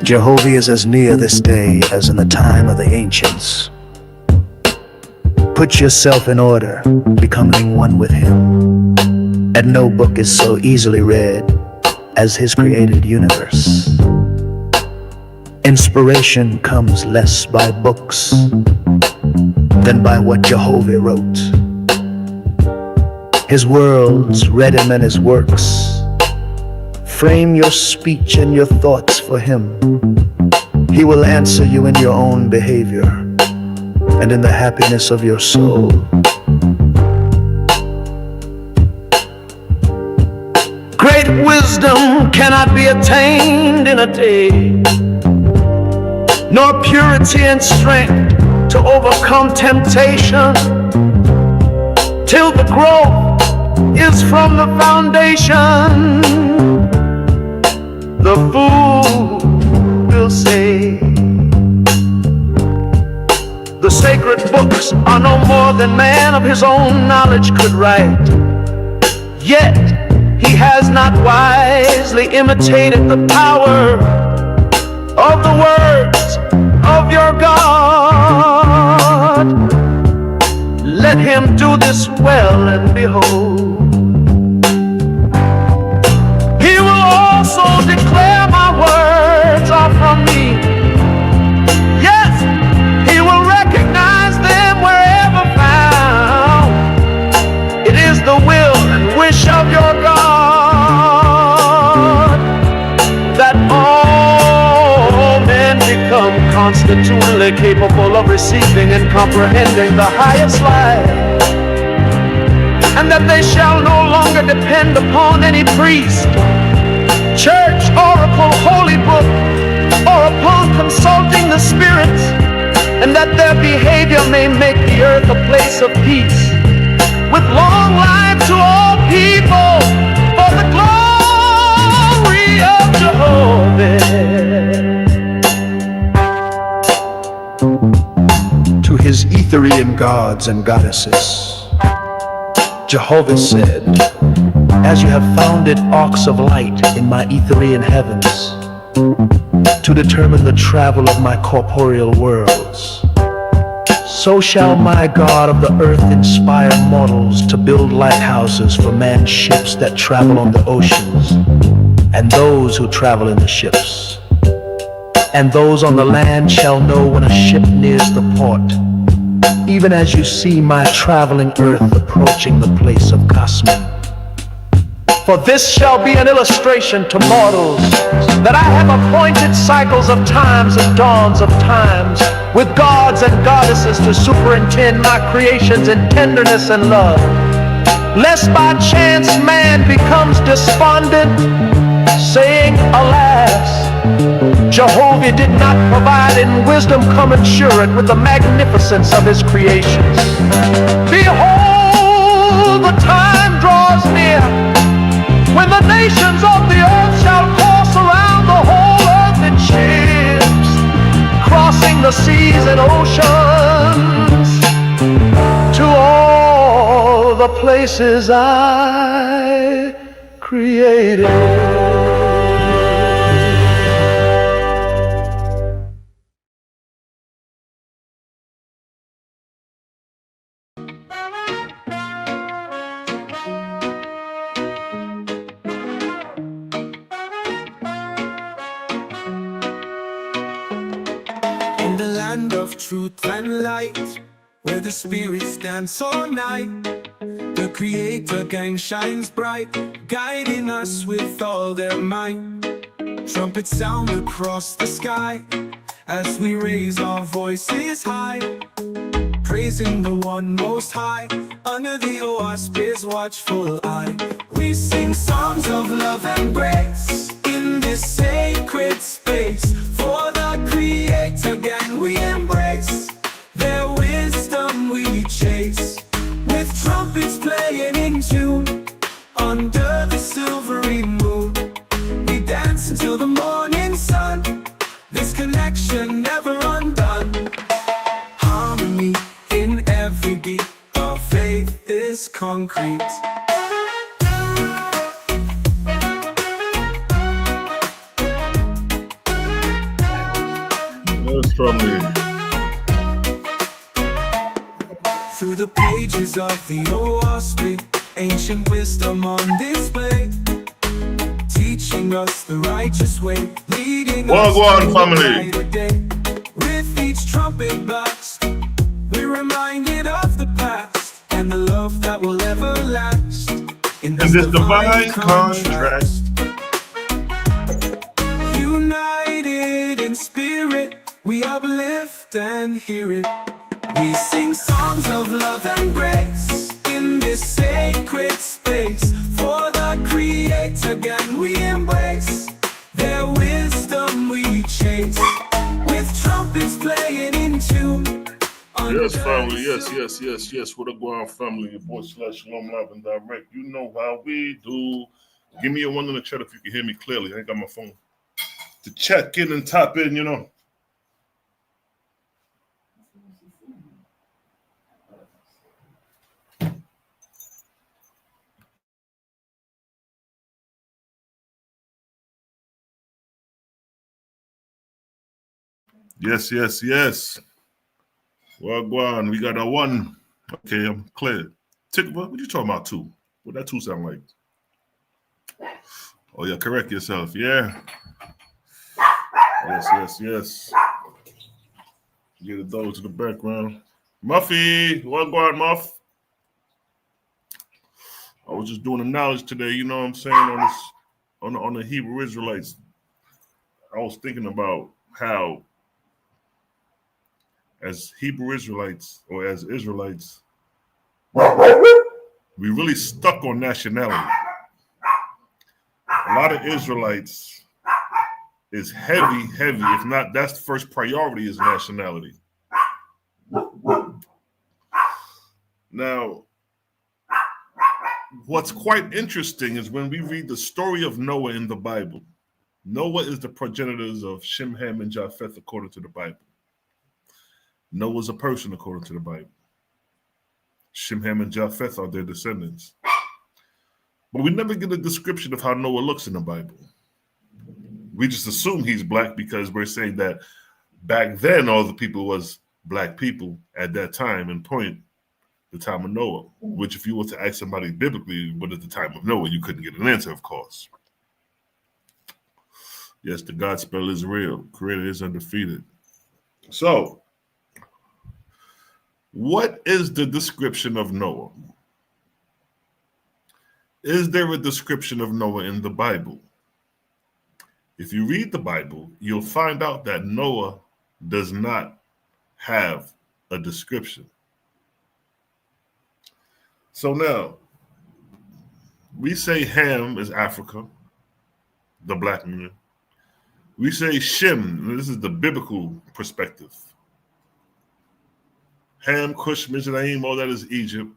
Jehovah is as near this day as in the time of the ancients. Put yourself in order, becoming one with him. And no book is so easily read as his created universe. Inspiration comes less by books than by what Jehovah wrote. His worlds read him and his works. Frame your speech and your thoughts for him. He will answer you in your own behavior and in the happiness of your soul. Great wisdom cannot be attained in a day, nor purity and strength to overcome temptation, till the growth is from the foundation. The fool will say, the sacred books are no more than man of his own knowledge could write. Yet he has not wisely imitated the power of the words of your God. Let him do this well, and behold, he will also declare my words are from me. Yes, he will recognize them wherever found. It is the will and wish of your God that all men become constitutionally capable of receiving and comprehending the highest life, and that they shall no longer depend upon any priest, church, oracle, holy book, or upon consulting the spirits, and that their behavior may make the earth a place of peace, with long life to all people, for the glory of Jehovah. To his Etherian gods and goddesses, Jehovah said, as you have founded arcs of light in my Etherian heavens to determine the travel of my corporeal worlds, so shall my God of the earth inspire mortals to build lighthouses for man's ships that travel on the oceans, and those who travel in the ships. And those on the land shall know when a ship nears the port, even as you see my traveling earth approaching the place of Casmen. For this shall be an illustration to mortals, that I have appointed cycles of times and dawns of times, with gods and goddesses to superintend my creations in tenderness and love, lest by chance man becomes despondent, saying, alas, Jehovah did not provide in wisdom commensurate with the magnificence of his creations. Behold, the time draws near when the nations of the earth shall course around the whole earth in ships, crossing the seas and oceans to all the places I created. In the land of truth and light, where the spirits dance all night, the Creator gang shines bright, guiding us with all their might. Trumpets sound across the sky as we raise our voices high, praising the one most high, under the auspice watchful eye. We sing songs of love and grace in this sacred space. For the Creator gang we embrace, their wisdom we chase, with trumpets playing in tune under the silvery moon. We dance until the morning sun, this connection never undone. Harmony in every beat, our faith is concrete. family. Through the pages of the OSP, ancient wisdom on display, teaching us the righteous way, leading us Wagwan to family. a brighter day. With each trumpet blast, we're reminded of the past and the love that will ever last. In this divine contrast. United in spirit, we uplift and hear it. We sing songs of love and grace in this sacred space. For the Creator again we embrace, their wisdom we chase, with trumpets playing in tune. Yes, family. Yes. What a Guam family. Your boy Slash Shalom Live and Direct. You know how we do. Give me a one in the chat if you can hear me clearly. I ain't got my phone to check in and tap in, you know. Yes. Well, go on. We got a one. Okay, I'm clear. What you talking about, two? What that two sound like? Oh, yeah, correct yourself. Yeah. Yes. Get a those in the background. Muffy, what go on, Muff? I was just doing a knowledge today, you know what I'm saying, on the Hebrew Israelites. I was thinking about how as Hebrew Israelites or as Israelites, we really stuck on nationality. A lot of Israelites is heavy, if not, that's the first priority is nationality. Now, what's quite interesting is when we read the story of Noah in the Bible. Noah is the progenitors of Shem, Ham, and Japheth according to the Bible. Noah's a person according to the Bible. Shem, Ham, and Japheth are their descendants. But we never get a description of how Noah looks in the Bible. We just assume he's black because we're saying that back then all the people was black people at that time and point the time of Noah, which if you were to ask somebody biblically, what is the time of Noah, you couldn't get an answer, of course. Yes, the God spell is real. Creator is undefeated. So, what is the description of Noah? Is there a description of Noah in the Bible? If you read the Bible, you'll find out that Noah does not have a description. So now, we say Ham is Africa, the black man. We say Shem, this is the biblical perspective. Ham, Cush, Mizraim, all that is Egypt.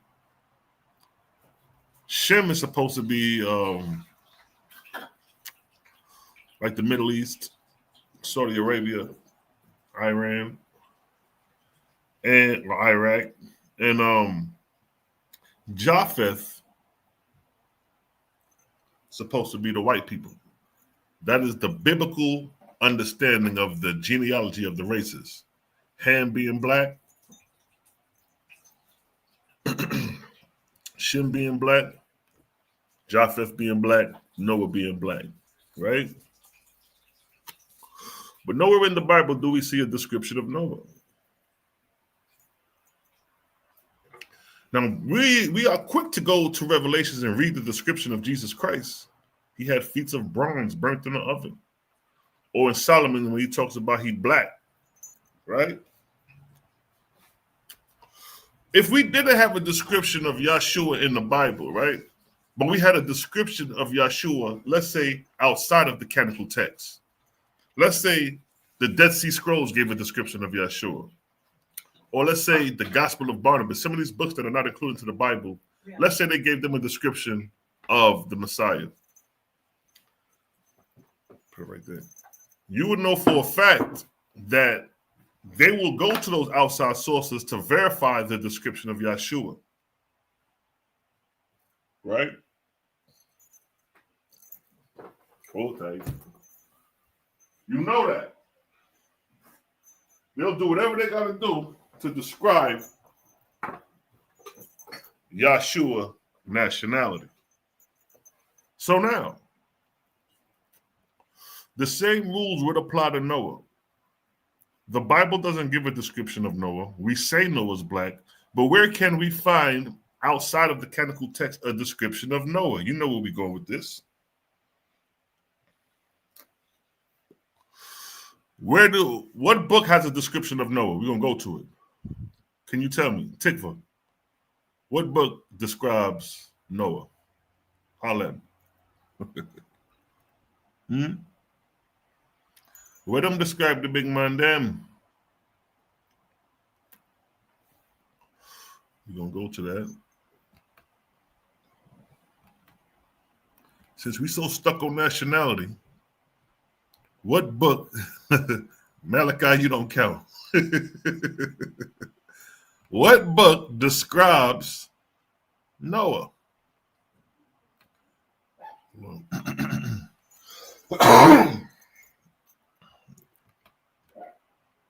Shem is supposed to be like the Middle East, Saudi Arabia, Iran, and Iraq, and Japheth supposed to be the white people. That is the biblical understanding of the genealogy of the races. Ham being black, Shem being black, Japheth being black, Noah being black, right? But nowhere in the Bible do we see a description of Noah. Now, we are quick to go to Revelations and read the description of Jesus Christ. He had feet of bronze burnt in the oven. Or in Solomon, when he talks about he black, right? If we didn't have a description of Yahshua in the Bible, right? But we had a description of Yahshua, let's say, outside of the canonical text. Let's say the Dead Sea Scrolls gave a description of Yahshua. Or let's say the Gospel of Barnabas, some of these books that are not included in the Bible, let's say they gave them a description of the Messiah. Put it right there. You would know for a fact that they will go to those outside sources to verify the description of Yahshua. Right? Okay. You know that. They'll do whatever they got to do to describe Yahshua nationality. So now, the same rules would apply to Noah. The Bible doesn't give a description of Noah. We say Noah's black, but where can we find outside of the canonical text a description of Noah? You know where we go with this. What book has a description of Noah? We're gonna go to it. Can you tell me, Tikva? What book describes Noah? Harlem. Where them describe the big man them? We're gonna go to that. Since we so stuck on nationality, what book, Malachi, you don't count. What book describes Noah?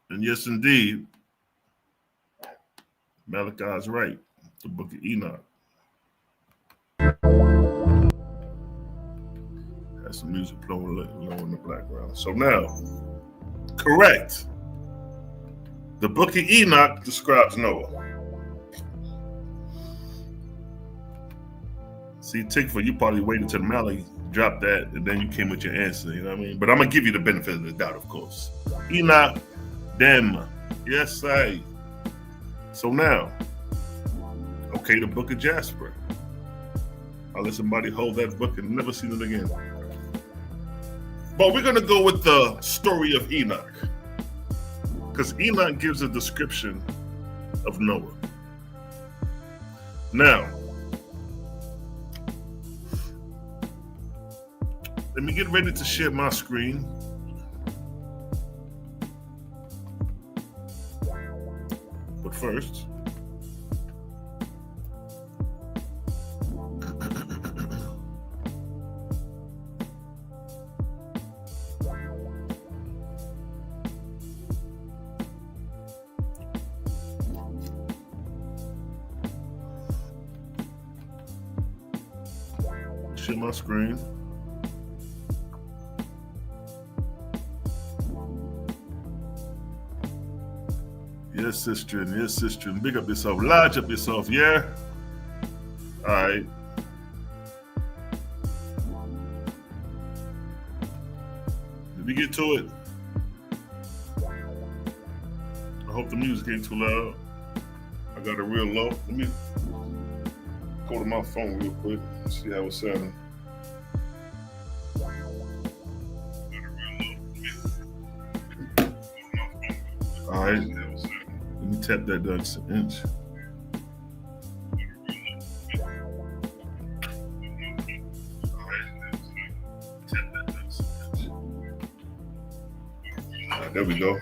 And yes, indeed, Malachi is right. The book of Enoch. Has some music playing low in the background. So now, correct. The book of Enoch describes Noah. See, Tikva, you probably waited till Mally dropped that, and then you came with your answer, you know what I mean? But I'm going to give you the benefit of the doubt, of course. Enoch, them. Yes, I. So now, okay, the book of Jasper. I'll let somebody hold that book and never seen it again. But we're going to go with the story of Enoch, because Enoch gives a description of Noah. Now, let me get ready to share my screen. But first, share my screen. Yes, sister, and yes, sister, and big up yourself, large up yourself, yeah? All right. Let me get to it. I hope the music ain't too loud. I got it real low. Let me go to my phone real quick and see how it's sounding. All right. Let me tap that down to an inch. All right, there we go.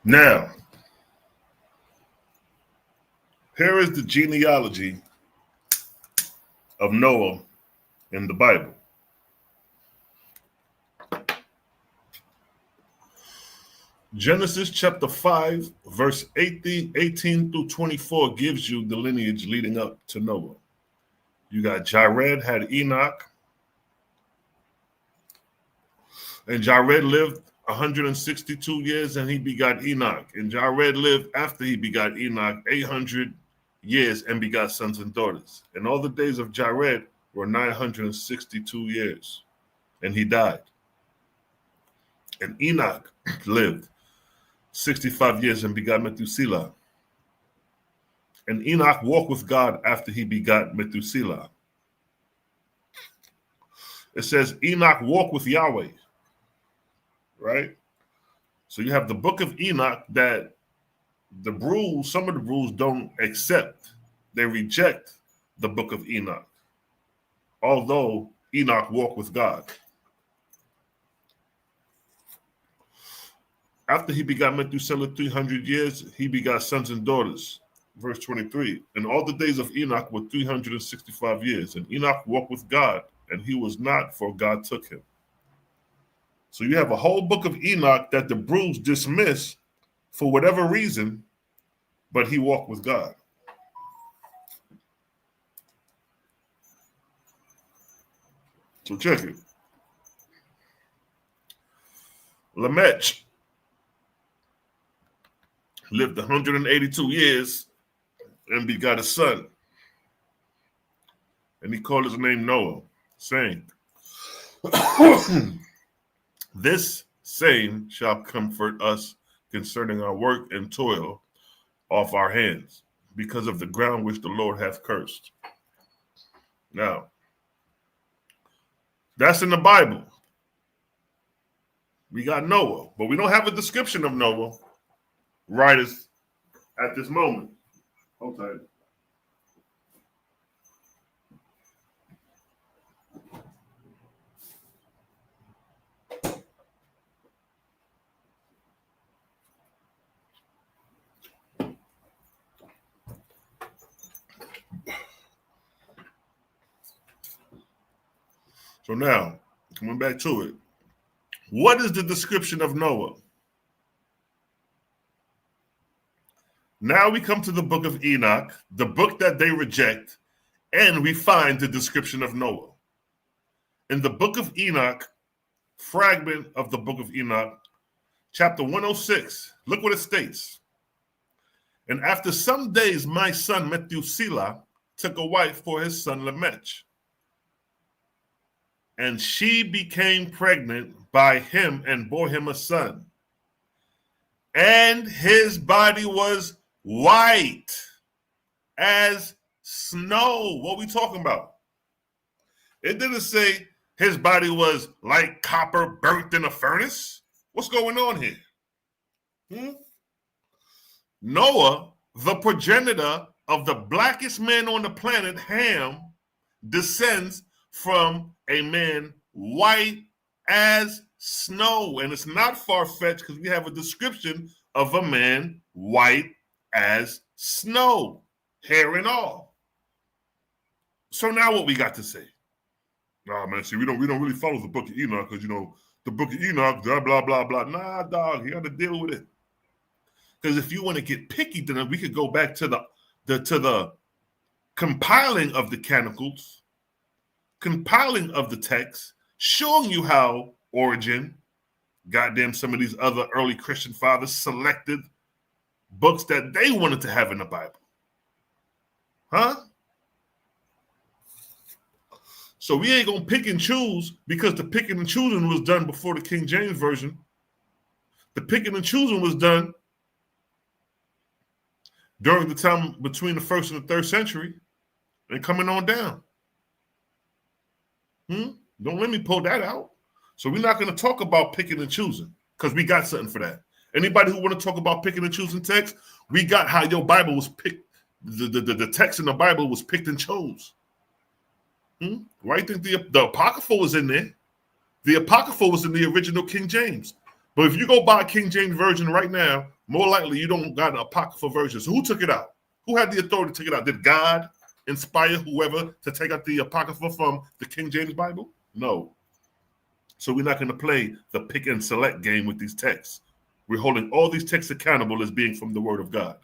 Now, here is the genealogy of Noah in the Bible. Genesis chapter 5, verse 18 through 24 gives you the lineage leading up to Noah. You got Jared had Enoch, and Jared lived 162 years and he begot Enoch. And Jared lived after he begot Enoch 800 years and begot sons and daughters. And all the days of Jared were 962 years. And he died. And Enoch lived 65 years and begot Methuselah. And Enoch walked with God after he begot Methuselah. It says Enoch walked with Yahweh. Right? So you have the book of Enoch that The Brews, some of the Brews don't accept, they reject the book of Enoch, although Enoch walked with God. After he begot Methuselah 300 years, he begot sons and daughters. Verse 23, and all the days of Enoch were 365 years, and Enoch walked with God, and he was not, for God took him. So you have a whole book of Enoch that the Brews dismiss for whatever reason, but he walked with God. So check it. Lamech lived 182 years and begot a son. And he called his name Noah, saying, this same shall comfort us concerning our work and toil off our hands, because of the ground which the Lord hath cursed. Now, that's in the Bible. We got Noah, but we don't have a description of Noah right at this moment. Hold tight. So now, coming back to it, what is the description of Noah? Now we come to the book of Enoch, the book that they reject, and we find the description of Noah. In the book of Enoch, fragment of the book of Enoch, chapter 106, look what it states. And after some days, my son Methuselah took a wife for his son Lamech. And she became pregnant by him and bore him a son. And his body was white as snow. What are we talking about? It didn't say his body was like copper burnt in a furnace. What's going on here? Noah, the progenitor of the blackest man on the planet, Ham, descends from a man white as snow. And it's not far-fetched because we have a description of a man white as snow, hair and all. So now what we got to say? Nah, man, see, we don't really follow the book of Enoch because, the book of Enoch, blah, blah, blah, blah. Nah, dog, you got to deal with it. Because if you want to get picky, then we could go back to the compiling of the canticles, compiling of the text, showing you how Origen, goddamn some of these other early Christian fathers selected books that they wanted to have in the Bible. Huh? So we ain't going to pick and choose because the picking and choosing was done before the King James Version. The picking and choosing was done during the time between the 1st and the 3rd century and coming on down. Don't let me pull that out. So we're not going to talk about picking and choosing because we got something for that. Anybody who want to talk about picking and choosing text, we got how your Bible was picked. The text in the Bible was picked and chose. Why do you think the Apocrypha was in there? The Apocrypha was in the original King James. But if you go buy a King James Version right now, more likely you don't got an Apocrypha version. So who took it out? Who had the authority to take it out? Did God inspire whoever to take out the Apocrypha from the King James Bible? No. So we're not going to play the pick and select game with these texts. We're holding all these texts accountable as being from the Word of God.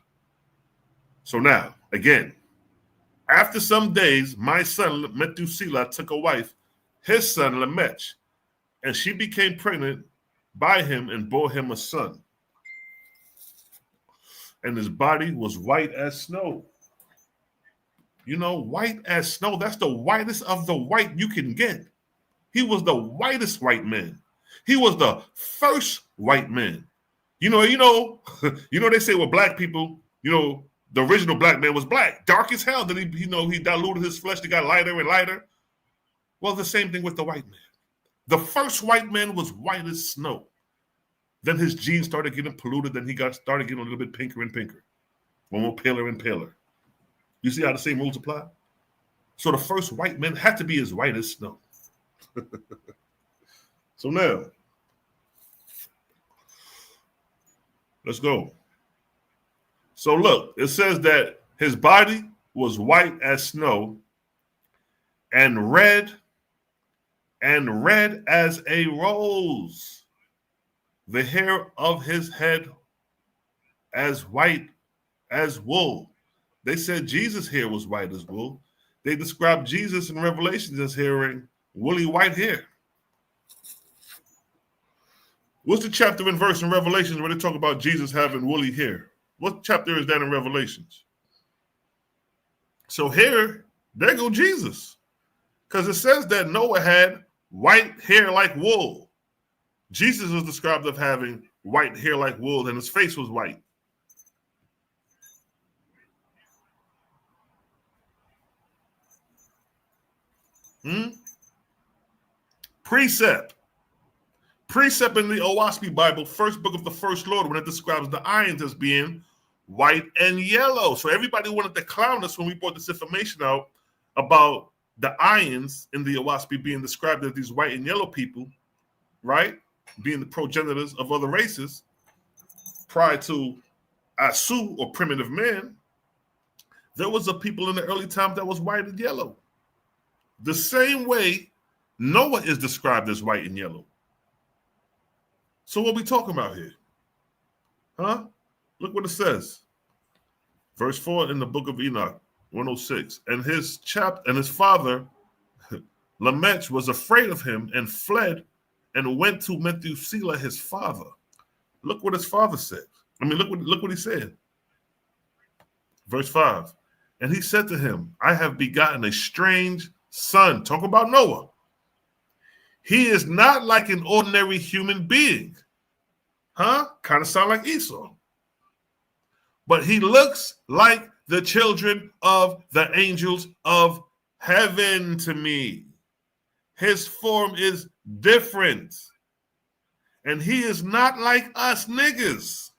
So now, again, after some days, my son Methuselah took a wife, his son Lamech, and she became pregnant by him and bore him a son. And his body was white as snow. White as snow, that's the whitest of the white you can get. He was the whitest white man. He was the first white man. They say with black people, the original black man was black, dark as hell. Then he diluted his flesh, he got lighter and lighter. Well, the same thing with the white man. The first white man was white as snow. Then his genes started getting polluted. Then he started getting a little bit pinker and pinker, one more paler and paler. You see how the same rules apply? So the first white men had to be as white as snow. So now, let's go. So look, it says that his body was white as snow and red as a rose. The hair of his head as white as wool. They said Jesus' hair was white as wool. They described Jesus in Revelations as having woolly white hair. What's the chapter and verse in Revelations where they talk about Jesus having woolly hair? What chapter is that in Revelations? So here, there go Jesus. Because it says that Noah had white hair like wool. Jesus was described as having white hair like wool, and his face was white. Precept. Precept in the Owaski Bible, first book of the First Lord, when it describes the irons as being white and yellow. So everybody wanted to clown us when we brought this information out about the irons in the Owaski being described as these white and yellow people, right? Being the progenitors of other races prior to Asu or primitive man. There was a people in the early times that was white and yellow. The same way Noah is described as white and yellow. So what are we talking about here? Huh? Look what it says. Verse 4 in the book of Enoch, 106. And his father, Lamech, was afraid of him and fled and went to Methuselah, his father. Look what his father said. I mean, look what he said. Verse 5. And he said to him, I have begotten a strange son. Talk about Noah. He is not like an ordinary human being. Huh? Kind of sound like Esau. But he looks like the children of the angels of heaven to me. His form is different. And he is not like us niggas.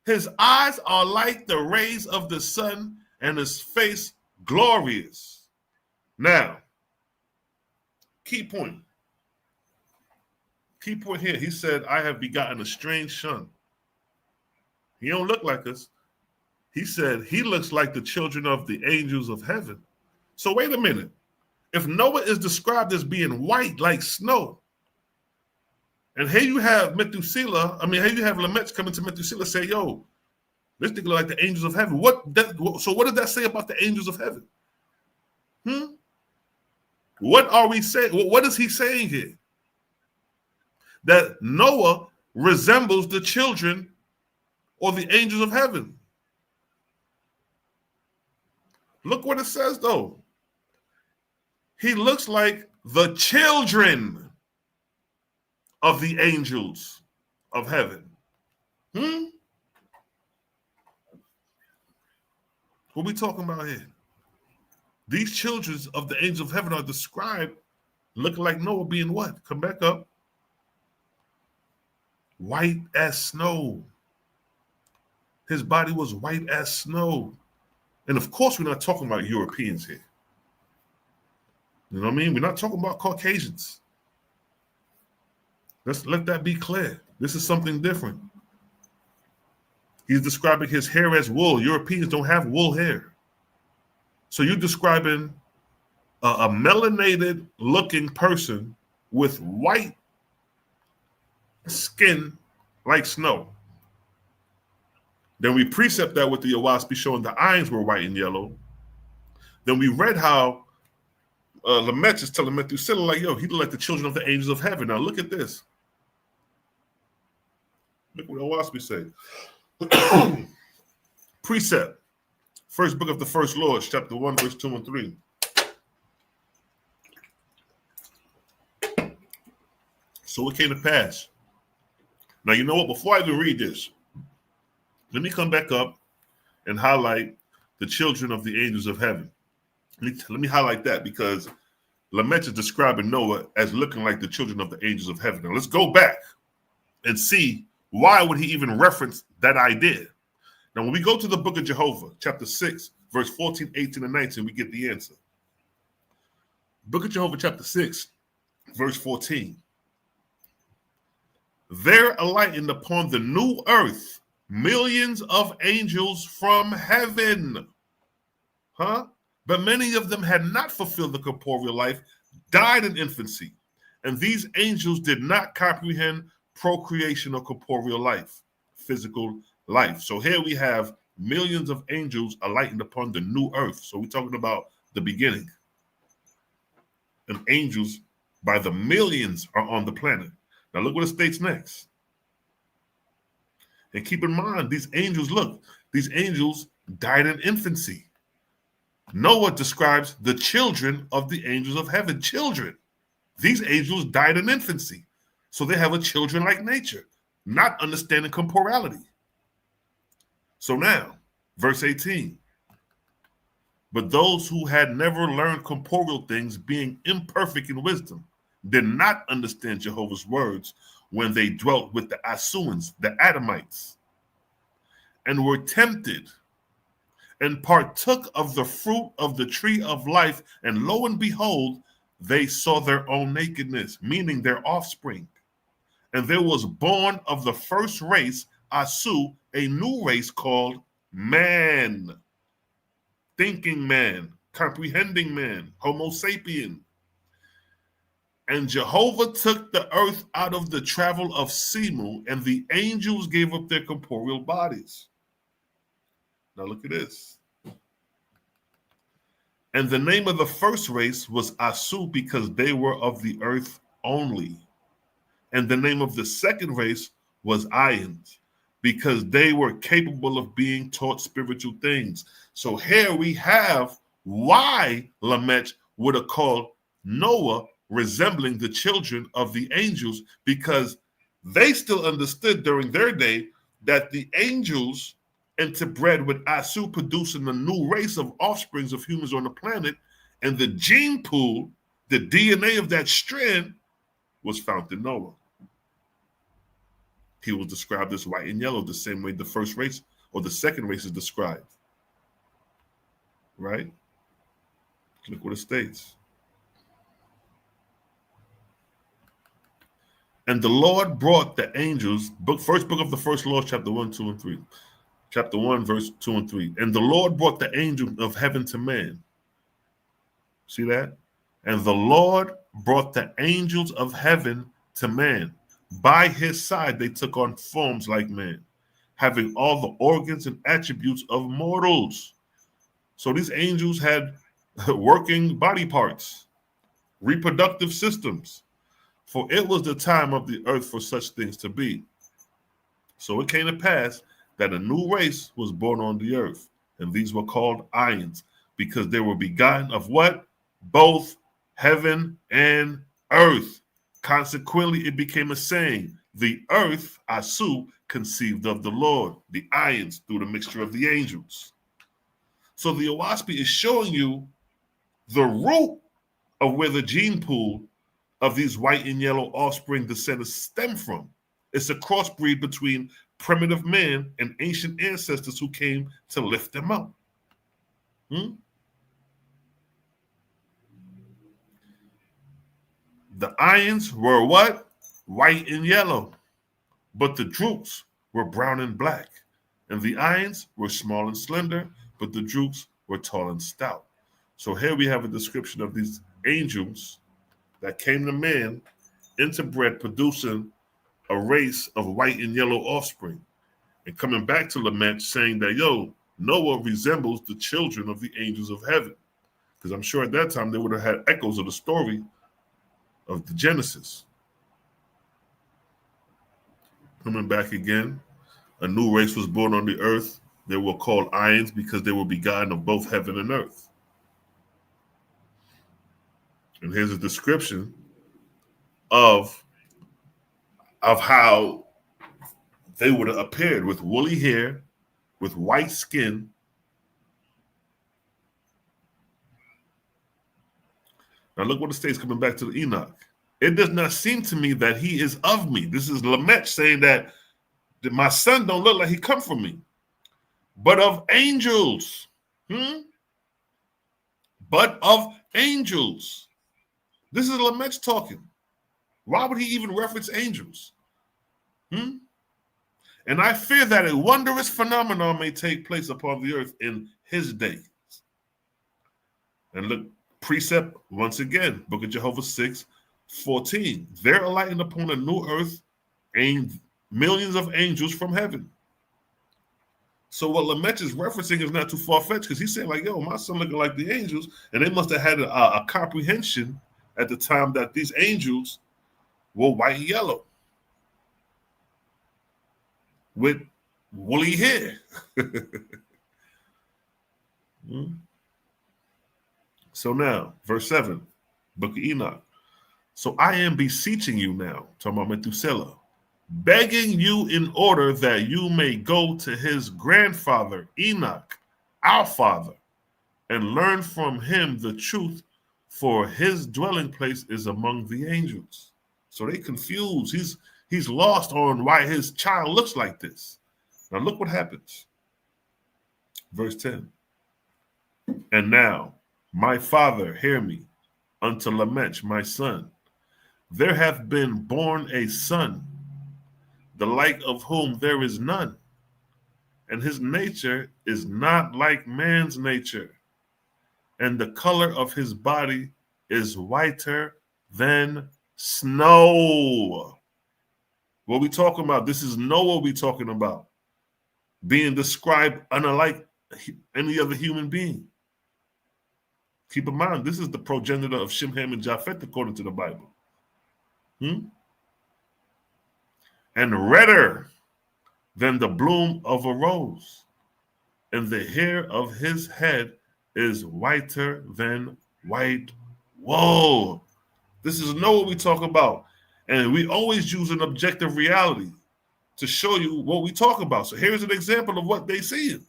His eyes are like the rays of the sun, and his face glorious. Now, key point. Key point here. He said, I have begotten a strange son. He don't look like us. He said he looks like the children of the angels of heaven. So wait a minute. If Noah is described as being white like snow, and here you have Methuselah, here you have Lamech coming to Methuselah say, yo, this nigga look like the angels of heaven. So what does that say about the angels of heaven? What are we saying? What is he saying here? That Noah resembles the children or the angels of heaven. Look what it says, though. He looks like the children of the angels of heaven. What are we talking about here? These children of the angels of heaven are described looking like Noah being what? Come back up. White as snow. His body was white as snow. And of course, we're not talking about Europeans here. You know what I mean? We're not talking about Caucasians. Let's let that be clear. This is something different. He's describing his hair as wool. Europeans don't have wool hair. So you're describing a melanated looking person with white skin like snow. Then we precept that with the Owaski showing the irons were white and yellow. Then we read how Lamech is telling Methuselah, like, yo, he looked like the children of the angels of heaven. Now look at this. Look what Owaski say. Precept. First book of the First Lord, chapter 1, verse 2 and 3. So it came to pass. Now, you know what? Before I even read this, let me come back up and highlight the children of the angels of heaven. Let me highlight that because Lamech is describing Noah as looking like the children of the angels of heaven. Now, let's go back. and see why would he even reference that idea. Now, when we go to the book of Jehovah, chapter 6, verse 14, 18, and 19, we get the answer. Book of Jehovah, chapter 6, verse 14. There alighted upon the new earth millions of angels from heaven. But many of them had not fulfilled the corporeal life, died in infancy. And these angels did not comprehend procreation or corporeal life, physical life. So here we have millions of angels alighting upon the new earth. So we're talking about the beginning. And angels by the millions are on the planet. Now look what it states next. And keep in mind, these angels died in infancy. Noah describes the children of the angels of heaven, children. These angels died in infancy. So they have a children-like nature, not understanding corporality. So now, verse 18. But those who had never learned corporeal things, being imperfect in wisdom, did not understand Jehovah's words when they dwelt with the Asuans, the Adamites, and were tempted and partook of the fruit of the tree of life, and lo and behold, they saw their own nakedness, meaning their offspring. And there was born of the first race, Asu, a new race called man, thinking man, comprehending man, Homo sapien. And Jehovah took the earth out of the travel of Simu, and the angels gave up their corporeal bodies. Now look at this. And the name of the first race was Asu, because they were of the earth only. And the name of the second race was Ions, because they were capable of being taught spiritual things. So here we have why Lamech would have called Noah resembling the children of the angels, because they still understood during their day that the angels interbred with Asu, producing a new race of offsprings of humans on the planet, and the gene pool, the DNA of that strand, was found in Noah. He was described as white and yellow, the same way the first race or the second race is described. Right? Look what it states. And the Lord brought the angels, first book of the first Lord, chapter 1, 2, and 3. Chapter 1, verse 2 and 3. And the Lord brought the angel of heaven to man. See that? And the Lord brought the angels of heaven to man. By his side, they took on forms like man, having all the organs and attributes of mortals. So these angels had working body parts, reproductive systems, for it was the time of the earth for such things to be. So it came to pass that a new race was born on the earth, and these were called Ions, because they were begotten of what? Both heaven and earth. Consequently, it became a saying, the earth, Asu, conceived of the Lord, the Ions, through the mixture of the angels. So the Owaspy is showing you the root of where the gene pool of these white and yellow offspring descendants stem from. It's a crossbreed between primitive man and ancient ancestors who came to lift them up. The Ions were what? White and yellow. But the Drooks were brown and black. And the Ions were small and slender, but the Drooks were tall and stout. So here we have a description of these angels that came to man, interbred, producing a race of white and yellow offspring. And coming back to Lamech, saying that, Noah resembles the children of the angels of heaven. Because I'm sure at that time they would have had echoes of the story of the Genesis. Coming back again, a new race was born on the earth. They were called Ions because they were begotten of both heaven and earth. And here's a description of how they would have appeared, with woolly hair, with white skin. Now look what it states coming back to the Enoch. it does not seem to me that he is of me. This is Lamech saying that my son don't look like he come from me, but of angels. But of angels. This is Lamech talking. Why would he even reference angels? And I fear that a wondrous phenomenon may take place upon the earth in his days. And look, precept once again, Book of Jehovah 6:14. There alighting upon a new earth millions of angels from heaven. So what Lamech is referencing is not too far-fetched, because he's saying like, yo, my son looking like the angels, and they must have had a comprehension at the time that these angels were white and yellow with woolly hair. So now, verse 7, Book of Enoch. So I am beseeching you now, talking about Methuselah, begging you in order that you may go to his grandfather Enoch, our father, and learn from him the truth, for his dwelling place is among the angels. So they confused. He's lost on why his child looks like this. Now look what happens. Verse 10. And now, my father, hear me, unto Lamech, my son. There hath been born a son, the like of whom there is none, and his nature is not like man's nature, and the color of his body is whiter than snow. What we talking about? This is Noah we talking about, being described unlike any other human being. Keep in mind, this is the progenitor of Shem, Ham, and Japheth, according to the Bible. And redder than the bloom of a rose, and the hair of his head is whiter than white wool. This is Noah we talk about. And we always use an objective reality to show you what we talk about. So here's an example of what they see.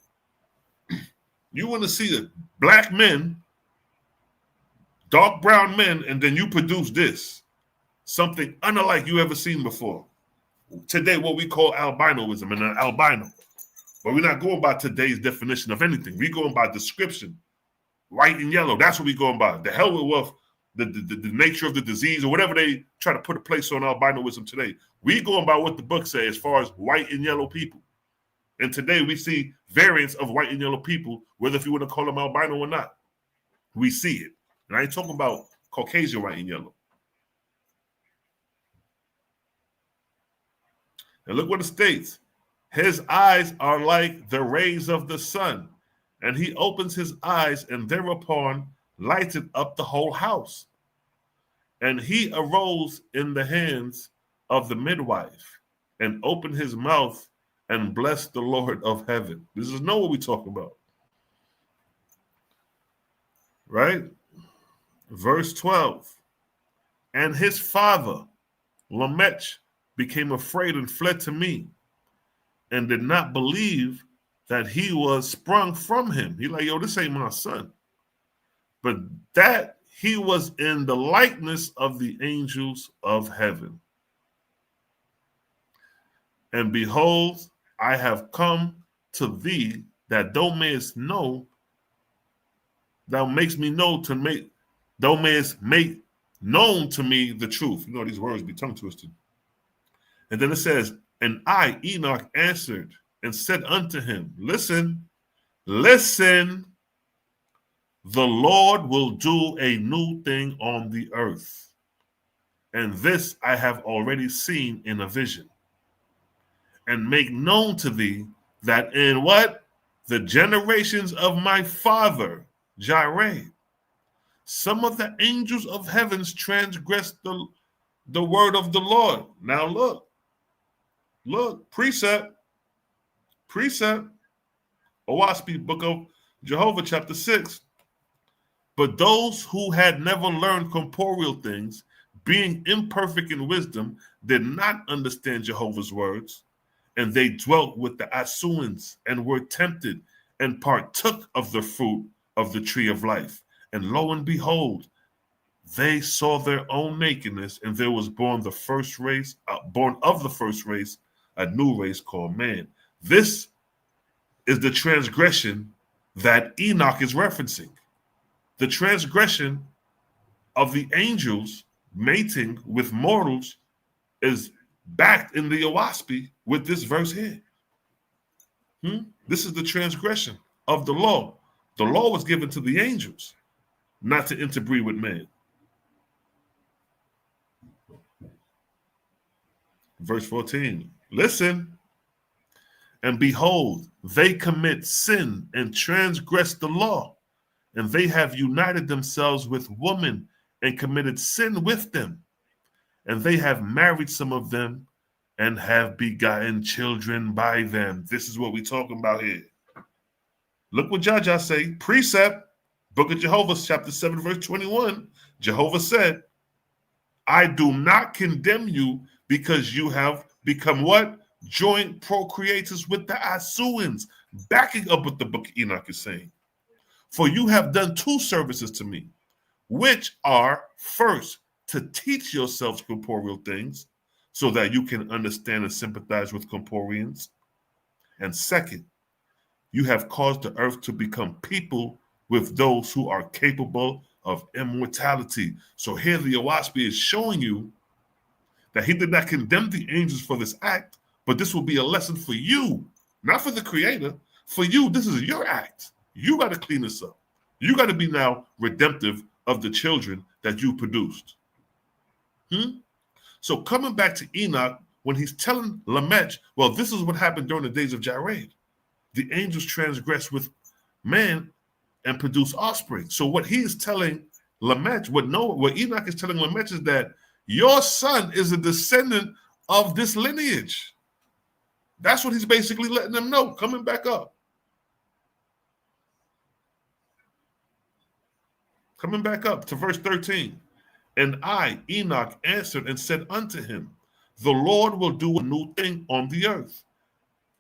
You want to see the black men, dark brown men, and then you produce this. Something unlike you ever seen before. Today, what we call albinoism and an albino. But we're not going by today's definition of anything. We're going by description. White and yellow, that's what we're going by. The hell with the nature of the disease or whatever they try to put a place on albinoism today. We're going by what the book says as far as white and yellow people. And today we see variants of white and yellow people, whether if you want to call them albino or not. We see it. And I ain't talking about Caucasian white and yellow. And look what it states. His eyes are like the rays of the sun, and he opens his eyes, and thereupon lighted up the whole house. And he arose in the hands of the midwife, and opened his mouth, and blessed the Lord of heaven. This is Noah we talk about. Right? Verse 12. And his father, Lamech, became afraid and fled to me, and did not believe that he was sprung from him. He like, yo, this ain't my son. But that he was in the likeness of the angels of heaven. And behold, I have come to thee, that thou mayest know, thou makes me know to make, thou mayest make known to me the truth. You know, these words be tongue twisted. And then it says, and I, Enoch, answered and said unto him, listen, listen, the Lord will do a new thing on the earth. And this I have already seen in a vision. And make known to thee that in what? The generations of my father, Jireh, some of the angels of heavens transgressed the word of the Lord. Now look, precept. Owaspi, Book of Jehovah, chapter 6. But those who had never learned corporeal things, being imperfect in wisdom, did not understand Jehovah's words, and they dwelt with the Asuans and were tempted and partook of the fruit of the tree of life. And lo and behold, they saw their own nakedness, and there was born the first race, born of the first race, a new race called man. This is the transgression that Enoch is referencing. The transgression of the angels mating with mortals is backed in the Oahspe with this verse here. This is the transgression of the law. The law was given to the angels, not to interbreed with man. Verse 14, listen, and behold, they commit sin and transgress the law, and they have united themselves with women and committed sin with them, and they have married some of them and have begotten children by them. This is what we're talking about here. Look what Jah say, precept, Book of Jehovah, chapter 7, verse 21. Jehovah said, I do not condemn you because you have become what? Joint procreators with the Asuans. Backing up what the book of Enoch is saying. For you have done two services to me, which are, first, to teach yourselves corporeal things, so that you can understand and sympathize with corporeans. And second, you have caused the earth to become people with those who are capable of immortality. So here the Oahspe is showing you that he did not condemn the angels for this act, but this will be a lesson for you, not for the creator. For you, this is your act. You got to clean this up. You got to be now redemptive of the children that you produced. So coming back to Enoch, when he's telling Lamech, well, this is what happened during the days of Jared. The angels transgressed with man and produce offspring. So what he is telling Lamech, what Enoch is telling Lamech is that your son is a descendant of this lineage. That's what he's basically letting them know, coming back up. Coming back up to verse 13. And I, Enoch, answered and said unto him, the Lord will do a new thing on the earth.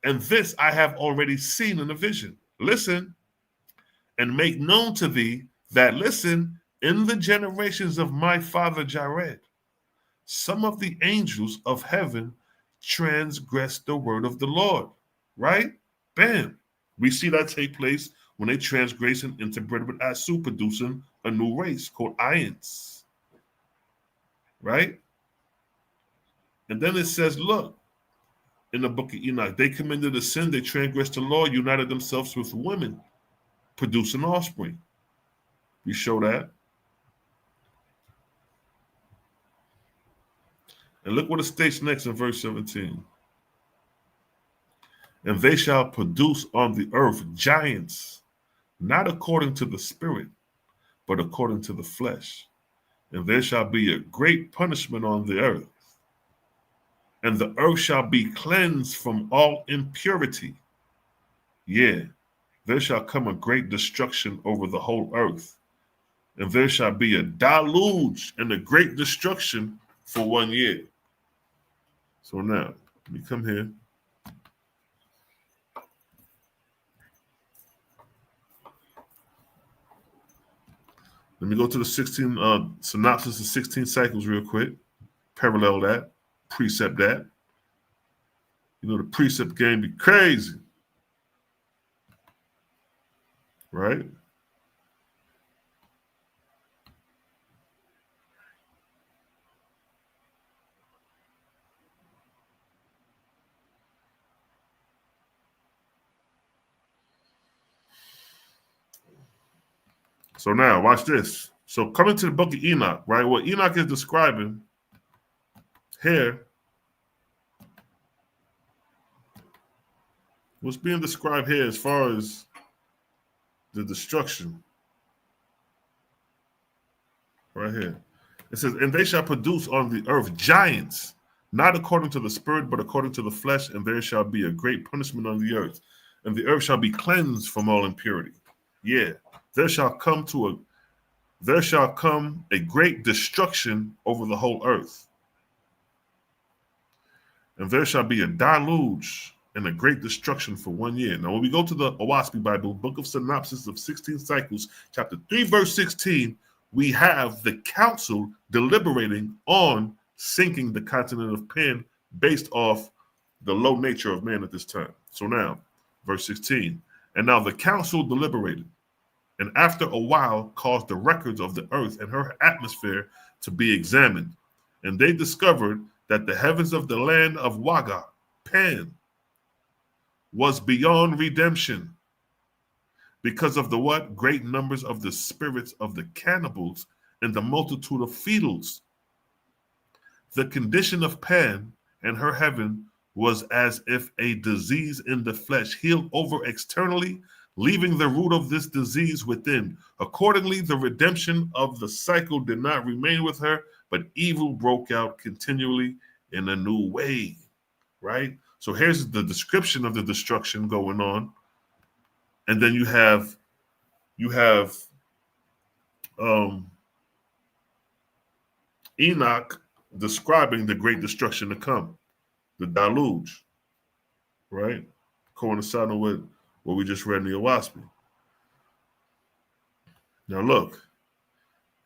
And this I have already seen in a vision. Listen, and make known to thee that, listen, in the generations of my father Jared, some of the angels of heaven transgressed the word of the Lord. Right? Bam. We see that take place when they transgress and interbred with Asu, producing a new race called Ions. Right? And then it says, look, in the book of Enoch, they committed a sin, they transgressed the law, united themselves with women, producing offspring. We show that. And look what it states next in verse 17. And they shall produce on the earth giants, not according to the spirit, but according to the flesh. And there shall be a great punishment on the earth. And the earth shall be cleansed from all impurity. Yeah, there shall come a great destruction over the whole earth. And there shall be a deluge and a great destruction for 1 year. So now, let me come here. Let me go to the 16 synopsis of 16 cycles real quick. Parallel that, precept that. You know, the precept game be crazy. Right? So now, watch this. So coming to the book of Enoch, right? What Enoch is describing here, what's being described here as far as the destruction, right here. It says, and they shall produce on the earth giants, not according to the spirit, but according to the flesh, and there shall be a great punishment on the earth, and the earth shall be cleansed from all impurity. Yeah. There shall come a great destruction over the whole earth. And there shall be a deluge and a great destruction for 1 year. Now, when we go to the Oahspe Bible, Book of Synopsis of 16 Cycles, chapter 3, verse 16, we have the council deliberating on sinking the continent of Pan based off the low nature of man at this time. So now, verse 16, and now the council deliberated, and after a while caused the records of the earth and her atmosphere to be examined. And they discovered that the heavens of the land of Waga, Pan, was beyond redemption because of the what? Great numbers of the spirits of the cannibals and the multitude of fetals. The condition of Pan and her heaven was as if a disease in the flesh healed over externally, leaving the root of this disease within. Accordingly, the redemption of the cycle did not remain with her, but evil broke out continually in a new way, right? So here's the description of the destruction going on. And then you have Enoch describing the great destruction to come, the deluge, right? Coinciding with what we just read in the Owaspi. Now look,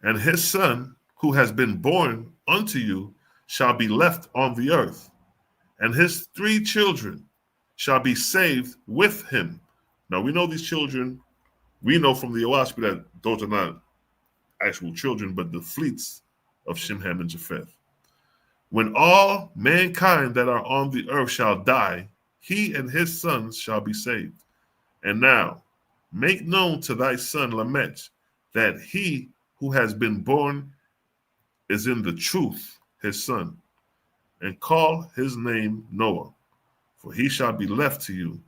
and his son who has been born unto you shall be left on the earth, and his 3 children shall be saved with him. Now we know these children, we know from the Owaspi that those are not actual children, but the fleets of Shem, Ham, and Japheth. When all mankind that are on the earth shall die, he and his sons shall be saved. And now make known to thy son Lamech that he who has been born is in the truth his son, and call his name Noah, for he shall be left to you,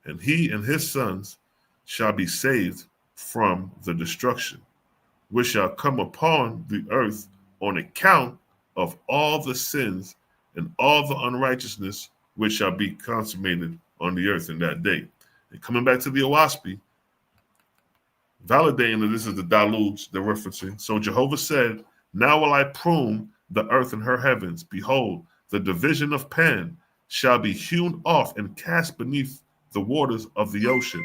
and he and his sons shall be saved from the destruction, which shall come upon the earth on account of all the sins and all the unrighteousness which shall be consummated on the earth in that day. And coming back to the Owaspi, validating that this is the deluge they're referencing. So Jehovah said, now will I prune the earth and her heavens. Behold, the division of Pan shall be hewn off and cast beneath the waters of the ocean.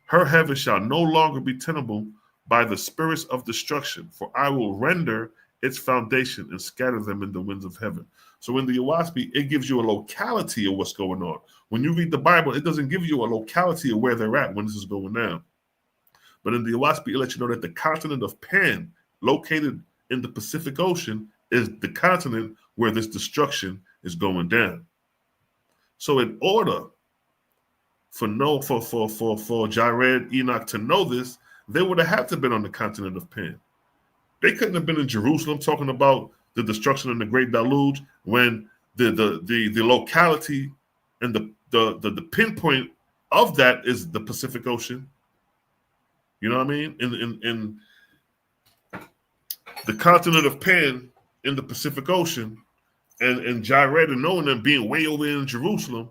Her heaven shall no longer be tenable by the spirits of destruction, for I will render its foundation and scatter them in the winds of heaven. So in the Owaspi, it gives you a locality of what's going on. When you read the Bible, it doesn't give you a locality of where they're at when this is going down. But in the Owaspi, it lets you know that the continent of Pan, located in the Pacific Ocean, is the continent where this destruction is going down. So in order for Jared, Enoch to know this, they would have had to have been on the continent of Pan. They couldn't have been in Jerusalem talking about the destruction of the great deluge when the locality and the pinpoint of that is the Pacific Ocean. You know what I mean? In the continent of Pan in the Pacific Ocean, and Jared and knowing them being way over in Jerusalem,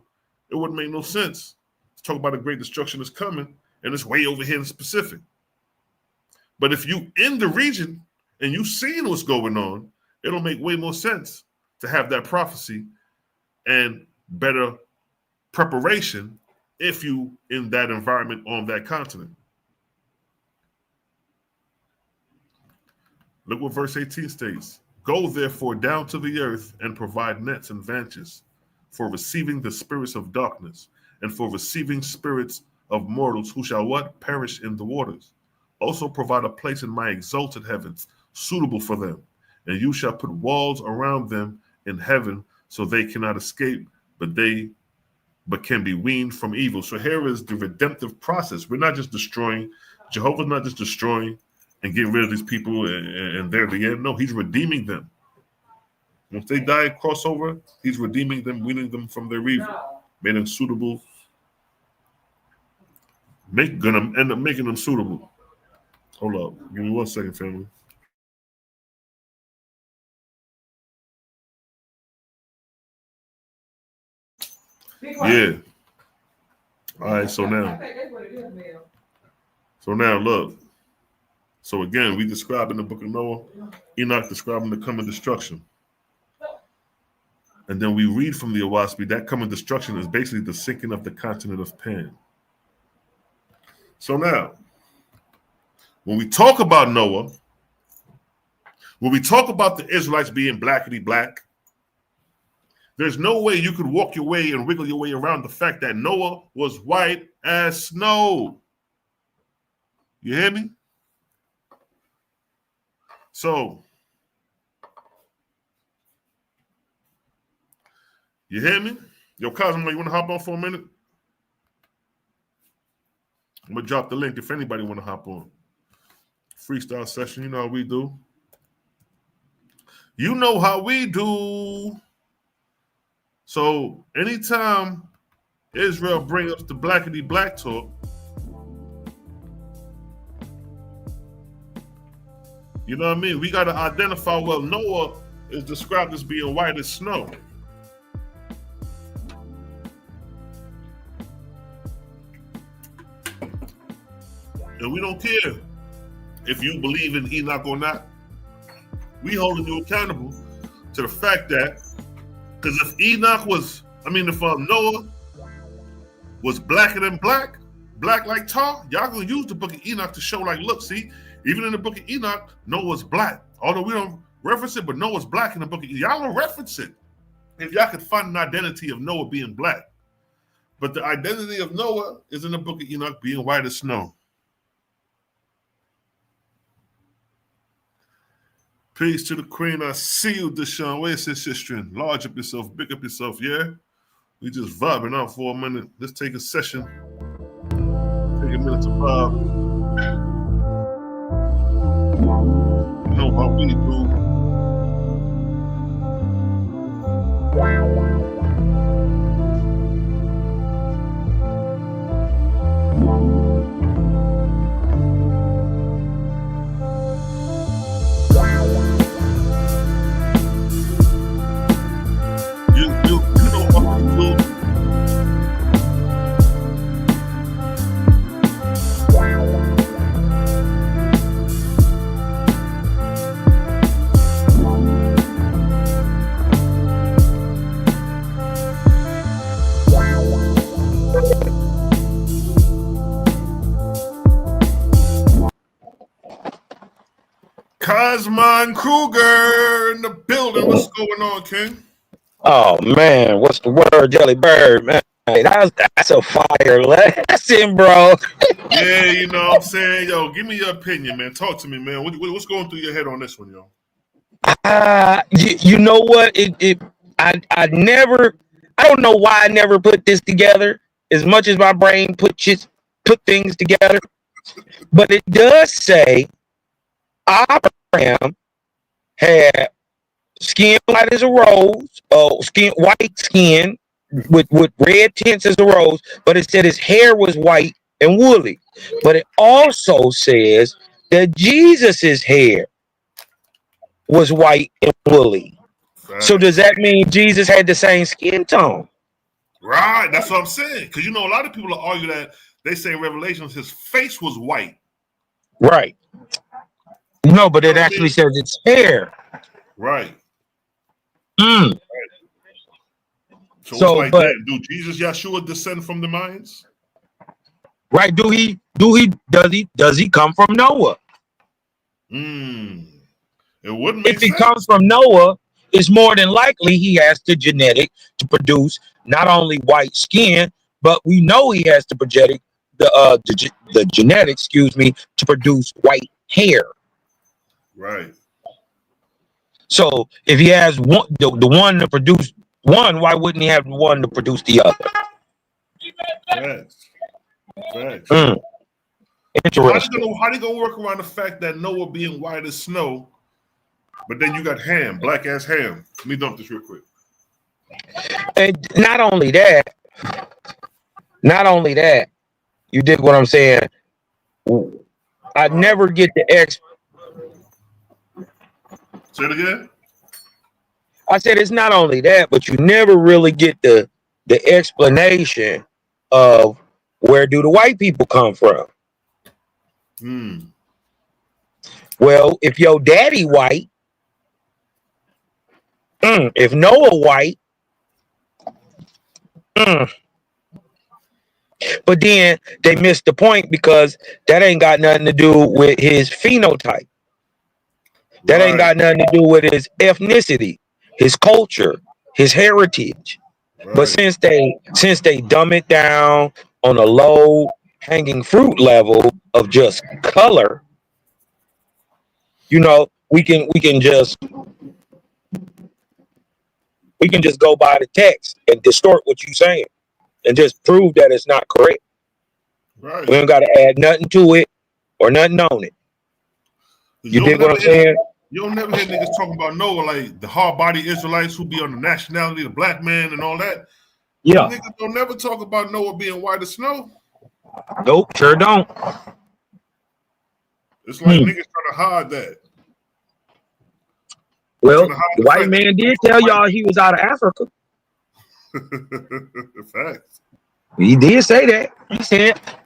it wouldn't make no sense to talk about a great destruction that's coming and it's way over here in the Pacific. But if you in the region and you seeing what's going on, it'll make way more sense to have that prophecy and better preparation if you in that environment on that continent. Look what verse 18 states. Go therefore down to the earth and provide nets and vanches for receiving the spirits of darkness and for receiving spirits of mortals who shall what? Perish in the waters. Also provide a place in my exalted heavens suitable for them, and you shall put walls around them in heaven so they cannot escape, but can be weaned from evil. So here is the redemptive process. We're not just destroying. Jehovah's not just destroying and getting rid of these people and they're the end. No, he's redeeming them. Once they die and cross over, he's redeeming them, weaning them from their evil, made them suitable. Gonna end up making them suitable. Hold up. Give me 1 second, family. Yeah. All right, so now look. So again, we describe in the book of Noah, Enoch describing the coming destruction. And then we read from the Owaspi, that coming destruction is basically the sinking of the continent of Pan. So now, when we talk about Noah, When we talk about the Israelites being blackity black, there's no way you could walk your way and wiggle your way around the fact that Noah was white as snow. You hear me? So, you hear me? Yo, Cosmo, you want to hop on for a minute? I'm going to drop the link if anybody want to hop on. Freestyle session, you know how we do. You know how we do. So anytime Israel brings up the blackity black talk, you know what I mean? We got to identify, well, Noah is described as being white as snow. And we don't care if you believe in Enoch or not. We holding you accountable to the fact that, because if if Noah was blacker than black like tar, y'all gonna use the book of Enoch to show, like, look, see, even in the book of Enoch, Noah's black. Although we don't reference it, but Noah's black in the book of Enoch. Y'all don't reference it. If y'all could find an identity of Noah being black. But the identity of Noah is in the book of Enoch being white as snow. Peace to the queen. I see you, Deshaun. Where's your sister? Large up yourself, big up yourself, yeah? We just vibing out for a minute. Let's take a session. Take a minute to vibe. You know how we do. Cosmon Kruger in the building. What's going on, King? Oh man, what's the word, Jelly Bird, man? That's a fire lesson, bro. Yeah, you know what I'm saying? Yo, give me your opinion, man. Talk to me, man. What's going through your head on this one, yo? You know what? I don't know why I never put this together as much as my brain put things together. But it does say Abraham had skin white as a rose, white skin with red tints as a rose, but it said his hair was white and woolly. But it also says that Jesus's hair was white and woolly. Right. So does that mean Jesus had the same skin tone? Right, that's what I'm saying. Because a lot of people argue that they say in Revelations his face was white. Right. No, but it actually says it's hair. Right. Mm. So it's like that. Do Jesus Yeshua descend from the Mayans? Right. Does he come from Noah? It wouldn't make if sense. He comes from Noah, it's more than likely he has the genetic to produce not only white skin, but we know he has to project the genetics, to produce white hair. Right. So if he has the one to produce one, why wouldn't he have the one to produce the other? Facts. Interesting. How are you gonna work around the fact that Noah being white as snow, but then you got Ham, black ass Ham? Let me dump this real quick. And not only that, you dig what I'm saying? I never get the Say it again. I said it's not only that, but you never really get the explanation of where do the white people come from. Well, if your daddy white, if Noah white, but then they missed the point because that ain't got nothing to do with his phenotype. That ain't Right. got nothing to do with his ethnicity, his culture, his heritage. But Right. since they dumb it down on a low hanging fruit level of just color, we can just go by the text and distort what you're saying and just prove that it's not correct. Right. We don't got to add nothing to it or nothing on it. You dig what I'm saying? You don't never hear niggas talking about Noah, like the hard-body Israelites who be on the nationality, the black man and all that. Yeah. Niggas don't never talk about Noah being white as snow. Nope, sure don't. It's like niggas trying to hide that. Well, Trying to hide the the white fact man that did tell y'all he was out of Africa. Facts. He did say that.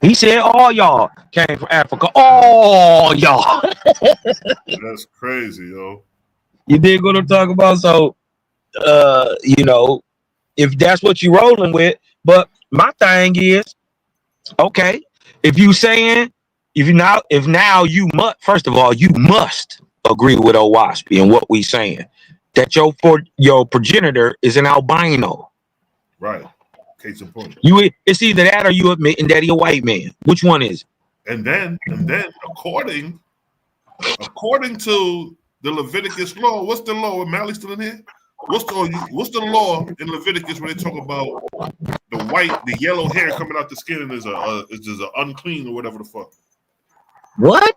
He said all y'all came from Africa. All y'all. That's crazy, yo. You dig what I'm talking about? So if that's what you rolling with, but my thing is, okay, if now you must, first of all, you must agree with Owaspy and what we saying, that your progenitor is an albino. Right. Case in point. It's either that or you admitting that he a white man. Which one is it? And then according to the Leviticus law, what's the law? Mally still in here? What's the law in Leviticus when they talk about the yellow hair coming out the skin and is a unclean or whatever the fuck? What?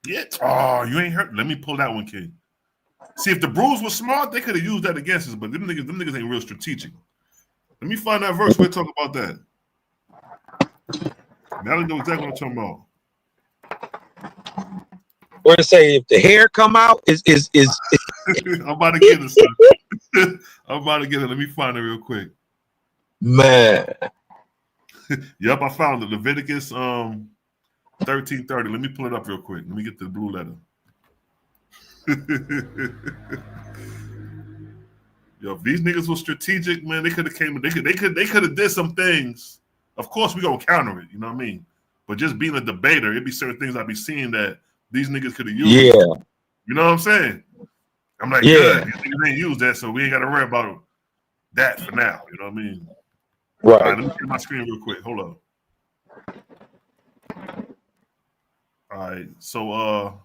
Yeah. Oh, you ain't heard. Let me pull that one, kid. See, if the Brews were smart, they could have used that against us, but them niggas ain't real strategic. Let me find that verse where they talk about that. Now they know exactly what I'm talking about. Or to say if the hair come out is I'm about to get it, son. I'm about to get it. Let me find it real quick. Man. Yep, I found it. Leviticus 13:30. Let me pull it up real quick. Let me get the blue letter. Yo, if these niggas were strategic, man, they could have came. They could have did some things. Of course, we gonna counter it. You know what I mean? But just being a debater, it'd be certain things I'd be seeing that these niggas could have used. Yeah. You know what I'm saying? I'm like, yeah, good. These niggas ain't used that, so we ain't got to worry about that for now. You know what I mean? Right. All right, let me get my screen real quick. Hold up. All right. So,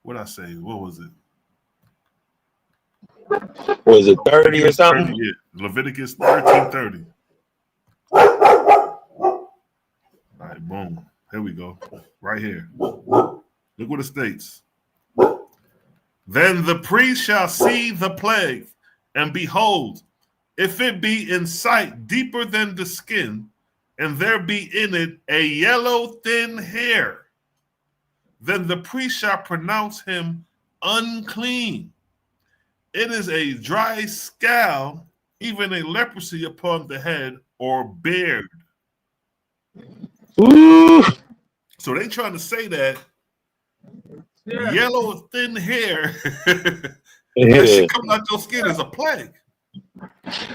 what I say? What was it? Was it 30 or something? 30, yeah. Leviticus 13:30. All right, boom. Here we go. Right here. Look what it states. Then the priest shall see the plague, and behold, if it be in sight deeper than the skin, and there be in it a yellow thin hair, then the priest shall pronounce him unclean. It is a dry scowl, even a leprosy upon the head or beard. Ooh. So they trying to say that yellow thin hair that shit coming out your skin is a plague.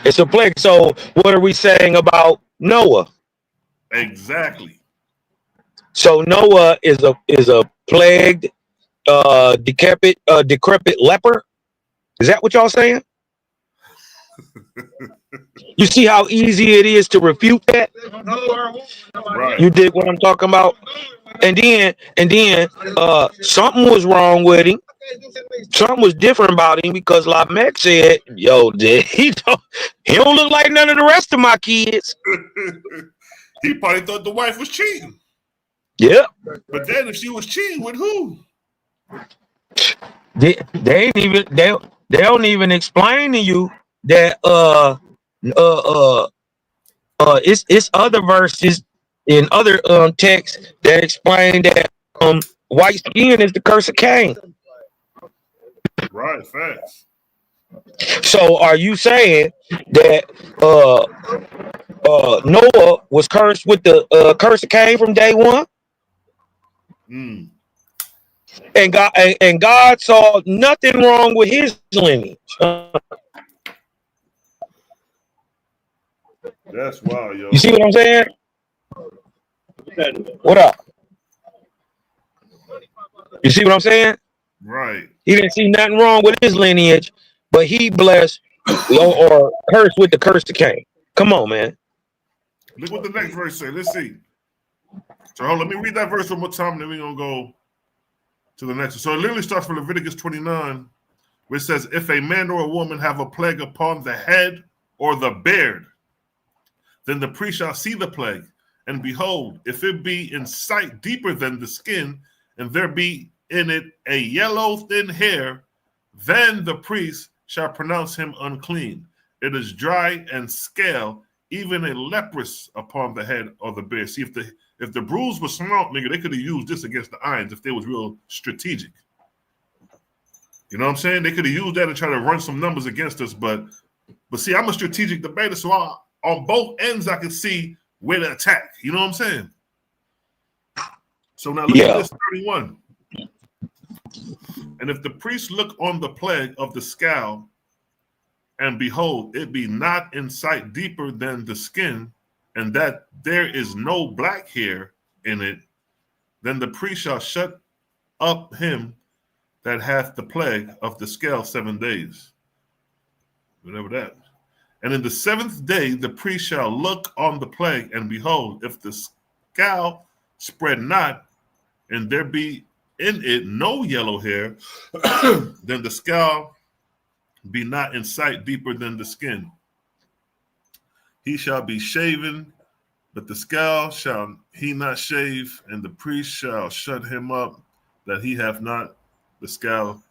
It's a plague. So what are we saying about Noah? Exactly. So Noah is a plagued, decrepit leper. Is that what y'all saying? You see how easy it is to refute that? Right. You dig what I'm talking about? And then something was wrong with him. Something was different about him because Lamech said, "Yo, he don't look like none of the rest of my kids." He probably thought the wife was cheating. Yeah. But then if she was cheating with who? They don't even explain to you that it's other verses in other texts that explain that white skin is the curse of Cain. Right, facts. So are you saying that Noah was cursed with the curse of Cain from day one? Mm. And God saw nothing wrong with his lineage. That's wild, yo. You see what I'm saying? What up? You see what I'm saying? Right. He didn't see nothing wrong with his lineage, but he blessed or cursed with the curse that came. Come on, man. Look what the next verse say. Let's see. So hold on, let me read that verse one more time, and then we're gonna go to the next one. So it literally starts from Leviticus 29, where it says, if a man or a woman have a plague upon the head or the beard, then the priest shall see the plague, and behold, if it be in sight deeper than the skin, and there be in it a yellow thin hair, then the priest shall pronounce him unclean. It is dry and scale, even a leprous upon the head or the beard. See, if the bruise was small, nigga, they could have used this against the irons if they was real strategic. You know what I'm saying? They could have used that to try to run some numbers against us, but see, I'm a strategic debater, so on both ends I can see where to attack. You know what I'm saying? So now look at this 31. And if the priest look on the plague of the scale, and behold, it be not in sight deeper than the skin, and that there is no black hair in it, then the priest shall shut up him that hath the plague of the scale 7 days. Whatever that. And in the 7th day, the priest shall look on the plague, and behold, if the scale spread not, and there be in it no yellow hair, then the scale be not in sight deeper than the skin. He shall be shaven, but the scale shall he not shave, and the priest shall shut him up, that he have not the scale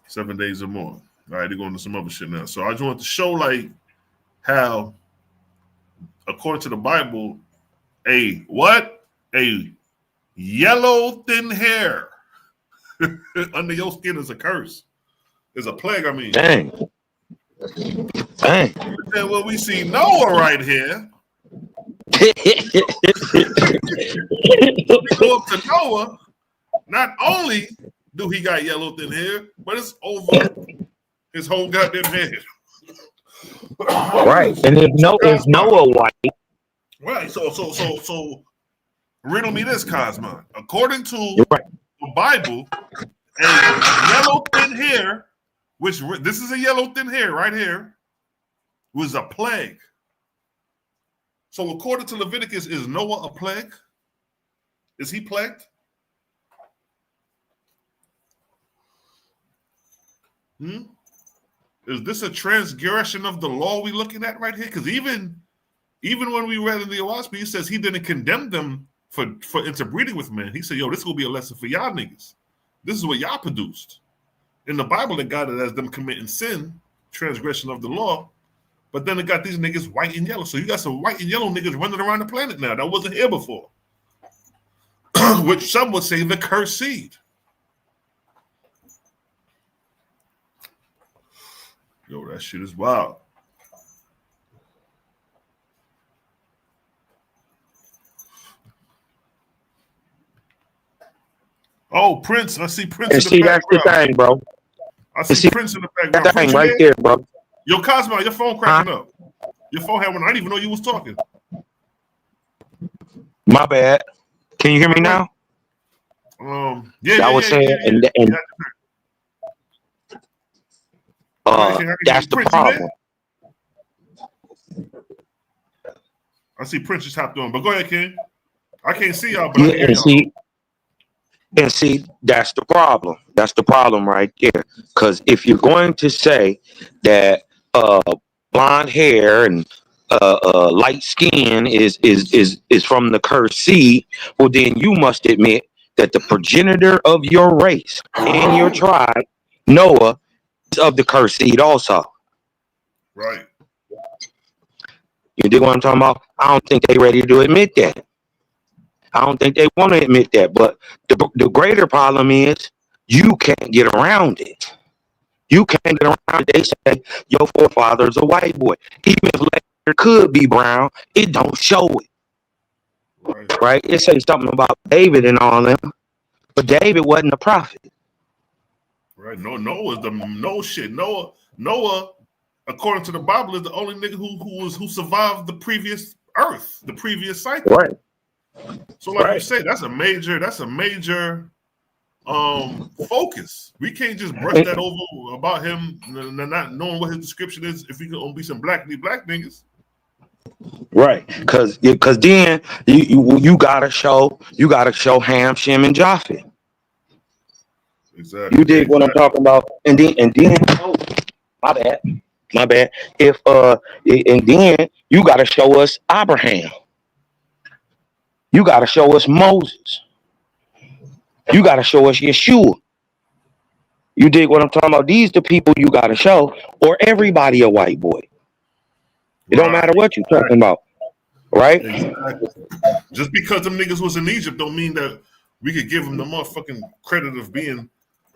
7 days or more. All right, they're going to some other shit now. So I just want to show like how, according to the Bible, a yellow thin hair under your skin is a curse. Is a plague, I mean. Dang. And when we see Noah right here, we go up to Noah, not only do he got yellow thin hair, but it's over his whole goddamn head. Right. And if Noah white. Right. So riddle me this, Cosmo. According to the Bible, a yellow thin hair, which this is a yellow thin hair right here, was a plague. So according to Leviticus, is Noah a plague? Is he plagued? Is this a transgression of the law we looking at right here? Because even when we read in the Oaspi, he says he didn't condemn them for interbreeding with men. He said, yo, this will be a lesson for y'all niggas. This is what y'all produced. In the Bible, it got it as them committing sin, transgression of the law. But then it got these niggas white and yellow. So you got some white and yellow niggas running around the planet now. That wasn't here before. Which some would say the cursed seed. Yo, that shit is wild. Oh, Prince. I see Prince And in the see, that's the background. thing, bro. I see Prince in the background. That thing right there, bro. Yo, Cosmo, your phone cracking up. Your phone had one. I didn't even know you was talking. My bad. Can you hear me now? Yeah. I was saying, that's the problem. I see Prince just hopped on, but go ahead, King. I can't see y'all, but I can hear y'all. And see, that's the problem. That's the problem right there. Because if you're going to say that blonde hair and light skin is from the cursed seed, well, then you must admit that the progenitor of your race and your tribe, Noah, is of the cursed seed also. Right. You dig what I'm talking about? I don't think they're ready to admit that. I don't think they want to admit that. But the greater problem is you can't get around it. You can't get around it. They say your forefather's a white boy. Even if later could be brown, it don't show it. Right? It says something about David and all them. But David wasn't a prophet. Right. Noah's the no shit. Noah, according to the Bible, is the only nigga who survived the previous earth, the previous cycle. Right. So like you say, that's a major focus. We can't just brush that over about him not knowing what his description is. If we can be some black niggas, Right? Because then you gotta show Ham, Shem, and Japheth. exactly. You dig what I'm talking about? And then oh, my bad. If and then you gotta show us Abraham. You gotta show us Moses. You gotta show us Yeshua. You dig what I'm talking about? These the people you gotta show, or everybody a white boy. It don't matter what you're talking about, right? Exactly. Just because them niggas was in Egypt don't mean that we could give them the motherfucking credit of being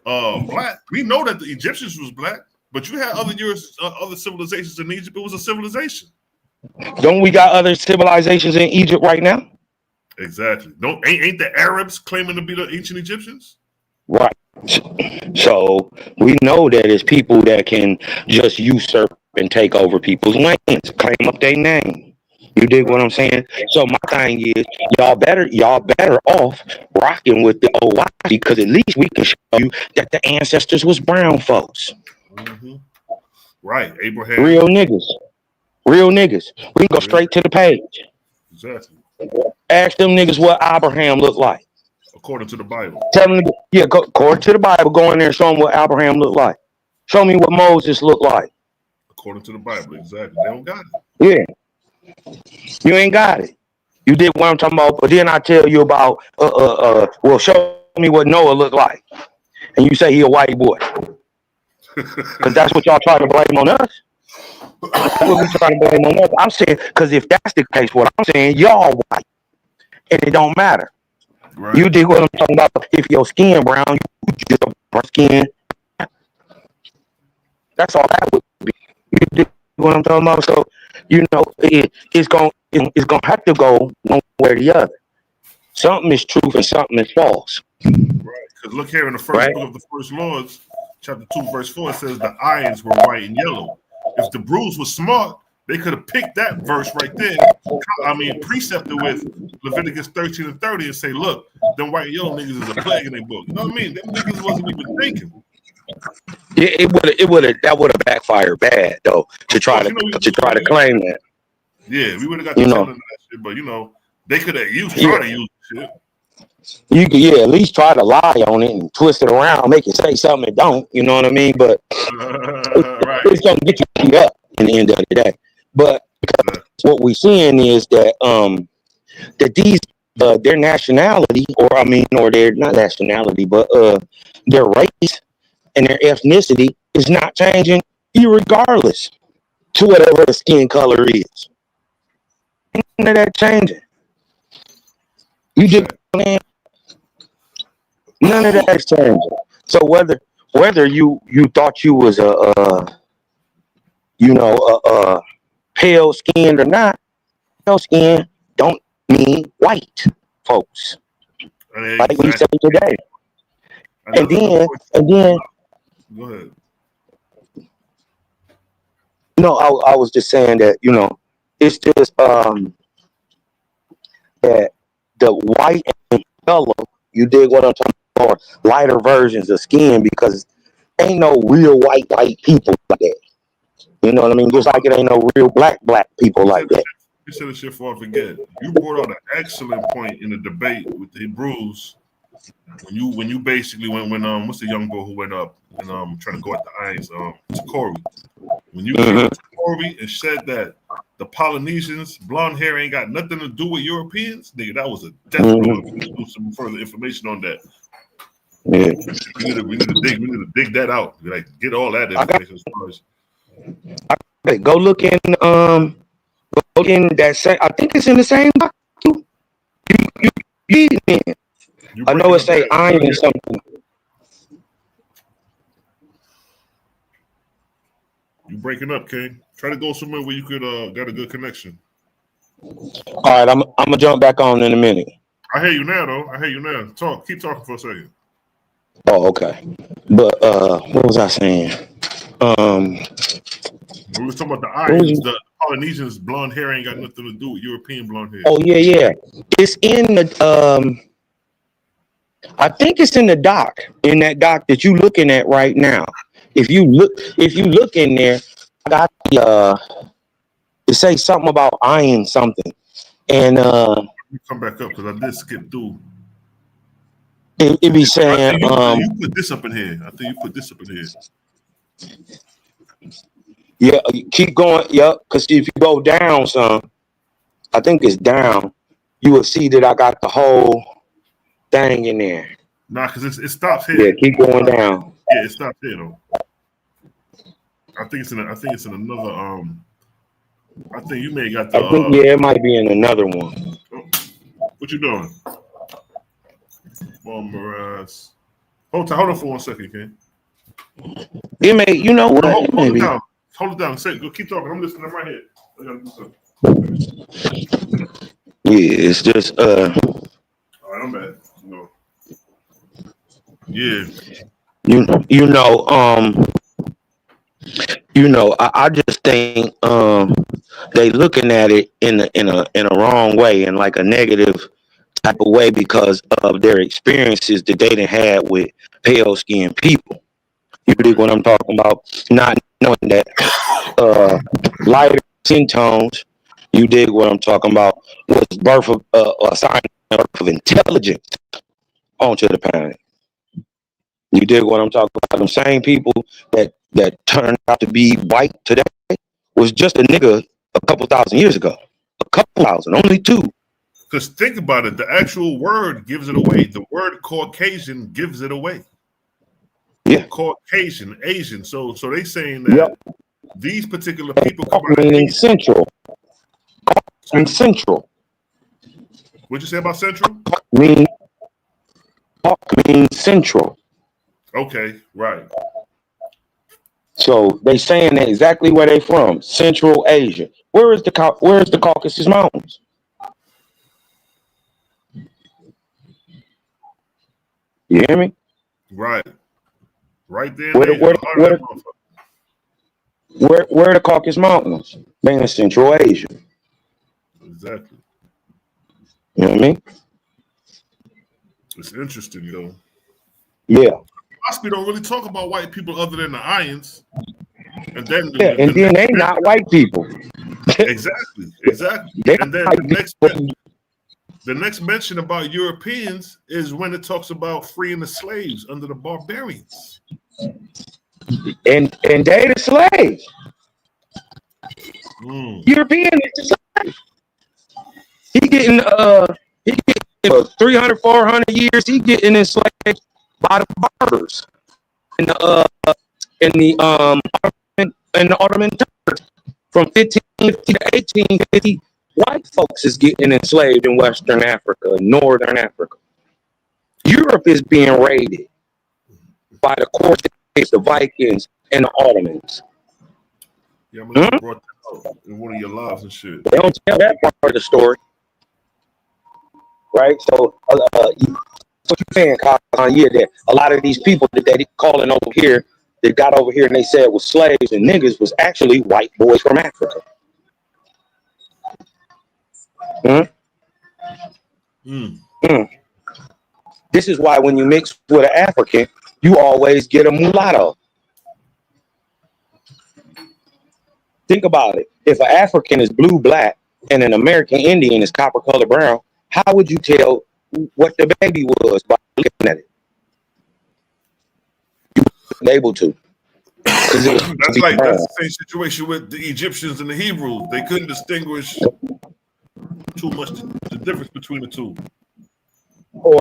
black. We know that the Egyptians was black, but you had other civilizations in Egypt. It was a civilization. Don't we got other civilizations in Egypt right now? Exactly. Ain't the Arabs claiming to be the ancient Egyptians? Right. So we know that it's people that can just usurp and take over people's lands, claim up their name. You dig what I'm saying? So my thing is, y'all better off rocking with the OY, because at least we can show you that the ancestors was brown folks. Mm-hmm. Right. Abraham. Real niggas. We can go straight to the page. Exactly. Ask them niggas what Abraham looked like. According to the Bible. Tell them, go according to the Bible, go in there and show them what Abraham looked like. Show me what Moses looked like. According to the Bible, exactly. They don't got it. Yeah. You ain't got it. You did what I'm talking about, but then I tell you about, well, show me what Noah looked like. And you say he a white boy. Because that's what y'all try to blame on us. That's what we try to blame on us. I'm saying, because if that's the case, what I'm saying, y'all white. And it don't matter. Right. You dig what I'm talking about? If your skin brown, you just a brown skin. That's all that would be. You dig what I'm talking about? So, you know, it's gonna have to go one way or the other. Something is truth and something is false. Right. Because look here in the first book of the First Lords, chapter 2, verse 4, it says the irons were white and yellow. If the Brews was smart, they could have picked that verse right there. I mean, precepted with Leviticus 13 and 30 and say, look, them white and yellow niggas is a plague in their book. You know what I mean? Them niggas wasn't even thinking. Yeah, that would have backfired bad though to try to claim that. Yeah, we would have got to tell them that shit, but you know, they could have tried to use shit. You could at least try to lie on it and twist it around, make it say something it don't. You know what I mean? But it's gonna get you beat up in the end of the day. But what we're seeing is that that these their nationality, or their not nationality, but their race and their ethnicity is not changing, irregardless to whatever the skin color is. None of that changing. You just none of that's changing. So whether you thought you was a pale skinned or not, pale skin don't mean white, folks. Like we say today. And then go ahead. No, I was just saying that, it's just that the white and yellow, you dig what I'm talking about, are lighter versions of skin, because ain't no real white people like that. You know what I mean? Just like it ain't no real black people like that. You said this shit before I forget. You brought out an excellent point in the debate with the Hebrews when you basically when what's the young boy who went up and trying to go at the eyes to Corey. When you came to Corey and said that the Polynesians blonde hair ain't got nothing to do with Europeans, nigga, that was a death blow. We need to do some further information on that. Yeah. We need to dig that out. Like get all that information as far as. Go look in that same. I think it's in the same box too. You I know it say iron or something. You breaking up, King? Try to go somewhere where you could got a good connection. All right, I'm gonna jump back on in a minute. I hear you now, though. I hear you now. Keep talking for a second. Oh, okay. But what was I saying? We were talking about the irons. The Polynesians' blonde hair ain't got nothing to do with European blonde hair. Oh yeah. It's in the I think it's in the doc, in that doc that you looking at right now. If you look in there, I got the it say something about iron something. And Let me come back up because I did skip through. it be I saying think you put this up in here. I think you put this up in here. yeah, keep going, yep, because if you go down some, I think it's down, you will see that I got the whole thing in there. Nah, because it stops here. Yeah, keep going down. Yeah, it stops here though. I think it's in another I think you may have got the I think yeah, it might be in another one. what you doing? Moraz. Hold on for 1 second, Ken. It may, you know what? No, hold it Maybe. down. Hold it down. Say, go keep talking. I'm listening. I'm right here. I gotta do something. Yeah, it's just All right, I'm bad. No. Yeah. I just think they looking at it in a wrong way, in like a negative type of way, because of their experiences that they done had with pale skinned people. You dig what I'm talking about? Not knowing that lighter skin tones, you dig what I'm talking about, was birth of a sign of intelligence onto the planet. You dig what I'm talking about? Them same people that turned out to be white today was just a nigga a couple thousand years ago. A couple thousand, only two. Because think about it, the actual word gives it away. The word Caucasian gives it away. Yeah. Caucasian, Asian. So they saying that these particular people come out meaning central. And central. What'd you say about central? Means central. Okay, right. So they saying that exactly where they from, Central Asia. Where is the Caucasus Mountains? You hear me? Right. Right there. Where the Caucasus Mountains? Man, Central Asia. Exactly. You know what I mean? It's interesting, though. Yeah. We don't really talk about white people other than the Ions. And then then they not white people. Exactly. And then the next mention about Europeans is when it talks about freeing the slaves under the barbarians. And they the slaves. European is the slave. He getting 300, 400 years. He getting enslaved by the barbers in the Ottoman Turks from 1550 to 1850. White folks is getting enslaved in Western Africa, Northern Africa. Europe is being raided by the Corsairs, the Vikings, and the Ottomans. Yeah, I'm gonna brought that out in one of your lives and shit. They don't tell that part of the story, right? So, what you saying, yeah, that a lot of these people that they calling over here, they got over here and they said was slaves and niggas was actually white boys from Africa. This is why when you mix with an African, you always get a mulatto. Think about it. If an African is blue black and an American Indian is copper color brown, how would you tell what the baby was by looking at it? You weren't able to. That's the same situation with the Egyptians and the Hebrews. They couldn't distinguish too much the difference between the two. Or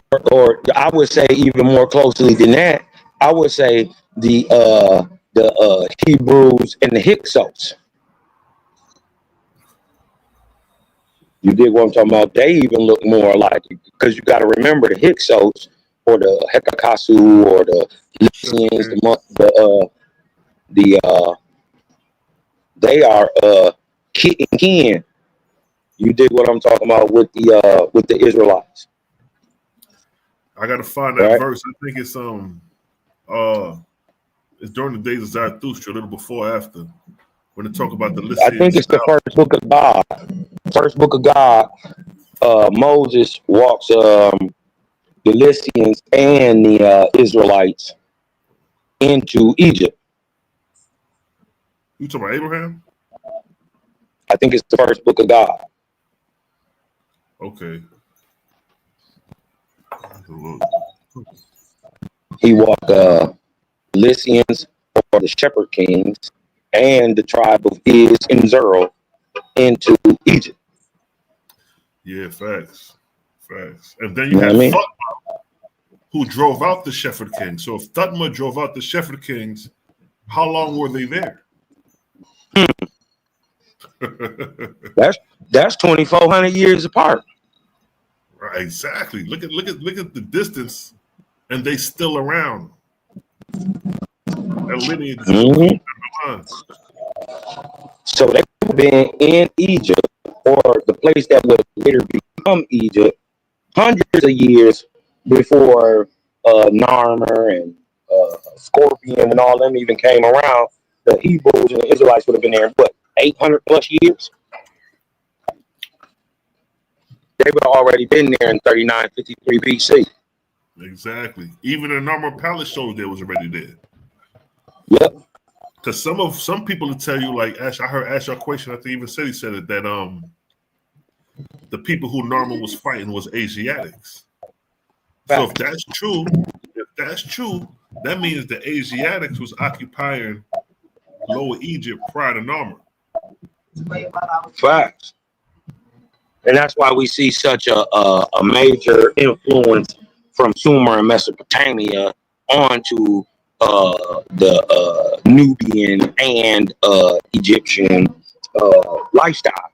I would say even more closely than that, I would say the Hebrews and the Hyksos. You dig what I'm talking about? They even look more alike, because you got to remember the Hyksos or the Hekakasu or the Lycians, they are kit and kin. You dig what I'm talking about with the Israelites? I gotta find that verse. I think it's during the days of Zarathustra, a little before or after, when they talk about the Lycians. I think it's the first book of God. First book of God. Moses walks the Lycians and the Israelites into Egypt. You talking about Abraham? I think it's the first book of God. Okay. He walked Lycians, or the shepherd kings, and the tribe of Iz and Zerah into Egypt. Yeah, facts. Facts. And then You you know had what I mean? Thutmose, who drove out the Shepherd Kings. So if Thutmose drove out the Shepherd Kings, how long were they there? That's 2,400 years apart. Right, exactly. Look at the distance, and they still around. That lineage is still coming down the line. So they would have been in Egypt, or the place that would later become Egypt, hundreds of years before Narmer and Scorpion and all them even came around. The Hebrews and the Israelites would have been there, what, 800 plus years? They would have already been there in 3953 BC. Exactly. Even the Narmer Palace shows they was already there. Yep. Because some people will tell you, like Ash, I heard Ash your question. I think even said he said it that the people who Narmer was fighting was Asiatics. So if that's true, that means the Asiatics was occupying Lower Egypt prior to Narmer. Facts. And that's why we see such a major influence from Sumer and Mesopotamia onto the Nubian and Egyptian lifestyle.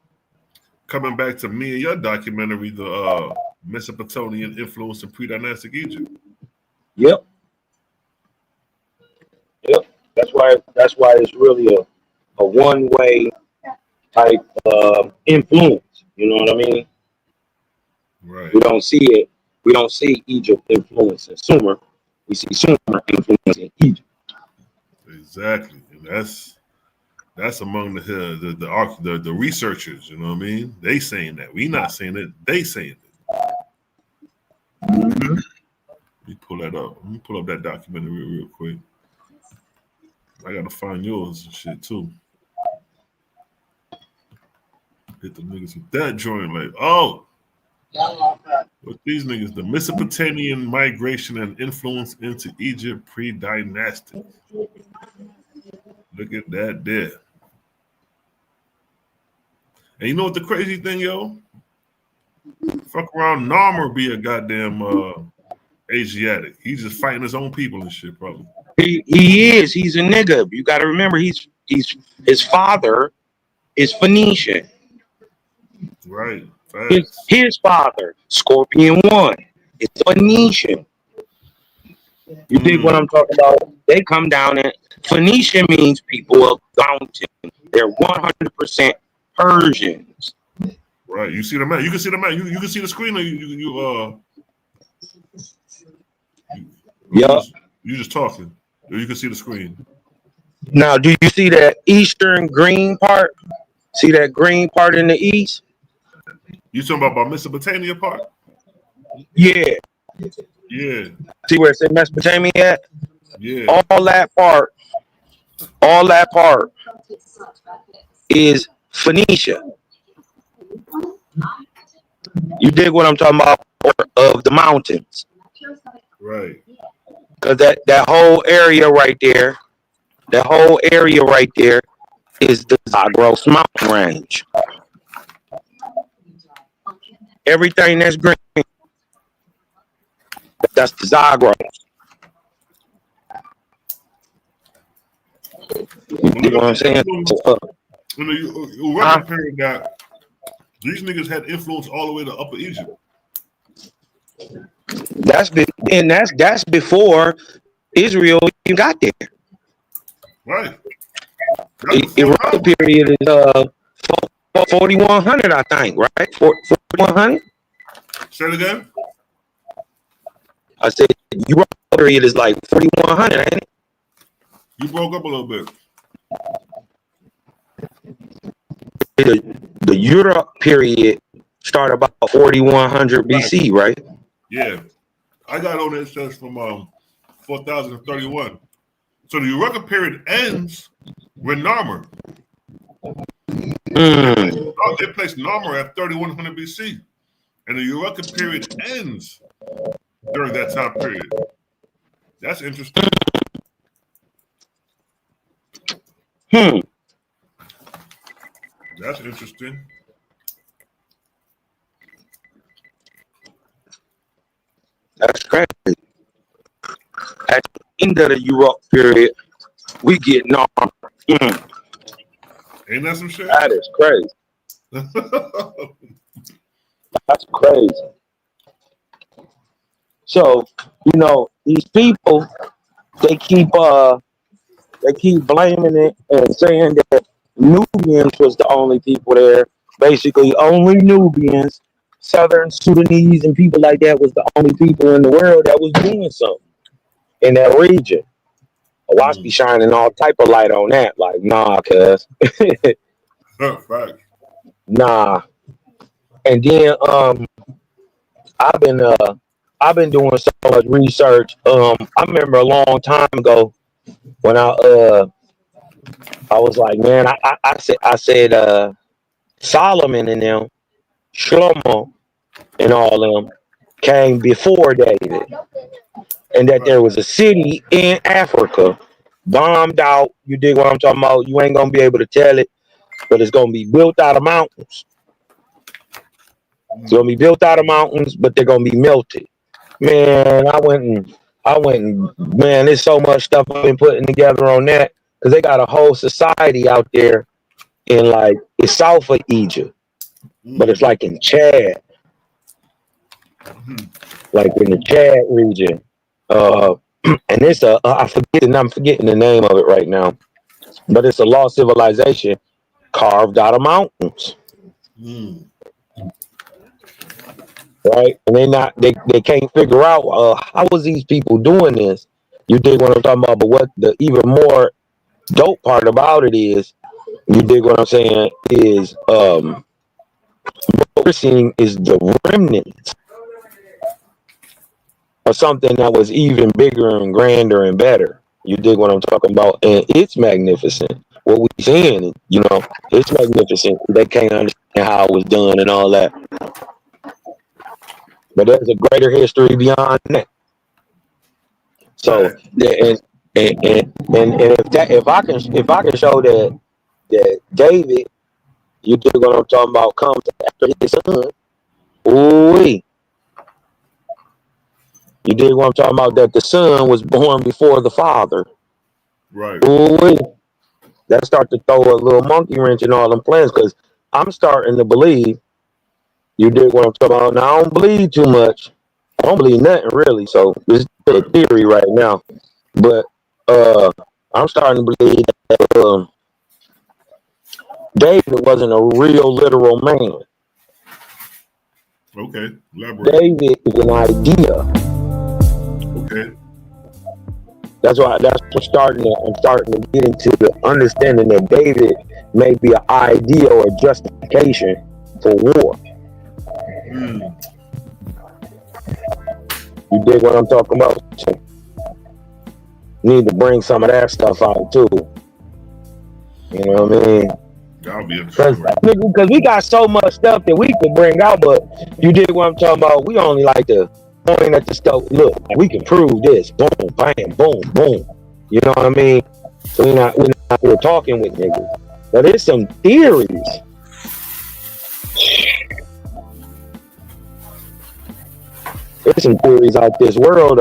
Coming back to me and your documentary, the Mesopotamian influence in pre-dynastic Egypt. Yep. That's why it's really a one-way type influence. You know what I mean? Right. We don't see it. We don't see Egypt influencing Sumer. We see Sumer influencing Egypt. Exactly, and that's among the researchers. You know what I mean? They saying that. We not saying it. They saying it. Mm-hmm. Let me pull that up. Let me pull up that documentary real quick. I gotta find yours and shit too. Hit the niggas with that joint like, oh, what these niggas? The Mesopotamian migration and influence into Egypt pre-dynastic. Look at that there. And you know what the crazy thing, yo? Fuck around, Narmer be a goddamn Asiatic. He's just fighting his own people and shit, probably. He is. He's a nigga. You got to remember, he's his father is Phoenician. Right. His father, Scorpion 1, is Phoenician. You dig what I'm talking about? They come down and Phoenician means people of mountain. They're 100% Persians. Right. You see the map. You can see the map. You can see the screen. Or you just talking. Or you can see the screen. Now, do you see that eastern green part? See that green part in the east? You talking about Mesopotamia part? Yeah. Yeah. See where it says Mesopotamia at? Yeah. All that part is Phoenicia. You dig what I'm talking about? Of the mountains. Right. Because that whole area right there, is the Zagros mountain range. Everything that's green, that's the Zagros. You know what I'm saying? You reckon that these niggas had influence all the way to Upper Egypt. That's before Israel even got there. Right. The Iraq period is 4100, I think, right? 4100. Say it again. I said Iraq period is like 4100, ain't it? You broke up a little bit. The Europe period started about 4100 BC, right? Yeah. I got on it says from 4031. So the Eureka period ends with Narmer. They placed Narmer at 3100 BC, and the Eureka period ends during that time period. That's interesting. That's interesting. That's crazy. At the end of the Europe period, we get Narmer. Ain't that some shit? That is crazy. That's crazy. So, you know, these people, they keep blaming it and saying that Nubians was the only people there. Basically, only Nubians, Southern Sudanese, and people like that was the only people in the world that was doing something in that region. Watch be shining all type of light on that. Like, nah, cuz. Right. Nah. And then I've been doing so much research. I remember a long time ago when I was like, man, I said Solomon and them, Shlomo and all them came before David. And that there was a city in Africa bombed out. You dig what I'm talking about? You ain't gonna be able to tell it, but it's gonna be built out of mountains. It's gonna be built out of mountains, but they're gonna be melted. Man, I went and man, there's so much stuff I've been putting together on that because they got a whole society out there in like it's south of Egypt, but it's like in Chad, like in the Chad region. And it's I'm forgetting the name of it right now, but it's a lost civilization carved out of mountains. Right, and they can't figure out how was these people doing this. You dig what I'm talking about? But what the even more dope part about it is, you dig what I'm saying, is what we're seeing is the remnants of something that was even bigger and grander and better. You dig what I'm talking about? And it's magnificent. What we're seeing, you know, it's magnificent. They can't understand how it was done and all that. But there's a greater history beyond that. So, and if I can show that David, you dig what I'm talking about, comes after his son, ooh-wee. You dig what I'm talking about? That the son was born before the father. Right. Ooh-wee. That start to throw a little monkey wrench in all them plans because I'm starting to believe. You dig what I'm talking about? Now I don't believe too much. I don't believe nothing really. So this is a theory right now. But I'm starting to believe that David wasn't a real literal man. Okay. Elaborate. David is an idea. Okay. That's what I'm starting to get into the understanding that David may be an idea or a justification for war. You dig what I'm talking about? So, need to bring some of that stuff out too. You know what I mean? That'll be interesting. Because we got so much stuff that we could bring out, but you dig what I'm talking about? We only like to point at the stuff. Look, we can prove this. Boom, bam, boom, boom. You know what I mean? So we're not here talking with niggas. But there's some theories. There's some theories out this world.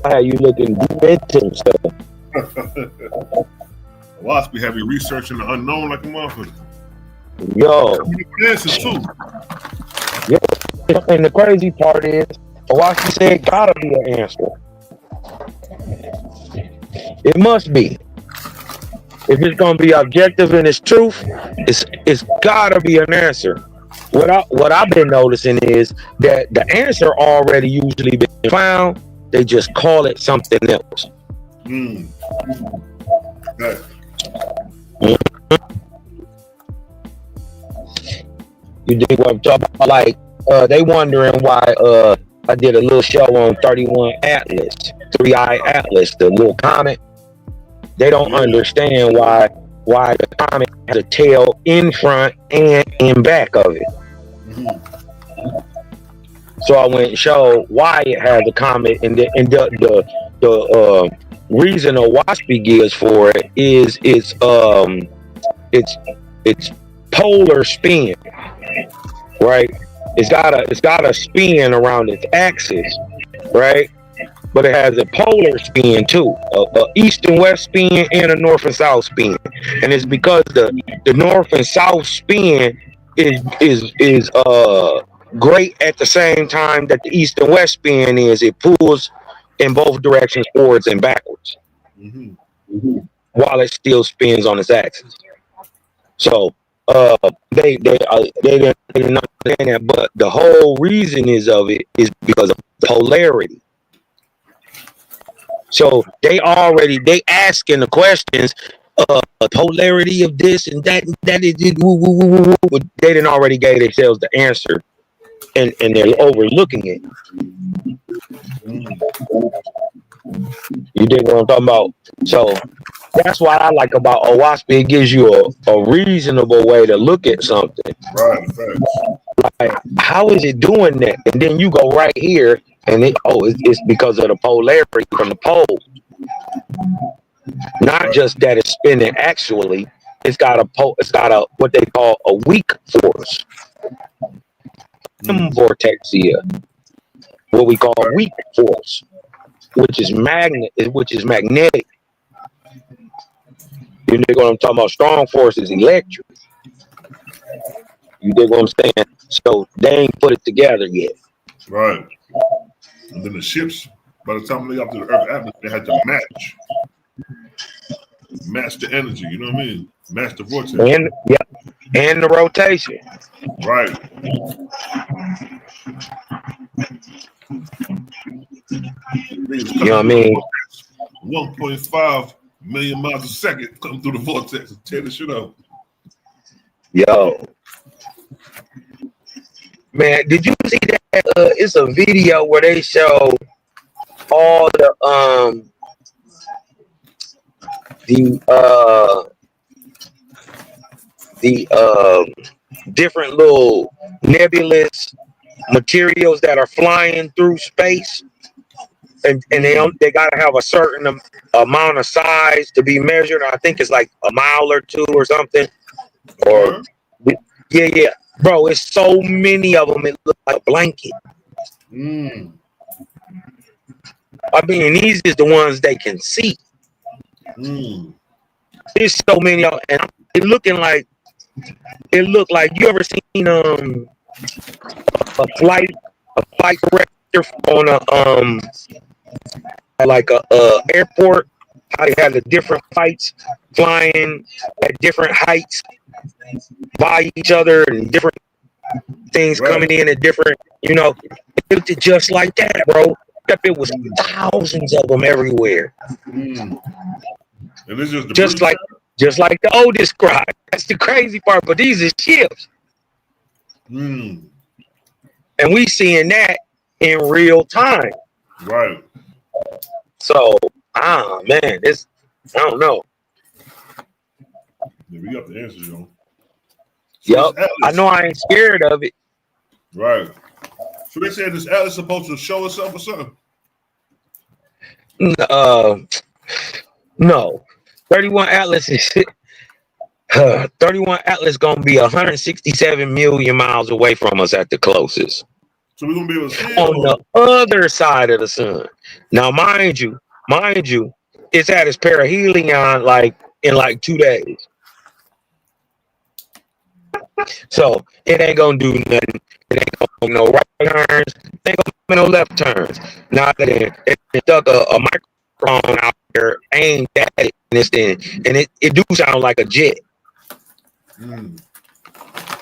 How you looking deep into some stuff. Wasp be heavy researching the unknown like a motherfucker. Yo. Answers too. Yeah. And the crazy part is, Owaski said gotta be an answer. It must be. If it's gonna be objective and it's truth, it's gotta be an answer. What I've been noticing is that the answer already usually been found. They just call it something else. Okay. You dig what I'm talking about? Like they wondering why I did a little show on 31 Atlas, 3i Atlas, the little comet. They don't understand why the comet has a tail in front and in back of it. So I went and showed why it has a comet, and the reason a WASP gives for it is it's polar spin, right? It's got a spin around its axis, right? But it has a polar spin too, a east and west spin and a north and south spin, and it's because the north and south spin is great at the same time that the east and west spin is. It pulls in both directions, forwards and backwards, while it still spins on its axis. So they didn't understand that, but the whole reason is because of the polarity. So they asking the questions, polarity of this and that is but they didn't already gave themselves the answer, and they're overlooking it. You dig what I'm talking about? So that's what I like about OWASP. It gives you a reasonable way to look at something. Right. Like, how is it doing that? And then you go right here, and it's because of the polarity from the pole. Not just that it's spinning. Actually, it's got a what they call a weak force. Vortex here, what we call weak force, which is magnetic. You dig what I'm talking about? Strong force is electric. You dig what I'm saying? So they ain't put it together yet. Right. And then the ships, by the time they got to the Earth atmosphere, they had to match the energy. You know what I mean? Match the vortex. And the rotation. Right. You know what I mean? 1.5 million miles a second come through the vortex and tear the shit up. Yo. Man, did you see that? It's a video where they show all the different little nebulous materials that are flying through space, and they gotta have a certain amount of size to be measured. I think it's like a mile or two or something. Or yeah, bro, it's so many of them. It looks like a blanket. I mean, these is the ones they can see. There's so many of them, and it looked like you ever seen a flight director on a airport, how they have the different flights flying at different heights by each other and different things coming in at different, it looked just like that, bro. Except it was thousands of them everywhere. And this is just like the old described. That's the crazy part. But these are ships. And we seeing that in real time. Right. So, man, I don't know. Yeah, we got the answers, yo. Yup. I know I ain't scared of it. Right. So they said this Atlas supposed to show itself or something? No. 31 Atlas is 31 Atlas gonna be 167 million miles away from us at the closest. So we're gonna be able to see on the other side of the sun. Now, mind you, it's at its perihelion in 2 days. So it ain't gonna do nothing. It ain't gonna make no right turns. It ain't gonna make no left turns. Now that it stuck a microphone out there aimed at it, and it do sound like a jet.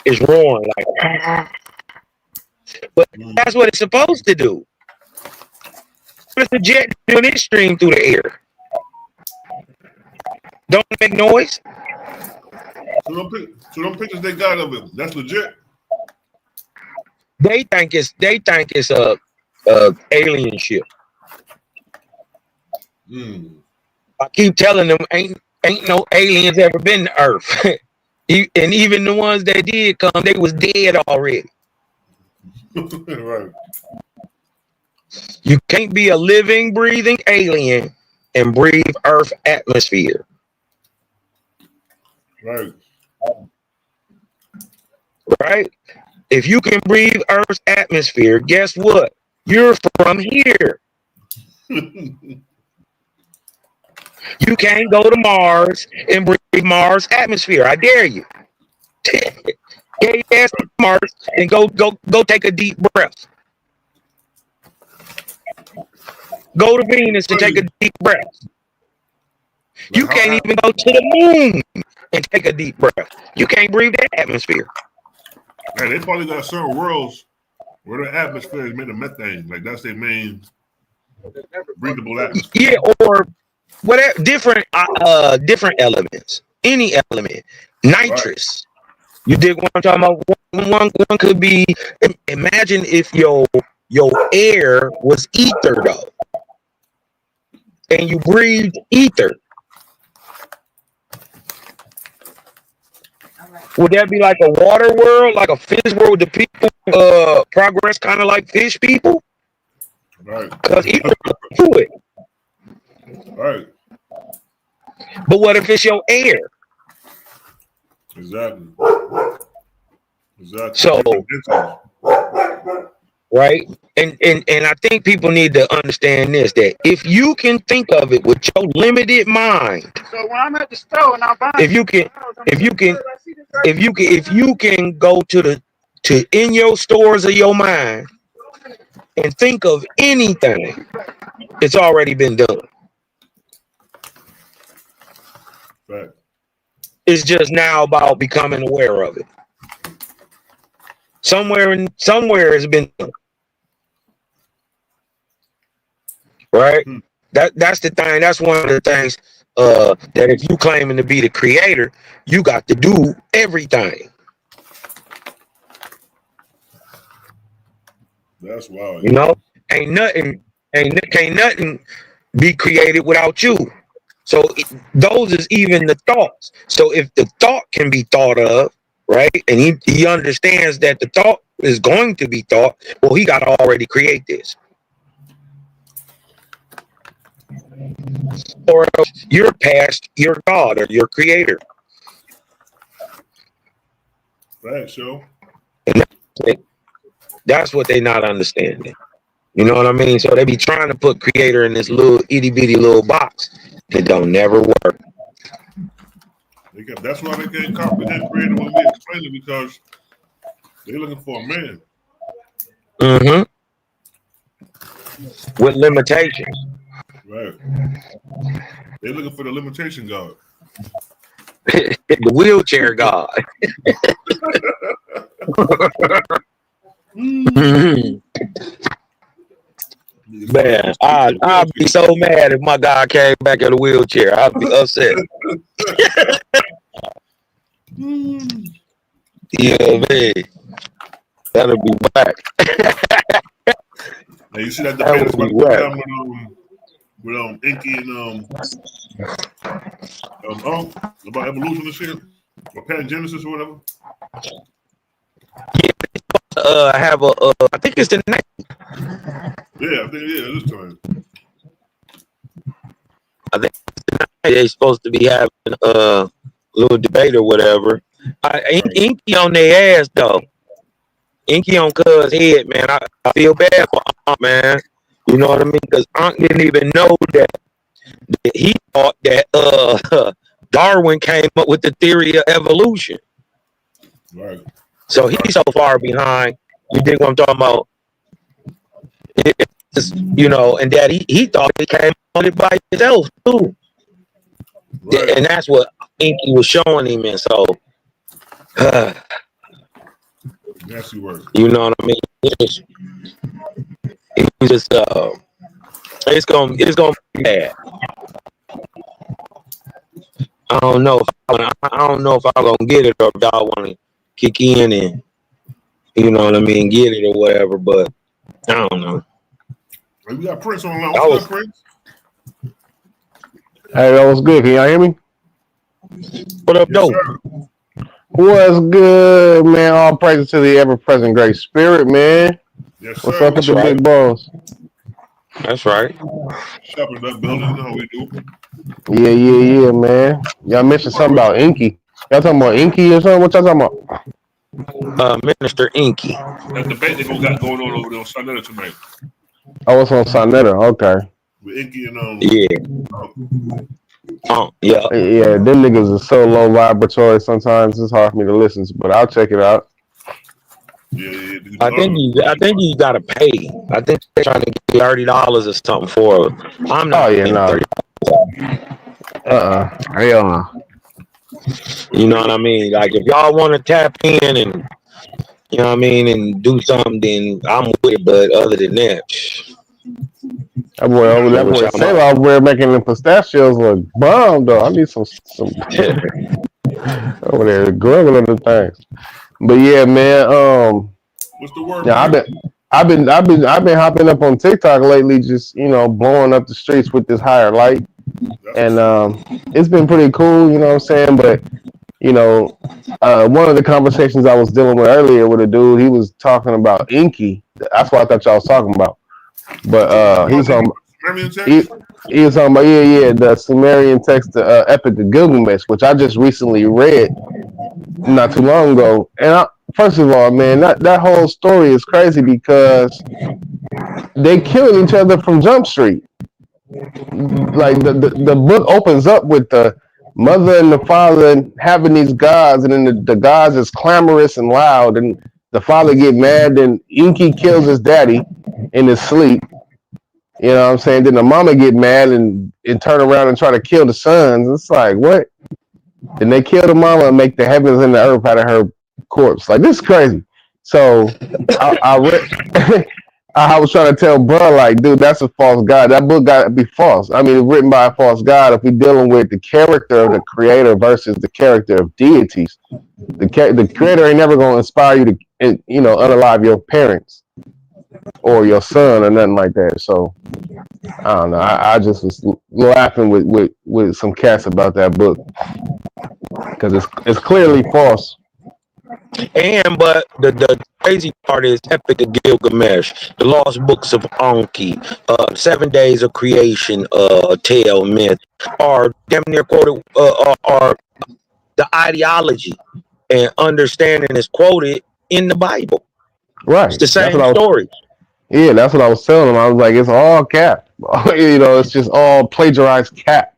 It's roaring like, but that's what it's supposed to do. It's a jet doing its stream through the air. Don't make noise. So them pictures they got of it, that's legit. They think it's alien ship. Mm. I keep telling them ain't no aliens ever been to Earth. And even the ones that did come, they was dead already. Right. You can't be a living, breathing alien and breathe Earth atmosphere. Right. Right? If you can breathe Earth's atmosphere, guess what? You're from here. You can't go to Mars and breathe Mars atmosphere. I dare you. Get your ass to Mars and go take a deep breath. Go to Venus and take a deep breath. You can't even go to the moon and take a deep breath. You can't breathe that atmosphere. Man, they probably got certain worlds where their atmosphere is made of methane. Like that's their main breathable atmosphere. Yeah, or whatever different elements. Any element. Nitrous. Right. You dig what I'm talking about? One could be, imagine if your air was ether though. And you breathed ether. Would that be like a water world, like a fish world? The people progress kind of like fish people? Right. Because ether to it. Right. But what if it's your air? Exactly. So, right? And I think people need to understand this, that if you can think of it with your limited mind. So when I'm at the store and I'm buying, if you can go to in your stores of your mind and think of anything, it's already been done. Right. It's just now about becoming aware of it. Somewhere it's been done. Right? That's the thing. That's one of the things that if you claiming to be the creator, you got to do everything. That's wild. You know, can't nothing be created without you. So those is even the thoughts. So if the thought can be thought of, right, and he understands that the thought is going to be thought, well, he got to already create this. Or else you're past your God or your creator. Right, so. That's what they not understanding. You know what I mean? So they be trying to put creator in this little itty bitty little box. It don't never work. That's why they can't comprehend creator when we explain it, because they're looking for a man. Mm-hmm. With limitations. Right. They're looking for the limitation God. The wheelchair God. Man, I'd be so mad if my God came back in a wheelchair. I'd be upset. Yeah, man. That'll be whack. Now you see that debate is about to go down with Inky and about evolution and shit, or Pangenesis or whatever. Yeah, have I think it's the night. Yeah, I think this time. I think they're supposed to be having a little debate or whatever. Inky on their ass though. Inky on Cuz head, man. I feel bad for Aunt, man. You know what I mean? Because Aunt didn't even know that he thought that Darwin came up with the theory of evolution. Right. So he's so far behind. You think what I'm talking about? You know, and that he thought he came on it by himself too. Right. And that's what Inky was showing him. And so nasty word. You know what I mean? It's gonna be bad. I don't know if I'm gonna get it, or if y'all want to kick in and, you know what I mean, get it or whatever. But I don't know. We got Prince on the line. That What's was- up, Prince? Hey, that was good. Can y'all hear me? What up, Yes, though? sir. What's good, man? All praises to the ever-present Great Spirit, man. Yes, What's sir. up with That's the right. big balls? That's right. Shopping that building. You know how we do. Yeah, man. Y'all mentioned something about Inky. Y'all talking about Inky or something? What y'all talking about? Minister Inky. That debate they got going on over there on Sunday tonight Oh, it's on Sonetta. Okay. with Inky and Yeah. Yeah. Yeah, them niggas are so low vibratory. Sometimes it's hard for me to listen to, but I'll check it out. yeah. I think you gotta pay. I think they're trying to get $30 or something for it. I'm not Oh yeah, paying no. 30. Hell no. You know what I mean? Like if y'all want to tap in and you know what I mean and do something, then I'm with it. But other than that, That boy Sailor over there making the pistachios look bomb though. I need some over there grubbing the things. But yeah, man. What's the word? Yeah, I've been hopping up on TikTok lately, just blowing up the streets with this higher light, and it's been pretty cool. You know what I'm saying? But one of the conversations I was dealing with earlier with a dude, he was talking about Inky. That's what I thought y'all was talking about. But he was talking about the Sumerian text, the Epic of Gilgamesh, which I just recently read not too long ago. And first of all, man, that whole story is crazy because they killing each other from Jump Street. Like the book opens up with the mother and the father having these gods, and then the gods is clamorous and loud, and the father get mad, and Inky kills his daddy in his sleep. You know what I'm saying? Then the mama get mad and turn around and try to kill the sons. It's like, what? Then they kill the mama and make the heavens and the earth out of her corpse. Like, this is crazy. So I was trying to tell bro, like, dude, that's a false god. That book got to be false. I mean, it's written by a false god. If we're dealing with the character of the creator versus the character of deities, the creator ain't never going to inspire you to, unalive your parents or your son or nothing like that. So I don't know. I just was laughing with some cats about that book because it's clearly false. But the crazy part is Epic of Gilgamesh, the Lost Books of Anki, 7 Days of Creation, tale myth, are damn near quoted, are the ideology and understanding is quoted in the Bible. Right. It's the same story. Yeah, that's what I was telling him. I was like, it's all cap. It's just all plagiarized cap.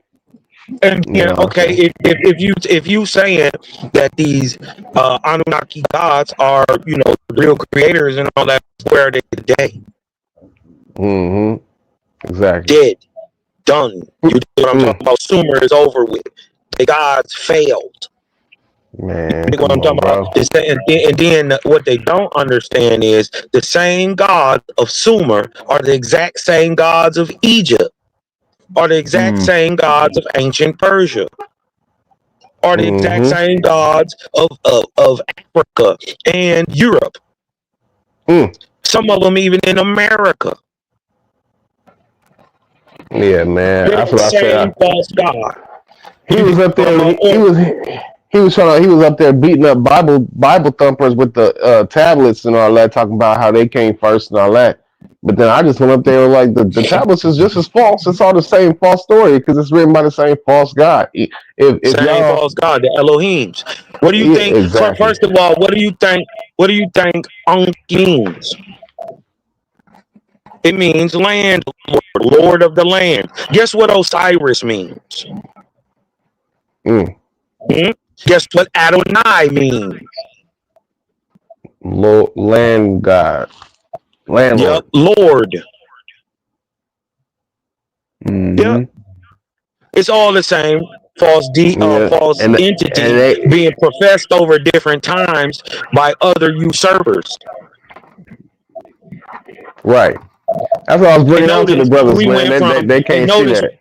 And if you saying that these Anunnaki gods are real creators and all that, where are they today? Mm-hmm. Exactly. Dead, done. You know what I'm talking about? Sumer is over with. The gods failed. Man, You know what I'm talking about? And then what they don't understand is the same gods of Sumer are the exact same gods of Egypt, are the exact same gods of ancient Persia, are the exact same gods of Africa and Europe. Some of them even in America. Yeah, man. That's what I said. False god. He was up there. He was up there beating up Bible thumpers with the tablets and all that, talking about how they came first and all that. But then I just went up there like the tablets is just as false. It's all the same false story because it's written by the same false god. Same false god, the Elohims. What do you think? Exactly. First of all, what do you think? What do you think Ankh means? It means land, Lord of the land. Guess what Osiris means? Guess what Adonai means? Land god. Landlord. Yep, Lord. Yep. It's all the same false entity being professed over different times by other usurpers. Right. That's what I was bringing out to the brothers, man. They can't see that.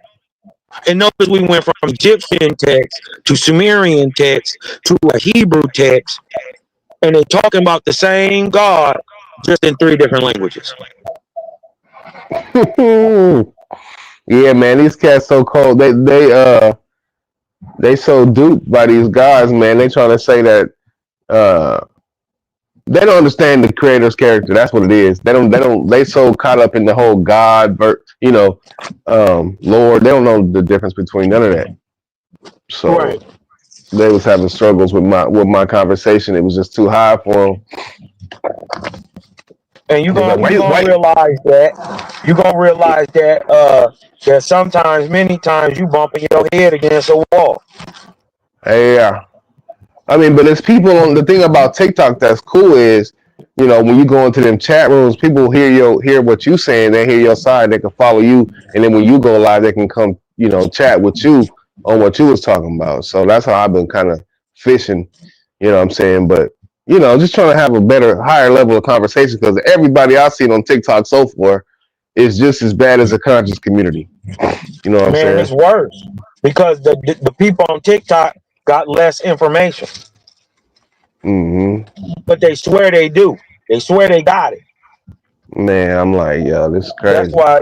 And notice we went from Egyptian text to Sumerian text to a Hebrew text, and they're talking about the same God, just in 3 different languages. Yeah, man, these cats so cold. They so duped by these guys, man. They trying to say that uh they don't understand the creator's character. That's what it is. They so caught up in the whole God, Lord. They don't know the difference between none of that. So Right. they was having struggles with my conversation. It was just too high for them. And you're Like, gonna realize that sometimes, many times, you bumping your head against a wall. yeah. I mean, but it's people on the thing about TikTok that's cool is, when you go into them chat rooms, people hear what you saying, they hear your side, they can follow you, and then when you go live, they can come, chat with you on what you was talking about. So that's how I've been kind of fishing, you know what I'm saying? But just trying to have a better, higher level of conversation because everybody I've seen on TikTok so far is just as bad as the conscious community. You know what I'm Man, saying? it's worse because the people on TikTok got less information, but they swear they do. They swear they got it. Man, I'm like, yo, this is That's crazy. why,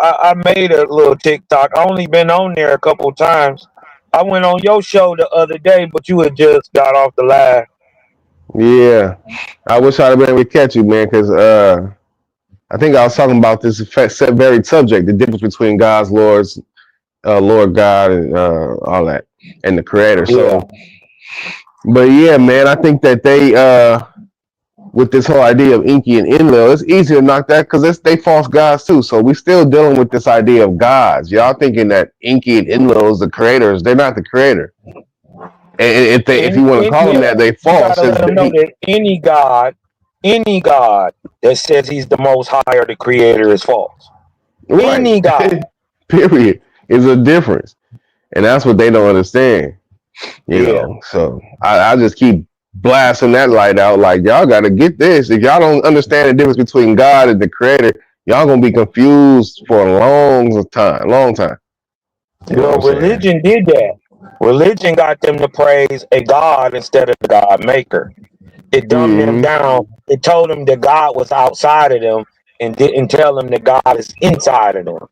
I made a little TikTok. I only been on there a couple times. I went on your show the other day, but you had just got off the live. Yeah, I wish I'd have been able to catch you, man, because I think I was talking about this very subject, the difference between God's Lord God, and all that, and the Creator. Yeah. So, but yeah, man, I think that they, with this whole idea of Enki and Enlil, it's easy to knock that because they false gods too. So we still dealing with this idea of gods. Y'all thinking that Enki and Enlil is the creators? They're not the creator. And if you want to call them that, they false. You gotta let them know that any god that says he's the most high or the creator is false. Right. Any god. Period. Is a difference. And that's what they don't understand. You know. So I just keep blasting that light out like y'all gotta get this. If y'all don't understand the difference between God and the creator, y'all gonna be confused for a long time. Religion did that. Religion got them to praise a god instead of the God maker. It dumbed them down. It told them that God was outside of them and didn't tell them that God is inside of them.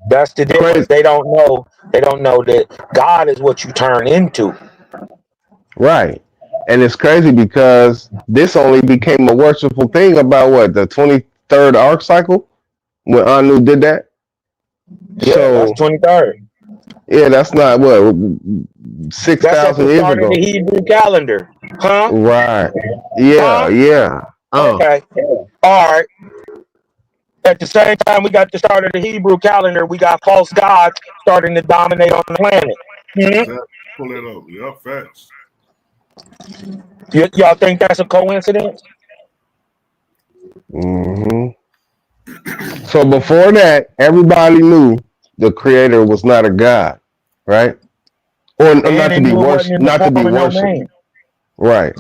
That's the difference. They don't know that God is what you turn into. Right. And it's crazy because this only became a worshipful thing about what, the 23rd arc cycle when Anu did that? Yeah, so, that's 23rd. Yeah, that's not what 6,000 years ago. The Hebrew calendar, huh? Right. Yeah, yeah. Okay. All right. At the same time, we got the start of the Hebrew calendar. We got false gods starting to dominate on the planet. Pull it up. Yeah, facts. Y'all think that's a coincidence? So before that, everybody knew the creator was not a god, right? Or not to be worshipped. Not to be worshipped. Right.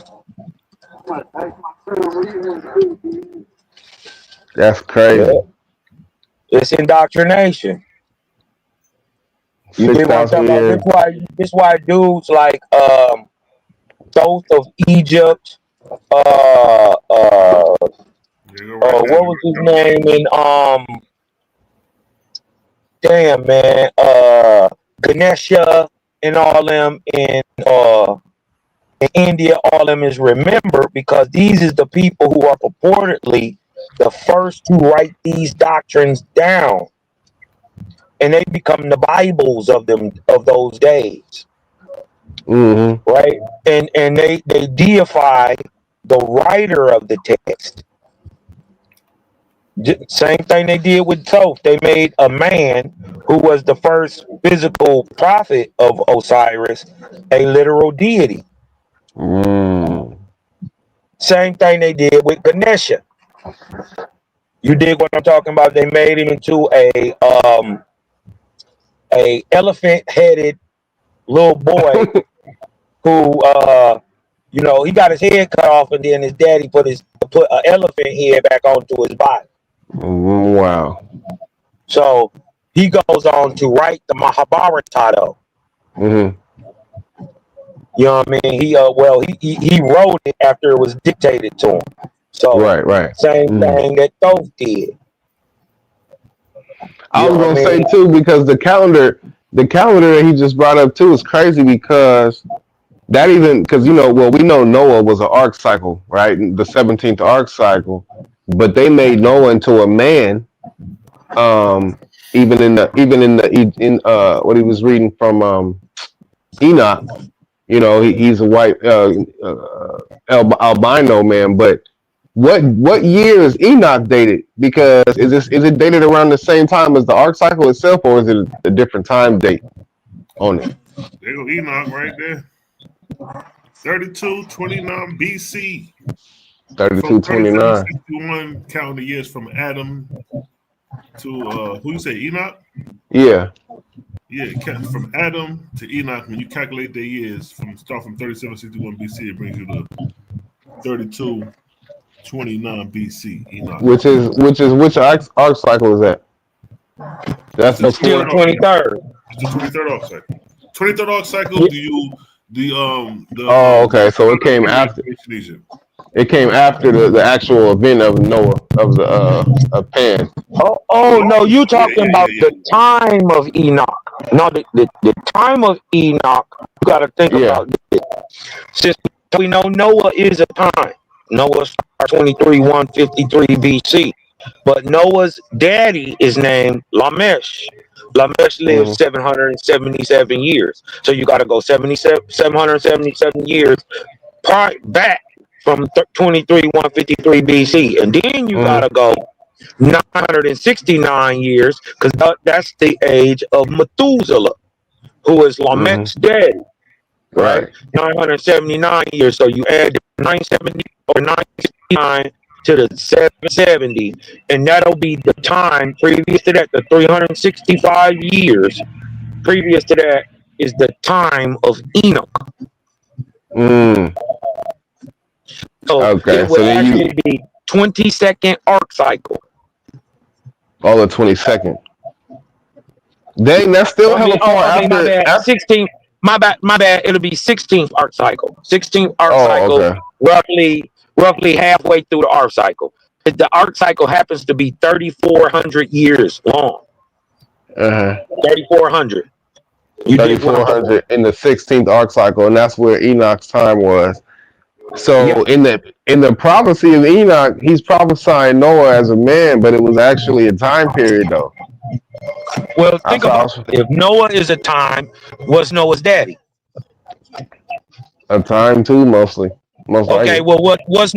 That's crazy. It's indoctrination. You get what I'm talking about? This why dudes like Thoth of Egypt, what was his name in Ganesha and all them in India, all them is remembered because these is the people who are purportedly the first to write these doctrines down, and they become the Bibles of those days. Right, and they deify the writer of the text. Same thing they did with Thoth. They made a man who was the first physical prophet of Osiris a literal deity. Same thing they did with Ganesha. You dig what I'm talking about? They made him into a elephant-headed little boy who he got his head cut off, and then his daddy put an elephant head back onto his body. Wow. So he goes on to write the Mahabharata though. You know what I mean? He wrote it after it was dictated to him. So Right. same Mhm. thing that Thoth did. I You was know what gonna I say mean? too, because the calendar that he just brought up too is crazy, because that even, because we know Noah was an ark cycle, right? The 17th ark cycle, but they made Noah into a man. Even in what he was reading from Enoch, he's a white albino man. But what year is Enoch dated? Because is it dated around the same time as the ark cycle itself, or is it a different time date on it? There go Enoch right there. 3229 BC. From 3229. 3761 calendar years from Adam to who you say Enoch? Yeah. Yeah, from Adam to Enoch. When you calculate their years from 3761 BC, it brings you to 3229 BC. Enoch. Which arc cycle is that? That's It's the It's still the before. 23rd. It's the 23rd arc cycle. 23rd arc cycle. Yeah. Oh, okay. So it came after. It came after the actual event of Noah, of the of Pan. Oh no, you talking about Yeah. the time of Enoch. No, the time of Enoch, you gotta think Yeah. about this. Since we know Noah is a time. Noah started 153 BC. But Noah's daddy is named Lamech. Lamech lived 777 years. So you gotta go 777 years back from 153 BC. And then you gotta go 969 years, because that's the age of Methuselah, who is Lamech's daddy, right? 979 years. So you add 970 or 969 to the 770, and that'll be the time previous to that, the 365 years previous to that is the time of Enoch. So Okay, it would actually be 22nd arc cycle. Oh, the 22nd. Dang, that's still hella far after. My bad. 16th. My bad. It'll be 16th arc cycle. 16th arc cycle. Okay. Roughly halfway through the arc cycle. The arc cycle happens to be 3,400 years long. 3,400. 3,400 in the 16th arc cycle, and that's where Enoch's time was. So in the prophecy of Enoch, he's prophesying Noah as a man, but it was actually a time period, though. Well, think about it. If Noah is a time, what's Noah's daddy? A time too, mostly. Most okay, likely. Well, what was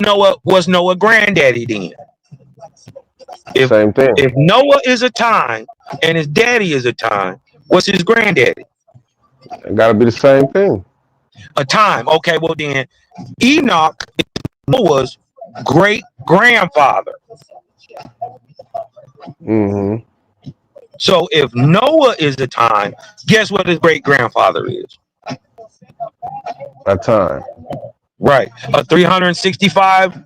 Noah granddaddy then? Same thing. If Noah is a time and his daddy is a time, what's his granddaddy? It got to be the same thing. A time. Okay, well then, Enoch is Noah's great grandfather. So if Noah is a time, guess what his great grandfather is? A time. Right. A 365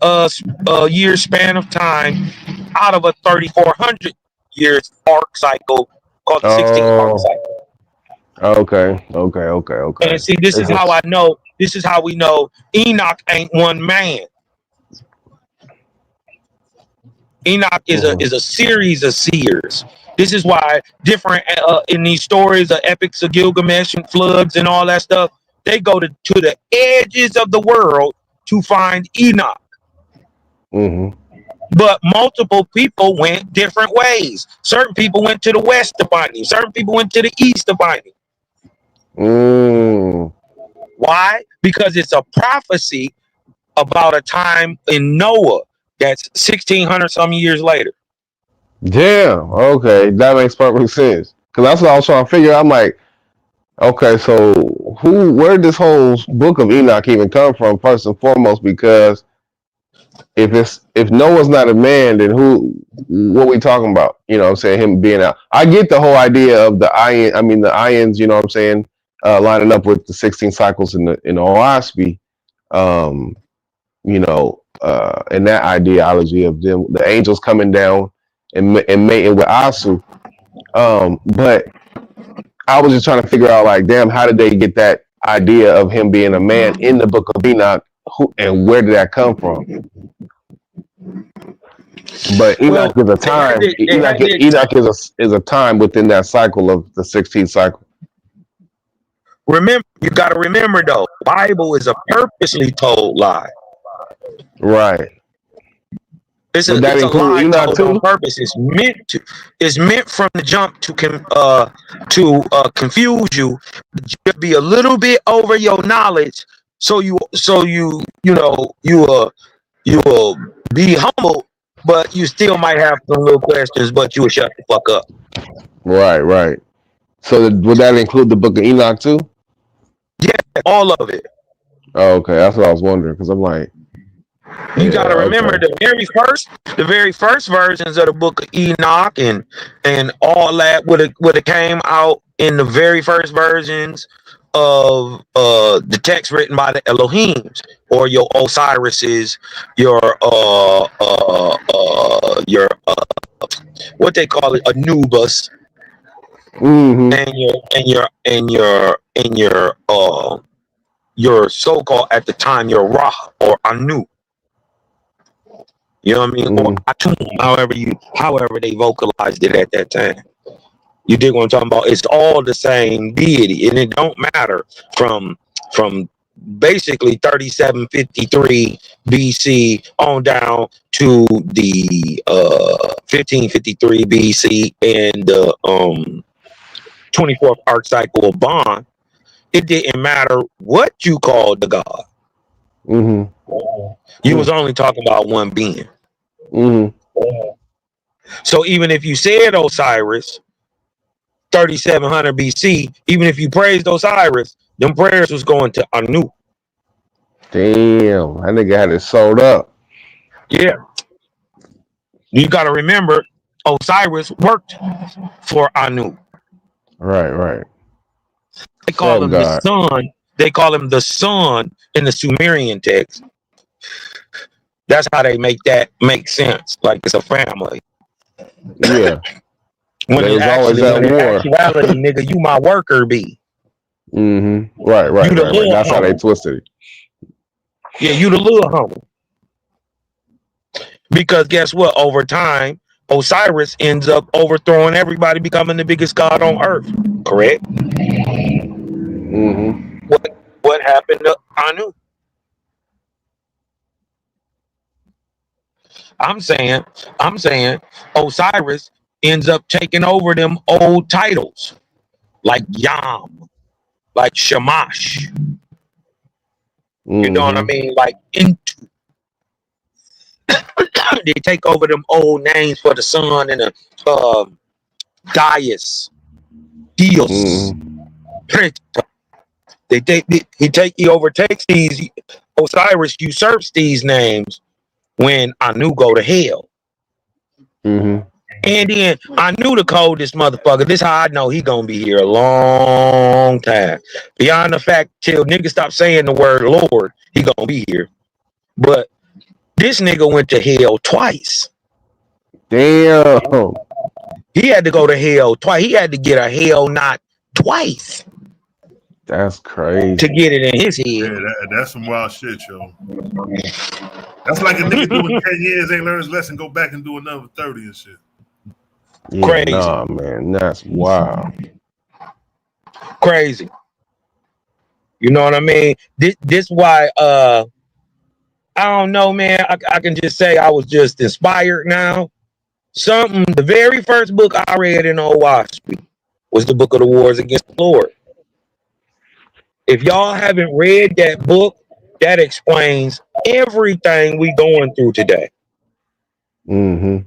year span of time out of a 3,400 years arc cycle called the 16th arc cycle. Okay. And see, this is how I know. This is how we know Enoch ain't one man. Enoch is a series of seers. This is why different in these stories, the epics of Gilgamesh and floods and all that stuff, they go to the edges of the world to find Enoch. But multiple people went different ways. Certain people went to the west to find him. Certain people went to the east to find him. Why? Because it's a prophecy about a time in Noah that's 1,600 some years later. Damn. Okay, that makes perfect sense. Because that's what I was trying to figure out. I'm like, okay, so where did this whole book of Enoch even come from, first and foremost? Because if Noah's not a man, then what we talking about? You know what I'm saying? Him being out. I get the whole idea of the ions, you know what I'm saying, lining up with the 16 cycles in the Oahspe, and that ideology of them, the angels coming down and mating with Asu. But I was just trying to figure out, like, damn, how did they get that idea of him being a man in the book of Enoch, and where did that come from? But Enoch is a they had time. to, they Enoch, had to Enoch is a time within that cycle of the 16th cycle. remember. You got to remember though, Bible is a purposely told lie. Right. It's Would that a include lie Enoch told on too? purpose. It's meant from the jump to confuse you, just be a little bit over your knowledge, so you will be humble, but you still might have some little questions, but you will shut the fuck up. Right, right. So would that include the book of Enoch too? Yeah, all of it. Oh, okay, that's what I was wondering because I'm like, You got to remember okay. the very first versions of the book of Enoch and all that would have came out in the very first versions of the text written by the Elohims, or your Osiris's, your what they call it, Anubis, Mm-hmm. and your so-called at the time your Ra or Anu. You know what I mean? Mm-hmm. Or Atum, however they vocalized it at that time. You dig what I'm talking about? It's all the same deity, and it don't matter from basically 3753 BC on down to the 1553 BC and the 24th archecycle of Bond. It didn't matter what you called the god. Mm-hmm. You was only talking about one being. Mm-hmm. So even if you said Osiris 3700 BC, even if you praised Osiris, them prayers was going to Anu. Damn, that nigga had it sold up. Yeah. You got to remember, Osiris worked for Anu. Right, right. They call him the sun. They call him the sun in the Sumerian text. That's how they make that make sense. Like it's a family. Yeah. When it it actually, always at war. Actuality, nigga, you my worker bee. Mm-hmm. Right, right, right, right. That's how they twisted it. Yeah, you the little humble. Because guess what? Over time, Osiris ends up overthrowing everybody, becoming the biggest god on earth. Correct? Mm-hmm. What happened to Anu? I'm saying Osiris ends up taking over them old titles like Yam, like Shamash. Mm-hmm. You know what I mean? Like Intu. They take over them old names for the sun and the Dias, Dios. Mm-hmm. He overtakes these. Osiris usurps these names when Anu go to hell. Mm-hmm. And then I knew the coldest motherfucker. This how I know he gonna be here a long time. Beyond the fact till niggas stop saying the word Lord, he gonna be here. But this nigga went to hell twice. Damn. He had to go to hell twice. He had to get a hell knot twice. That's crazy. To get it in his head. Yeah, that's some wild shit, yo. That's like a nigga doing 10 years, ain't learned his lesson, go back and do another 30 and shit. Yeah, crazy. Nah, man, that's wild. Crazy. You know what I mean? This why I don't know, man. I can just say I was just inspired now. The very first book I read in Owaski was the Book of the Wars Against the Lord. If y'all haven't read that book, that explains everything we going through today. Mm-hmm.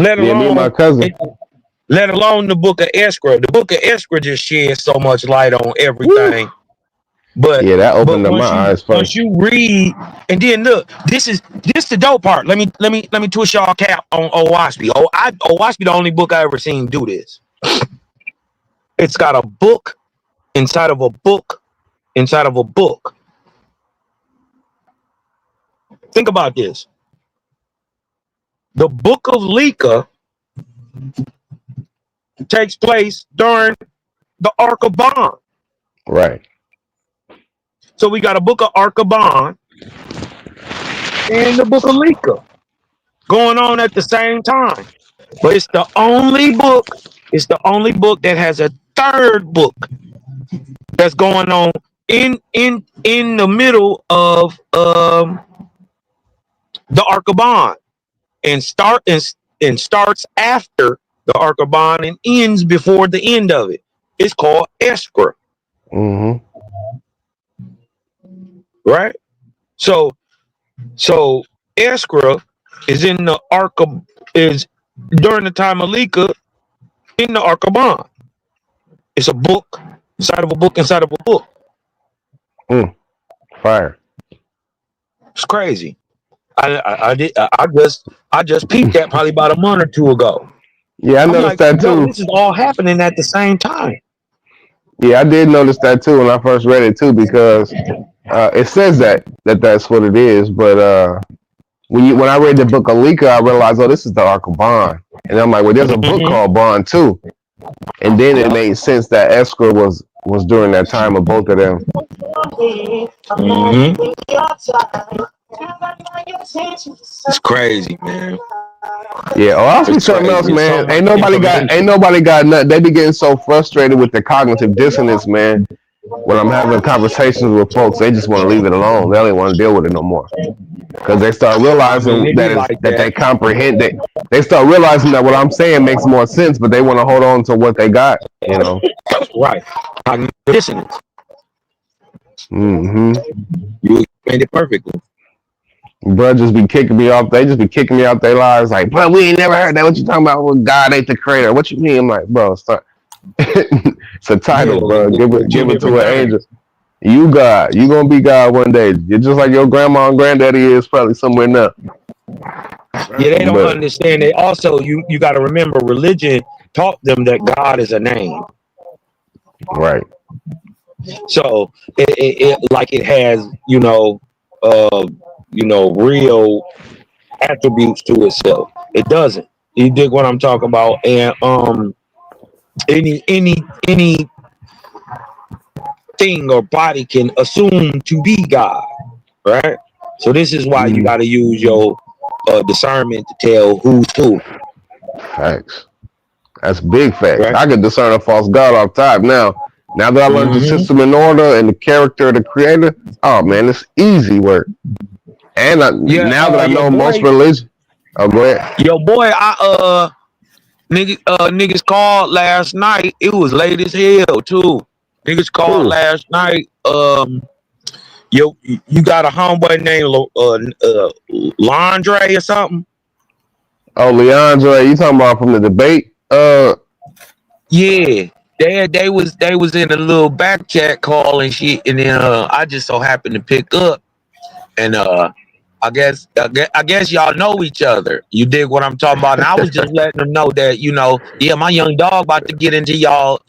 Let alone, me and my cousin. Let alone the Book of Esra. The Book of Esra just sheds so much light on everything. Woo. But yeah, that opened up my eyes first. Once you read, and then look, this the dope part. Let me twist y'all cap on Owaski. Owaski the only book I ever seen do this. It's got a book inside of a book inside of a book. Think about this. The Book of Leka takes place during the Ark of Bond. Right. So we got a book of Ark of Bond. and the Book of Lika going on at the same time. But it's the only book. It's the only book that has a third book that's going on in the middle of the Ark of Bond, and starts after the Ark of Bond and ends before the end of it. It's called Eskra. Mm-hmm. Right? So Eskra is in the is during the time of Lika in the Ark of Bond. It's a book inside of a book inside of a book. Fire. It's crazy. I just peeped that probably about a month or two ago. Yeah, I I'm noticed like, that yo, too. this is all happening at the same time. Yeah, I did notice that too when I first read it too, because it says that's what it is. But when I read the Book of Lika, I realized, oh, this is the Ark of Bond, and I'm like, well, there's a book called Bond too, and then it made sense that Eskra was during that time of both of them. Mm-hmm. It's crazy, man. Yeah, I'll see something else, man. Ain't nobody got nothing. They be getting so frustrated with the cognitive dissonance, man. When I'm having conversations with folks, they just want to leave it alone. They don't even want to deal with it no more, because they start realizing that they comprehend it. They start realizing that what I'm saying makes more sense, but they want to hold on to what they got, you know. Right. Cognitive dissonance. Mm-hmm. You explained it perfectly. Bro, just be kicking me off. They just be kicking me out their lives. Like, bro, we ain't never heard that. What you talking about? Well, God ain't the creator. What you mean? I'm like, bro, start. It's a title, bro. Give it to an angel. You God. You gonna be God one day. You're just like your grandma and granddaddy is probably somewhere now. Yeah, they don't understand. They also, you got to remember, religion taught them that God is a name. Right. So it has, real attributes to itself. It doesn't. You dig what I'm talking about? And any thing or body can assume to be God, right? So this is why you got to use your discernment to tell who's who. Facts. That's big facts. Right? I can discern a false God off top now. Now that I learned the system in order and the character of the creator, oh man, it's easy work. And now that I know most religion, oh, go ahead. Yo, boy, niggas called last night. It was late as hell too. Niggas called last night. You got a homeboy named Landre or something? Oh, Leandre, you talking about from the debate? Yeah. They was in a little back chat call and shit, and then I just so happened to pick up, and I guess y'all know each other. You dig what I'm talking about? And I was just letting them know that, my young dog about to get into y'all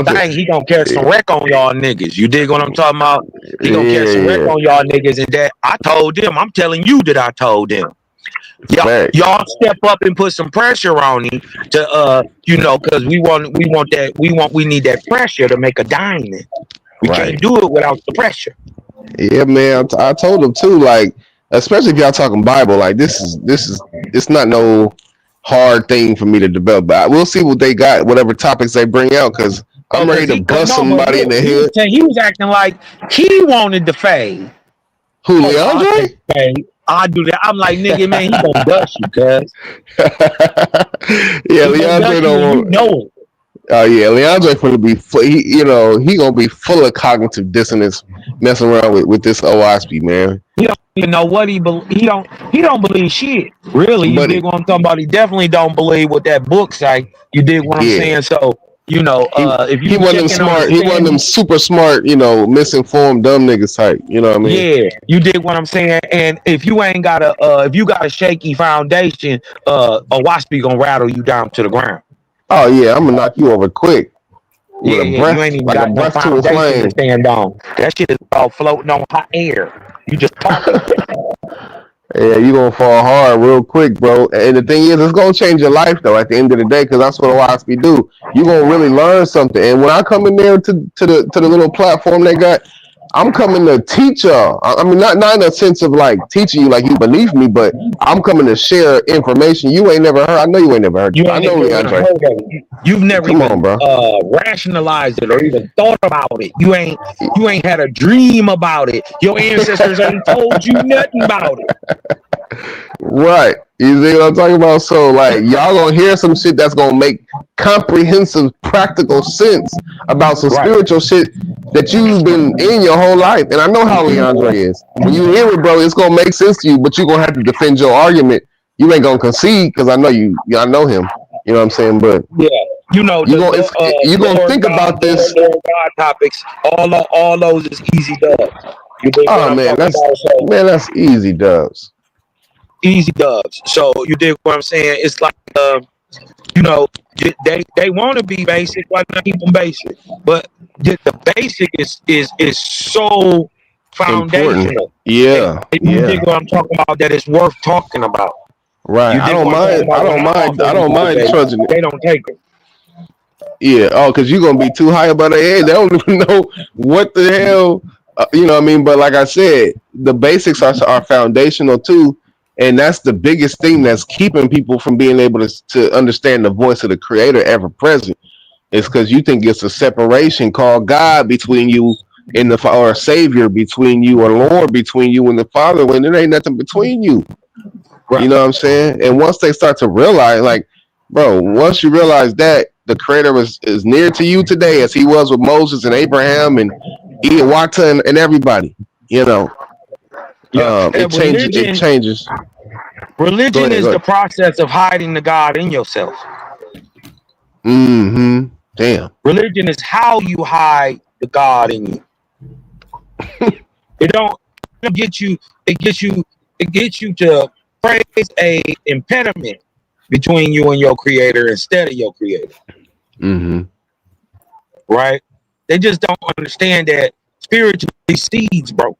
thing. He gonna catch some wreck on y'all niggas. You dig what I'm talking about? He gonna catch some wreck on y'all niggas, and that I told them. I'm telling you that I told them. Y'all step up and put some pressure on him to because we need that pressure to make a diamond. We can't do it without the pressure. Yeah, man. I told them too, like, especially if y'all talking Bible, like this is it's not no hard thing for me to develop. But we'll see what they got, whatever topics they bring out, because I'm ready to bust somebody in the head. He was acting like he wanted to fade. Who, Leandre? I do that. I'm like, nigga, man, he gonna dust you, cuz. Yeah, Leandre don't know it. Oh yeah, Leandre gonna be he gonna be full of cognitive dissonance, messing around with this OSP, man. He don't even know what he don't believe shit. Really, you dig what I'm talking about? He definitely don't believe what that book say. You dig what I'm saying? So if you he wasn't smart, he wasn't them super smart, misinformed dumb niggas type. You know what I mean? Yeah, you dig what I'm saying? And if you ain't got if you got a shaky foundation, a wasp gonna rattle you down to the ground. Oh yeah, I'm gonna knock you over quick. Yeah, you ain't even got no foundation to stand on. That shit is all floating on hot air. You just talking. Yeah, you gonna fall hard real quick, bro. And the thing is, it's gonna change your life though. At the end of the day, because that's what OSP do. You gonna really learn something. And when I come in there to the little platform they got, I'm coming to teach y'all. I mean, not in a sense of like teaching you like you beneath me, but I'm coming to share information you ain't never heard. I know you ain't never heard. You I ain't know never Leandre. heard of it. You've never Come even on, bro. rationalized it or even thought about it. You ain't had a dream about it. Your ancestors ain't told you nothing about it. Right. You see what I'm talking about? So like y'all gonna hear some shit that's gonna make comprehensive, practical sense about some Right. spiritual shit that you've been in your whole life. And I know how Leandre is. When you hear it, bro, it's gonna make sense to you, but you're gonna have to defend your argument. You ain't gonna concede because I know you. I know him. You know what I'm saying? But yeah, you know, you gonna think about this. Lord God topics. All those is easy dubs. You dig what Oh I'm man, talking about? So that's easy, dubs. easy dubs. So you dig what I'm saying? It's like you know, they want to be basic. Why not keep them basic? But the basic is so foundational. Important. Yeah. You dig what I'm talking about? That it's worth talking about. Right. I don't mind trudging it. They don't take it. Yeah. Oh, because you're gonna be too high above their head. They don't even know what the hell. You know what I mean? But like I said, the basics are foundational too, and that's the biggest thing that's keeping people from being able to understand the voice of the Creator ever present. It's because you think it's a separation called God between you and the or a Savior between you, or Lord between you and the Father, when there ain't nothing between you. Right. You know what I'm saying? And once they start to realize, like, bro, once you realize that the Creator is near to you today, as He was with Moses and Abraham and Iawata and everybody, you know, it changes. Religion is the process of hiding the God in yourself. Mm-hmm. Damn. Religion is how you hide the God in you. It don't get you. It gets you to praise a impediment between you and your Creator instead of your Creator. Mm-hmm. Right? They just don't understand that spiritually seeds, bro.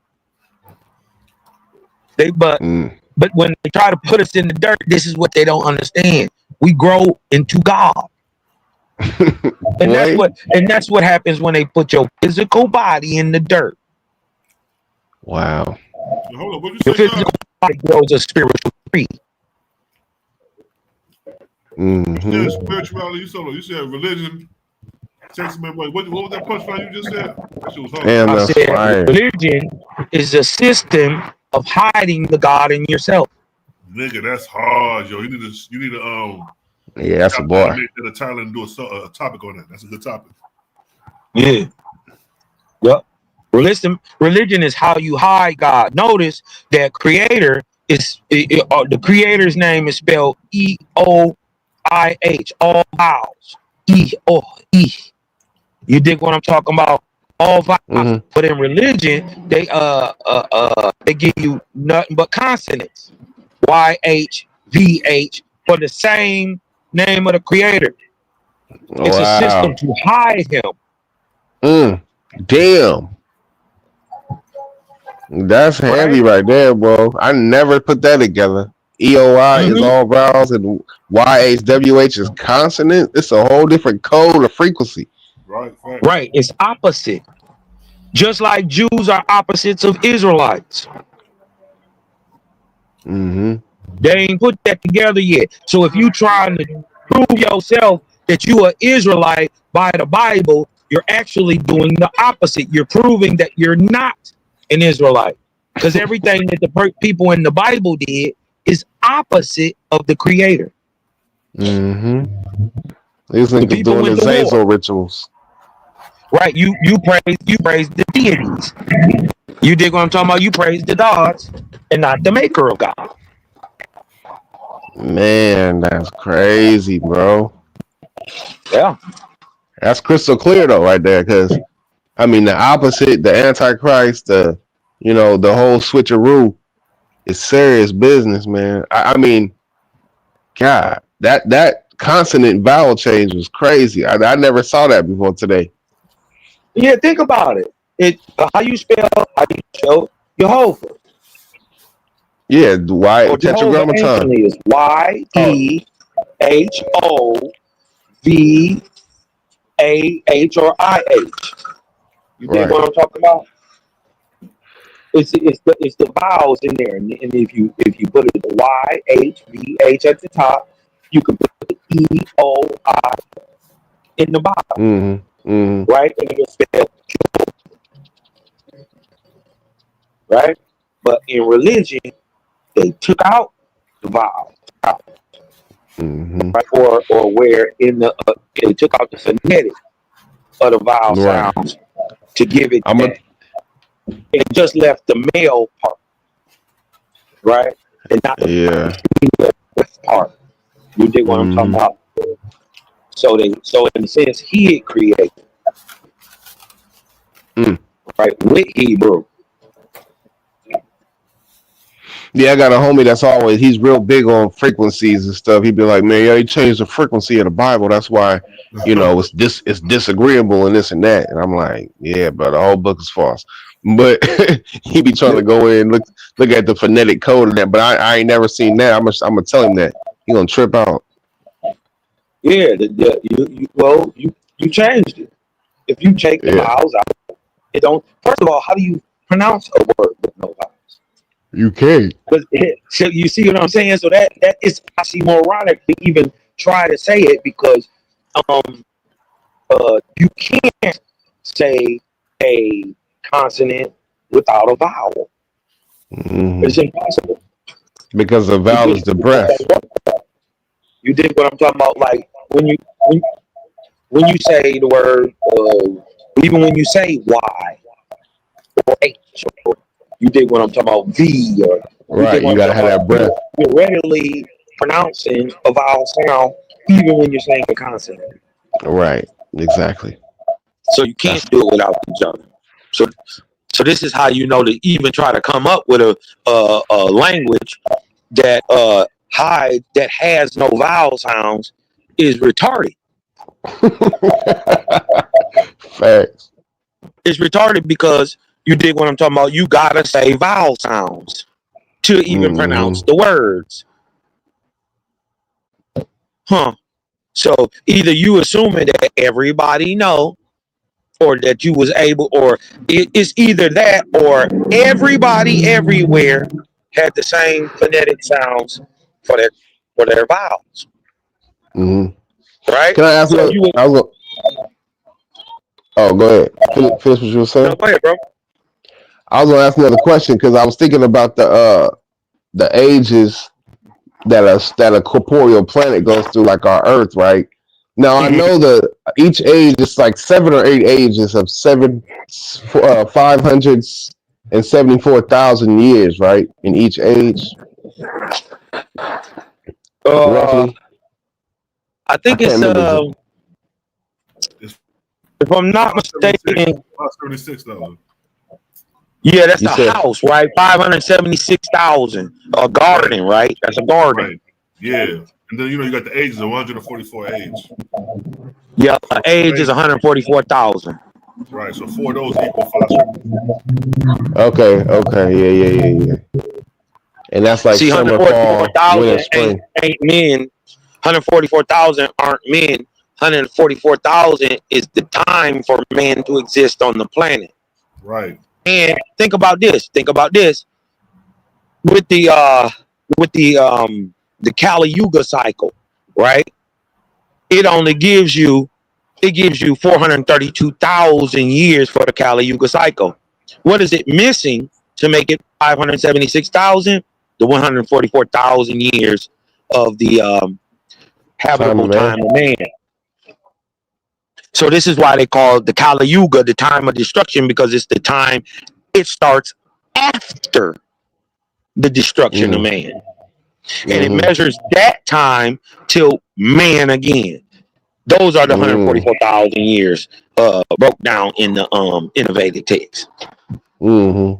But when they try to put us in the dirt, this is what they don't understand. We grow into God. And that's what happens when they put your physical body in the dirt. Wow. Hold on, what you Your say, physical body grows a spiritual tree. Mm-hmm. You said spirituality, you said religion. Text me, what was that punchline you just said? That shit was hard. Damn, I said religion is a system of hiding the God in yourself. Nigga, that's hard, yo. You need to yeah, that's a boy. Make that a title and do a topic on that. That's a good topic. Yeah. Yep. Religion is how you hide God. Notice that Creator is the Creator's name is spelled EOIH, all vowels. E. You dig what I'm talking about? All vowels. Mm-hmm. But in religion, they give you nothing but consonants. YH, VH for the same name of the Creator. It's a system to hide Him. Damn. That's heavy right there, bro. I never put that together. EOI is all vowels and YHWH is consonant. It's a whole different code of frequency. Right. It's opposite. Just like Jews are opposites of Israelites. Mm-hmm. They ain't put that together yet. So if you trying to prove yourself that you are Israelite by the Bible, you're actually doing the opposite. You're proving that you're not an Israelite, because everything that the people in the Bible did is opposite of the Creator. Mm-hmm. These niggas doing the Zazel rituals. Right, you praise the deities. You dig what I'm talking about? You praise the gods and not the maker of God. Man, that's crazy, bro. Yeah. That's crystal clear though, right there, because I mean the opposite, the Antichrist, the whole switcheroo is serious business, man. I mean, God, that consonant vowel change was crazy. I never saw that before today. Yeah, think about it. How you spell Jehovah? Yeah, Tetragrammaton is YEHOVAH or IH. You dig what I'm talking about? it's the vowels in there, and if you put it Y H V H at the top, you can put the E O I in the bottom, right? And it'll spell right. But in religion, they took out the vowel, right? Or where in the they took out the phonetic of the vowel sounds to give it. It just left the male part, right? And not the part. You dig what I'm talking about? So in a sense, he had created, right, with Hebrew. Yeah, I got a homie that's he's real big on frequencies and stuff. He'd be like, man, yeah, he changed the frequency of the Bible. That's why, it's disagreeable and this and that. And I'm like, yeah, but the whole book is false. But he be trying to go in and look at the phonetic code of that. But I ain't never seen that. I'm gonna tell him that. He gonna trip out. Yeah, you changed it. If you take the vowels out, it don't. First of all, how do you pronounce a word with no vowels? You can't. So you see what I'm saying? So that is actually moronic to even try to say it, because you can't say a consonant without a vowel. It's impossible. Because the vowel is the breath. You dig what I'm talking about? Like when you say the word, even when you say Y or H, or you dig what I'm talking about? V, or right? You gotta have that breath. You're readily pronouncing a vowel sound, even when you're saying a consonant. Right. Exactly. So you can't do it without each other. So this is how you know to even try to come up with a language that that has no vowel sounds is retarded. Facts. It's retarded because you dig what I'm talking about. You gotta say vowel sounds to even pronounce the words. So either you assuming that everybody know, or that you was able, or it's either that or everybody everywhere had the same phonetic sounds for their vowels. Right? Can I ask oh, go ahead. Finish what you were saying. No, go ahead, bro. I was gonna ask another question because I was thinking about the ages that a corporeal planet goes through, like our Earth, right? Now I know each age is like 7 or 8 ages of 574,000 years, right? In each age, roughly. I think it's if I'm not mistaken, 36,000. Yeah, that's a house, right? 576,000. A garden, right? That's a garden. Right. Yeah. And then, you got the ages of 144 age. Yeah, age is 144,000. Right. So 4 of those equal 5. Okay. Yeah. And that's like summer, fall, winter, spring. Ain't men. 144,000 aren't men. 144,000 is the time for man to exist on the planet. Right. And think about this. With the Kali Yuga cycle, right? It gives you 432,000 years for the Kali Yuga cycle. What is it missing to make it 576,000? The 144,000 years of the habitable time of man. So this is why they call the Kali Yuga the time of destruction, because it's the time it starts after the destruction of man. And it measures that time till man again. Those are the 144,000 years broke down in the Vedic text. Yeah,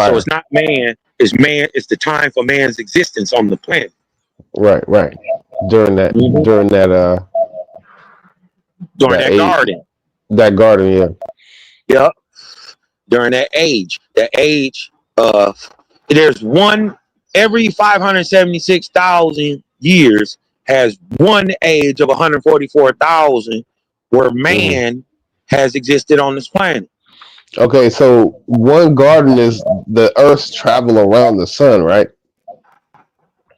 so it's not man, it's man, it's the time for man's existence on the planet. Right. During that garden. That garden, yeah. Yep. During that age. There's one every 576,000 years has one age of 144,000 where man has existed on this planet. Okay, so one garden is the Earth's travel around the sun, right?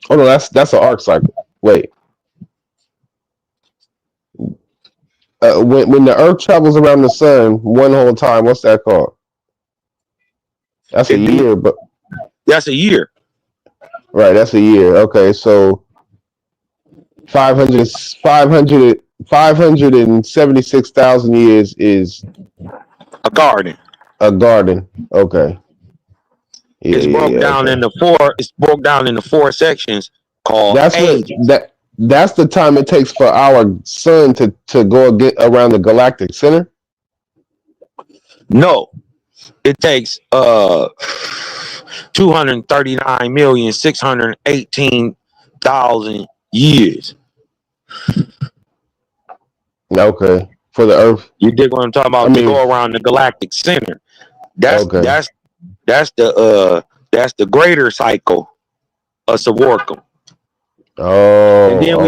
Oh no, that's an arc cycle. Wait, when the Earth travels around the sun one whole time, what's that called? That's a It'd be year, but that's a year. right, that's a year. Okay, so 576,000 years is A garden. a garden. Okay. Yeah, It's yeah, broke yeah. down Okay. into four. It's broke down into four sections called That's what ages. that's the time it takes for our sun to go get around the galactic center. No, it takes 239,618,000 years. Okay, for the Earth. You dig what I'm talking I about? To mean, go around the galactic center. That's okay. that's the greater cycle of Sawarkum. Oh, And then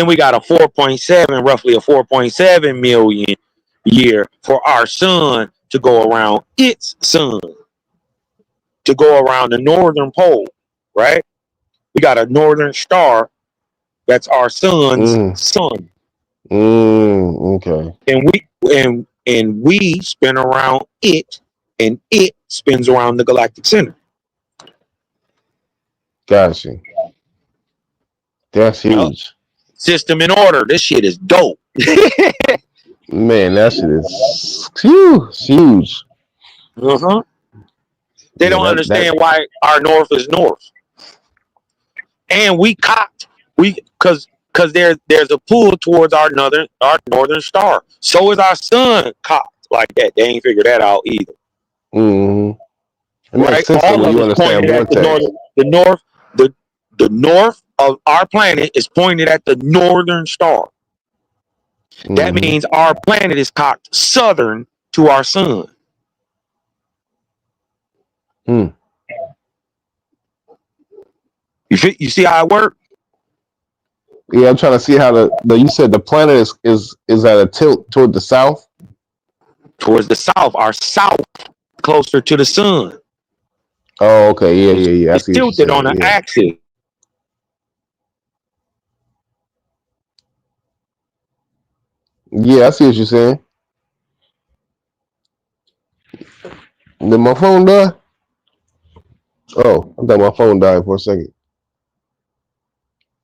we got a 4.7, roughly a 4.7 million year for our sun to go around its sun, to go around the northern pole, right? We got a northern star that's our sun's sun, Okay. and we spin around it, and it spins around the galactic center. Gotcha. That's huge. System in order. This shit is dope. Man, that shit is huge. Uh-huh. They don't understand why our north is north. And we cocked. Because there's a pull towards our northern star. So is our sun cocked like that. They ain't figured that out either. Mm-hmm. It makes Right? sense All when of you us understand pointed at the north of our planet is pointed at the northern star. That means our planet is cocked southern to our sun. You see how it works? Yeah, I'm trying to see how you said the planet is at a tilt toward the south. Towards the south, our south closer to the sun. Oh, okay, yeah. It's tilted on an axis. Yeah, I see what you're saying. Did my phone die? Oh, I thought my phone died for a second.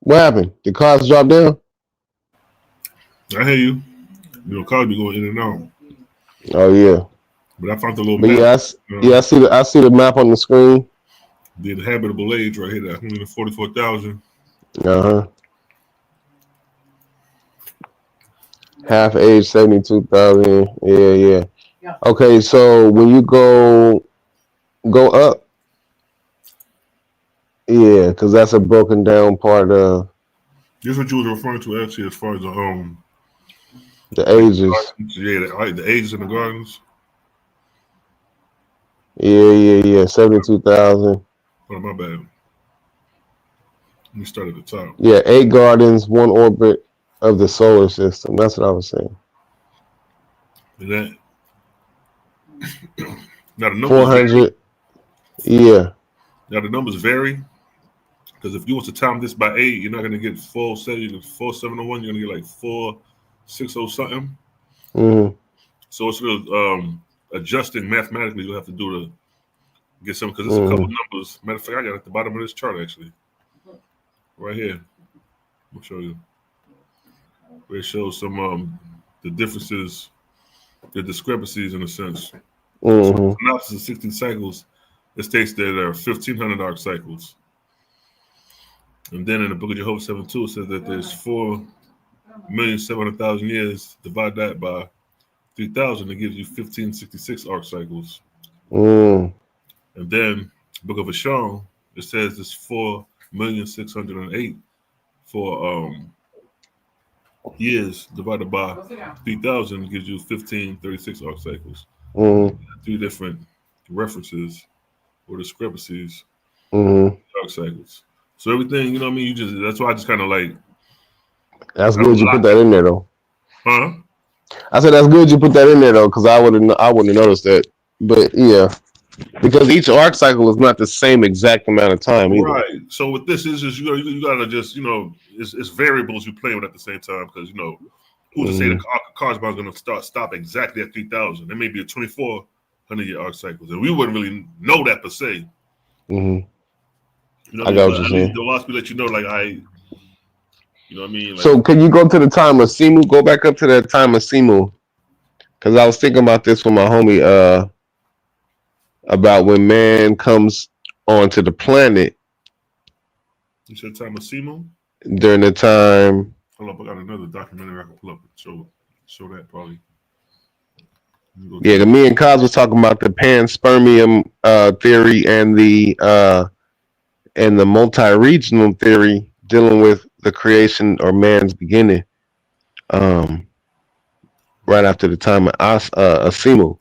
What happened? Did cars drop down? I hear you. You know, cars be going in and out. Oh yeah. But I found the little but map. I see the map on the screen. The habitable age right here, that 144,000. Uh-huh. Half age 72,000. Yeah. Okay, so when you go up, yeah, because that's a broken down part of. This is what you was referring to actually, as far as the ages. Yeah, the ages in the gardens. Yeah. 72,000. Oh, my bad. Let me start at the top. Yeah, 8 gardens, 1 orbit of the solar system. That's what I was saying. And that now the numbers 400. Vary. Yeah. Now the numbers vary, because if you want to time this by 8, you're not going to get 4701. You're going to get like 4600 something. Mm-hmm. So it's adjusting mathematically. You'll have to do to get some, because it's a couple numbers. Matter of fact, I got it at the bottom of this chart actually, right here. I'll show you. Where it shows some the differences, the discrepancies in a sense. So analysis of 16 cycles, it states that there are 1,500 arc cycles. And then in the Book of Jehovah 7:2, it says that there's 4,700,000 years. Divide that by 3,000, it gives you 1,566 arc cycles. And then Book of Asham, it says it's 4,608 for years divided by 3,000 gives you 1,536 arc cycles. 3 different references or discrepancies arc cycles. So everything, you know what I mean? That's why I just kind of like. That's good you put that in there though. Huh? I said that's good you put that in there though, because I wouldn't have noticed that. But yeah, because each arc cycle is not the same exact amount of time either. Right. So with this is just you gotta just it's variables you play with at the same time because who's to say the Cosmos is gonna stop exactly at 3,000? There may be a 2,400-year arc cycles, and we wouldn't really know that per se. I got what you're saying. The last let you know, like you know what I mean. Like, so can you go to the time of Simu? Go back up to that time of Simu, because I was thinking about this with my homie about when man comes onto the planet. You said time of Simu? During the time. Hold up, I got another documentary I can pull up and show that probably. Yeah, me and Kaz was talking about the panspermium theory and the multi-regional theory dealing with the creation or man's beginning. Right after the time of Asimu.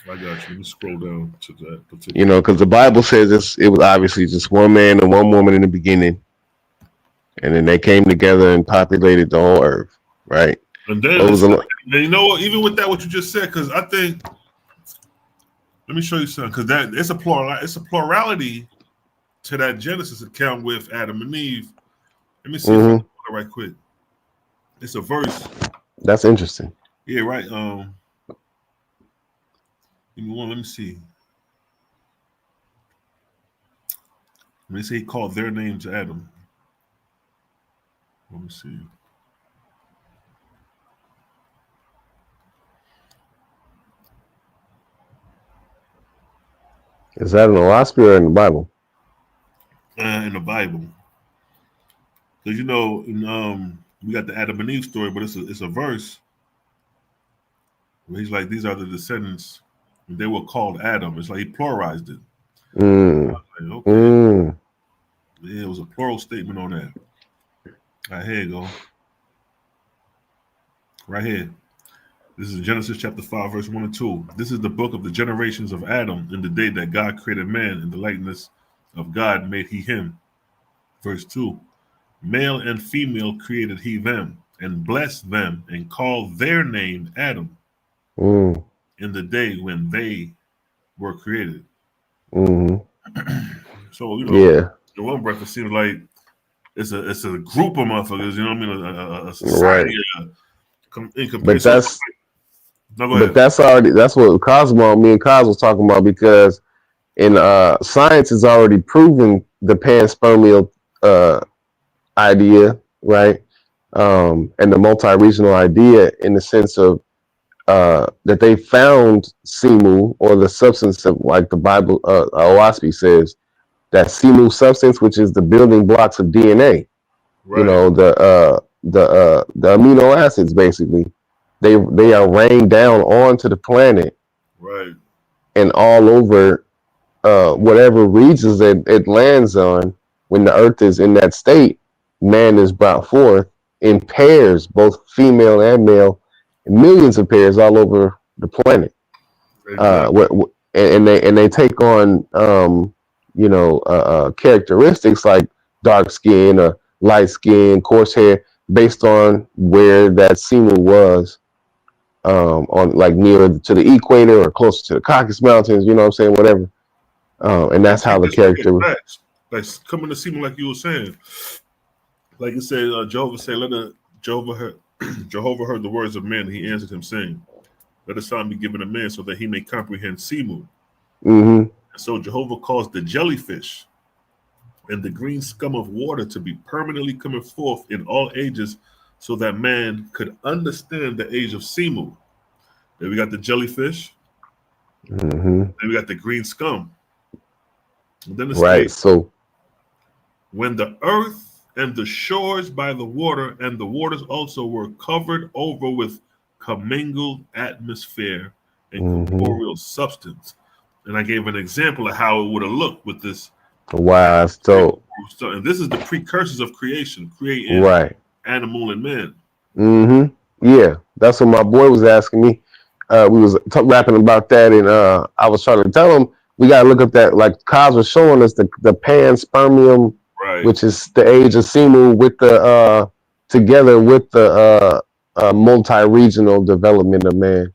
I got you. Let me scroll down to that particular. Because the Bible says it was obviously just one man and one woman in the beginning, and then they came together and populated the whole earth, right? And then, you know what? Even with that, what you just said, because I think, let me show you something, because that it's a plurality to that Genesis account with Adam and Eve. Let me see if I can pull it right quick. It's a verse. That's interesting. Yeah, right. Give me one. Let me see. Let me say he called their names Adam. Let me see. Is that in the Wasp or in the Bible? In the Bible. Because we got the Adam and Eve story, but it's a verse where he's like, these are the descendants. They were called Adam. It's like he pluralized it. Like, okay. Yeah, it was a plural statement on that. All right, here you go. Right here. This is Genesis chapter 5, verse 1 and 2. This is the book of the generations of Adam in the day that God created man in the likeness of God made he him. Verse 2. Male and female created he them and blessed them and called their name Adam in the day when they were created. So, in one breath, it seems like it's a group of motherfuckers, you know what I mean? A society. Right. But that's what Cosmo, me and Cos was talking about, because in science is already proven the panspermial idea, right? And the multi-regional idea, in the sense of that they found Simu, or the substance of, like the Bible, Owaspy says, that Simu substance, which is the building blocks of DNA. Right. The amino acids, basically. They are rained down onto the planet, right, and all over whatever regions that it lands on. When the Earth is in that state, man is brought forth in pairs, both female and male, millions of pairs all over the planet. And they take on characteristics like dark skin or light skin, coarse hair, based on where that Simu was. On like nearer to the equator or closer to the Caucasus Mountains, you know what I'm saying, whatever. And that's how the character was. Like coming to Simu, like you were saying. Like you said, Jehovah said, Jehovah heard the words of men. He answered him, saying, let a sign be given to man so that he may comprehend Simu. And so Jehovah caused the jellyfish and the green scum of water to be permanently coming forth in all ages, so that man could understand the age of Simu. Then we got the jellyfish. Then we got the green scum. And then right. So when the earth and the shores by the water and the waters also were covered over with commingled atmosphere and corporeal substance. And I gave an example of how it would have looked with this. Wow, so and this is the precursors of creation, creating animal and man. Yeah, that's what my boy was asking me. We was rapping about that, and I was trying to tell him we gotta look up that, like Kaz was showing us, the panspermium, which is the age of Simu, with the together with the multi-regional development of man.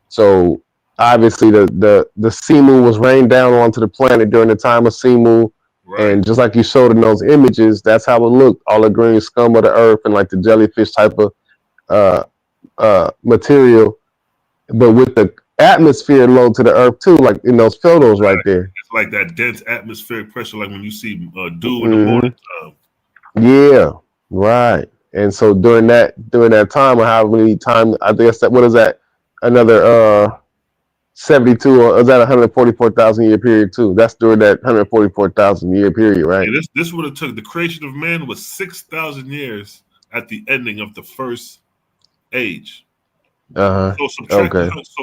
So obviously the Simu was rained down onto the planet during the time of Simu. Right. And just like you showed in those images, that's how it looked. All the green scum of the earth and like the jellyfish type of material, but with the atmosphere low to the earth too, like in those photos right there. It's like that dense atmospheric pressure, like when you see dew in the morning time. Yeah, right. And so during that time, or how many times, I guess that, what is that? Another 72, or is that 144,000 year period too? That's during that 144,000 year period, right? Yeah, this would have took the creation of man was 6,000 years at the ending of the first age. So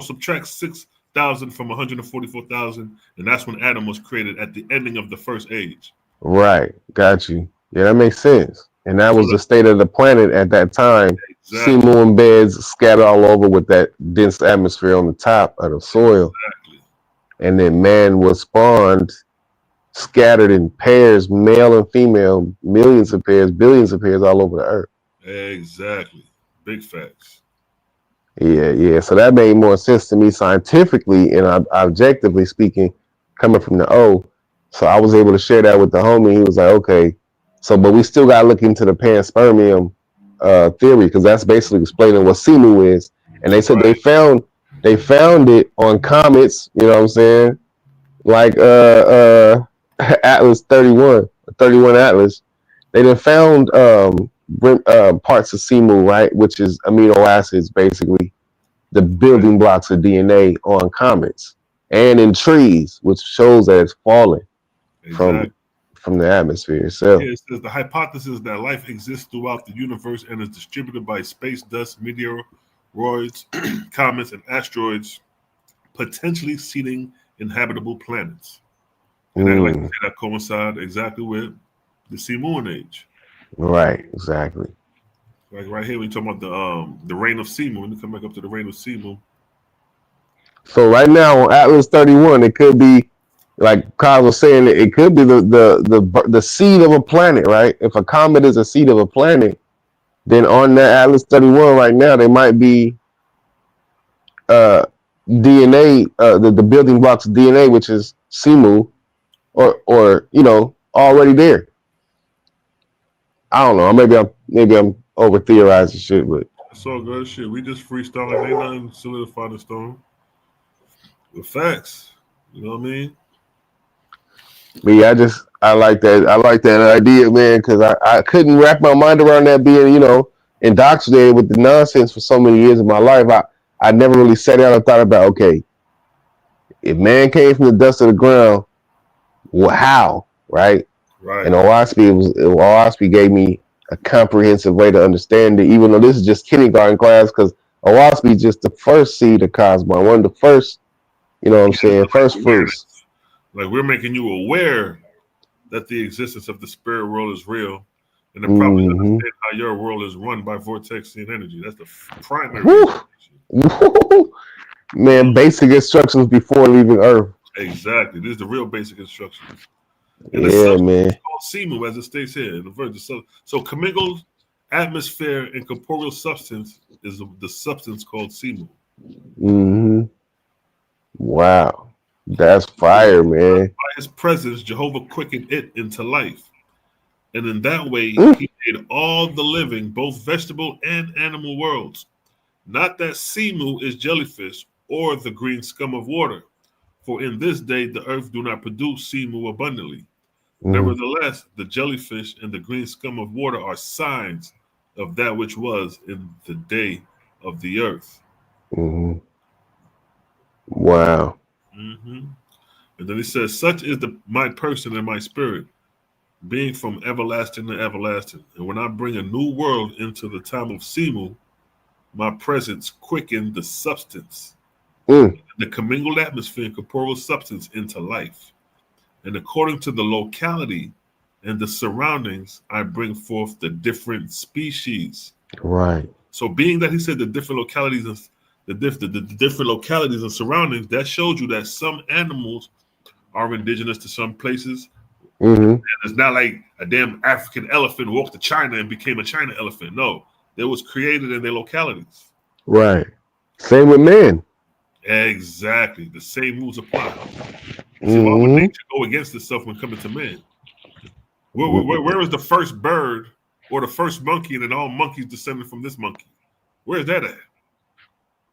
subtract 6,000 from 144,000, and that's when Adam was created at the ending of the first age. Right, got you. Yeah, that makes sense. And that was the state of the planet at that time. Exactly. Sea moon beds scattered all over with that dense atmosphere on the top of the soil. Exactly. And then man was spawned, scattered in pairs, male and female, millions of pairs, billions of pairs all over the earth. Exactly. Big facts. Yeah. So that made more sense to me scientifically and objectively speaking, coming from the O. So I was able to share that with the homie. He was like, okay, so but we still got to look into the panspermium theory, because that's basically explaining what Simu is. And they said they found it on comets, you know what I'm saying? Like Atlas 31 Atlas. They done found parts of Simu, right, which is amino acids, basically the building blocks of DNA on comets and in trees, which shows that it's falling from the atmosphere itself. Yeah, it says the hypothesis that life exists throughout the universe and is distributed by space dust, meteoroids, comets, and asteroids, potentially seeding inhabitable planets. And that coincides exactly with the Simuan age. Right, exactly. Like right here, we talking about the reign of Simu. Let me come back up to the reign of Simu. So right now on Atlas 31, it could be, like Kyle was saying, it could be the seed of a planet, right? If a comet is a seed of a planet, then on that Atlas 31 right now, there might be DNA, the building blocks of DNA, which is Simu, or already there. I don't know. Maybe I'm over theorizing shit, but it's all good shit. We just freestyling. Ain't nothing solidified in stone. The facts. You know what I mean? But yeah, I like that. I like that idea, man, because I couldn't wrap my mind around that being, indoctrinated with the nonsense for so many years of my life. I never really sat down and thought about, okay, if man came from the dust of the ground, well, how, right? Right. And Owaspy gave me a comprehensive way to understand it, even though this is just kindergarten class, because Owaspy is just the first seed of Cosmos, one of the first, first fruits. Like, we're making you aware that the existence of the spirit world is real, and to probably understand how your world is run by Vortexian energy. That's the primary. Man, basic instructions before leaving Earth. Exactly. This is the real basic instructions. And man. It's called Simu, as it states here in the verse. So commingled atmosphere and corporeal substance is the substance called Simu. Wow. That's fire, man. By his presence, Jehovah quickened it into life. And in that way, he made all the living, both vegetable and animal worlds. Not that Simu is jellyfish or the green scum of water. For in this day, the earth do not produce Simu abundantly. Nevertheless, the jellyfish and the green scum of water are signs of that which was in the day of the earth. Wow. And then he says, such is my person and my spirit, being from everlasting to everlasting. And when I bring a new world into the time of Simu, my presence quickened the substance, the commingled atmosphere and corporeal substance into life. And according to the locality and the surroundings, I bring forth the different species. Right. So being that he said the different localities and the different localities and surroundings, that showed you that some animals are indigenous to some places. And it's not like a damn African elephant walked to China and became a China elephant. No, they was created in their localities. Right. Same with man. Exactly. The same rules apply. See, why would nature go against itself when coming to man? Where is the first bird or the first monkey, and then all monkeys descended from this monkey? Where is that at?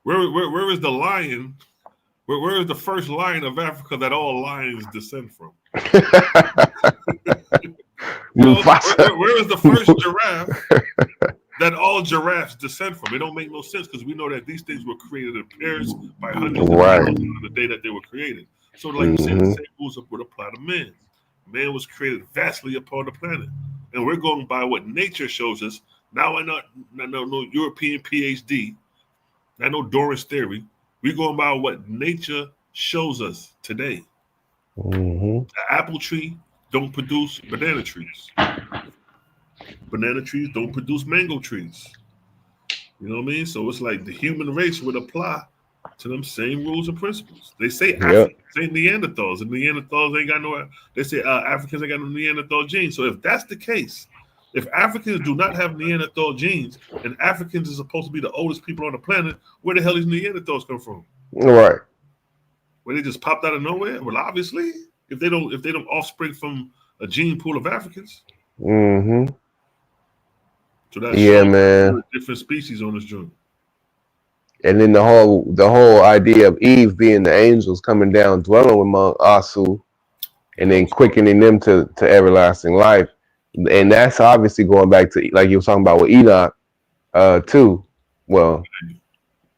Where is the lion? Where is the first lion of Africa that all lions descend from? Where is the first giraffe that all giraffes descend from? It don't make no sense because we know that these things were created in pairs by hundreds of thousands on the day that they were created. So, like you said, the same rules would apply to man. Man was created vastly upon the planet, and we're going by what nature shows us. Now I know no European PhD. I know Doran's theory. We're going by what nature shows us today. The apple tree don't produce banana trees. Banana trees don't produce mango trees. You know what I mean? So it's like the human race would apply to them same rules and principles. They say Africans ain't Neanderthals, and Neanderthals ain't got no. They say Africans ain't got no Neanderthal genes. So if that's the case, if Africans do not have Neanderthal genes, and Africans are supposed to be the oldest people on the planet, where the hell these Neanderthals come from? Right. Where they just popped out of nowhere? Well, obviously, if they don't offspring from a gene pool of Africans. So that's man. Different species on this joint. And then the whole idea of Eve being the angels coming down, dwelling among Asu, and then quickening them to everlasting life. And that's obviously going back to, like you were talking about with Enoch, too. Well,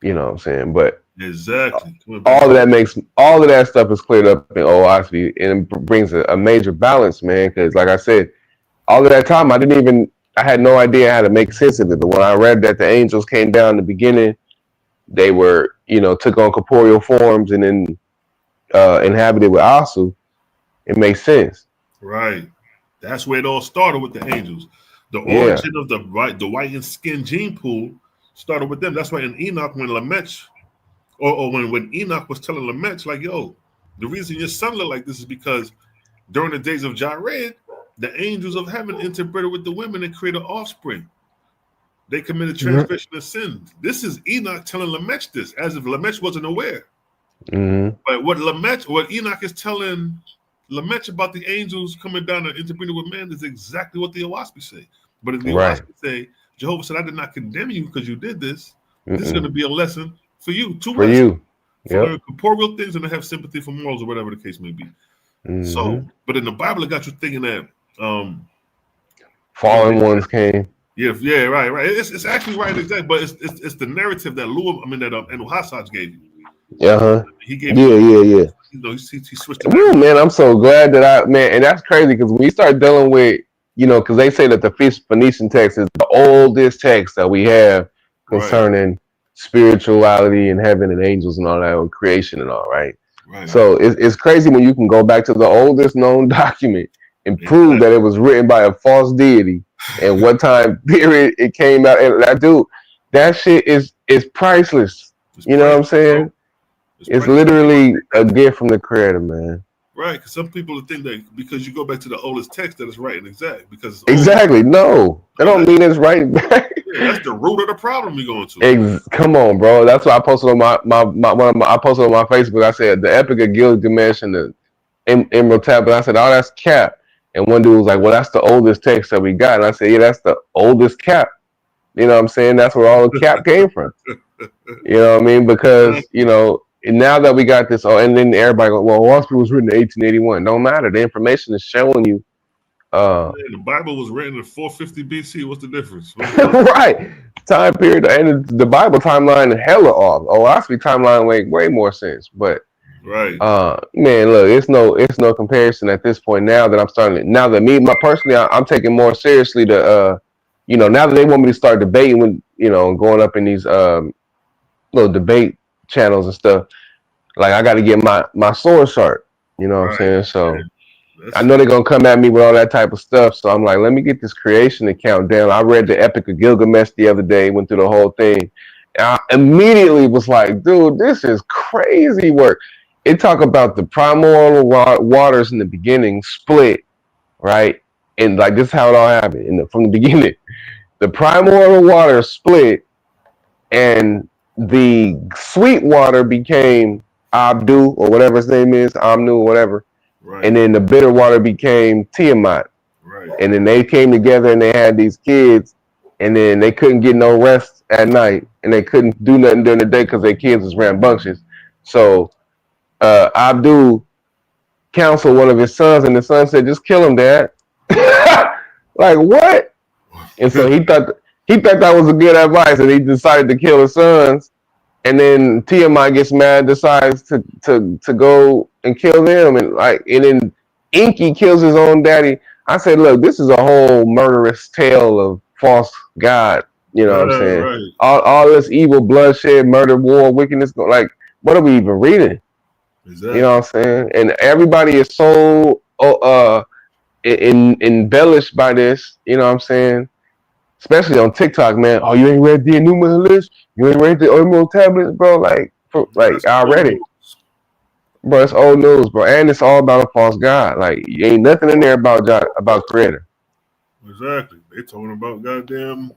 you know what I'm saying? But exactly. All of that stuff is cleared up in Oahspe, and it brings a major balance, man. Because like I said, all of that time I had no idea how to make sense of it. But when I read that the angels came down in the beginning, they were, took on corporeal forms and then inhabited with Asu, it makes sense. Right. That's where it all started with the angels. The origin of the white and skin gene pool started with them. That's why in Enoch, when Lamech, or when Enoch was telling Lamech, like, yo, the reason your son look like this is because during the days of Jared, the angels of heaven interbred with the women and created offspring. They committed transgression and sin. This is Enoch telling Lamech this, as if Lamech wasn't aware. But what Enoch is telling Lamech about the angels coming down and interbreeding with man is exactly what the Oahspe say. But in the Oahspe say, Jehovah said, I did not condemn you because you did this. This is going to be a lesson for you. For learn corporeal things and to have sympathy for morals or whatever the case may be. So, but in the Bible, it got you thinking that fallen ones came. Yeah, right. It's actually right, exactly. But it's the narrative that Anu Hassaj gave you. He gave you. He switched. Man, I'm so glad that and that's crazy because when you start dealing with, because they say that the Phoenician text is the oldest text that we have concerning spirituality and heaven and angels and all that, and creation and all, right? So it's crazy when you can go back to the oldest known document and prove that it was written by a false deity and what time period it came out. And that shit is priceless. You know what I'm saying? It's literally a gift from the creator, man. Right, because some people think that because you go back to the oldest text that it's right and exact. Because no, that don't mean it's right back. That's the root of the problem you're going to. Come on, bro. That's what I posted on I posted on my Facebook. I said the Epic of Gilgamesh and the Emerald Tablet. I said, oh, that's cap. And one dude was like, well, that's the oldest text that we got. And I said, yeah, that's the oldest cap. You know what I'm saying? That's where all the cap came from. You know what I mean? Because, now that we got this, and then everybody goes, well, Oahspe was written in 1881. Don't matter. The information is showing you. The Bible was written in 450 BC. What's the difference? Right. Time period. And the Bible timeline is hella off. Oahspe timeline make way more sense. But man, look, it's no comparison at this point. Now that I'm taking more seriously now that they want me to start debating when going up in these little debate channels and stuff, like I got to get my sword sharp. You know what I'm saying? So I know they're gonna come at me with all that type of stuff. So I'm like, let me get this creation account down. I read the Epic of Gilgamesh the other day, went through the whole thing. And I immediately was like, dude, this is crazy work. It talk about the primordial waters in the beginning split, right? And like this is how it all happened from the beginning. The primordial waters split, and the sweet water became Abdu or whatever his name is, Amnu or whatever, Right. and then the bitter water became Tiamat. Right. And then they came together and they had these kids, and then they couldn't get no rest at night, and they couldn't do nothing during the day because their kids was rambunctious. So Abdu counseled one of his sons, and the son said, "Just kill him, Dad." Like what? And so he thought that was a good advice, and he decided to kill his sons. And then Tiamat gets mad, decides to go and kill them, and then Inky kills his own daddy. I said, look, this is a whole murderous tale of false god. You know what I'm saying? Right. All this evil, bloodshed, murder, war, wickedness. Like, what are we even reading? Exactly. You know what I'm saying? And everybody is so embellished by this. You know what I'm saying? Especially on TikTok, man. Oh, you ain't read the Enuma Elish? You ain't read the Emerald Tablets, bro? Like I read it. Bro, it's old news, bro. And it's all about a false god. Like, ain't nothing in there about Creator. Exactly. They talking about goddamn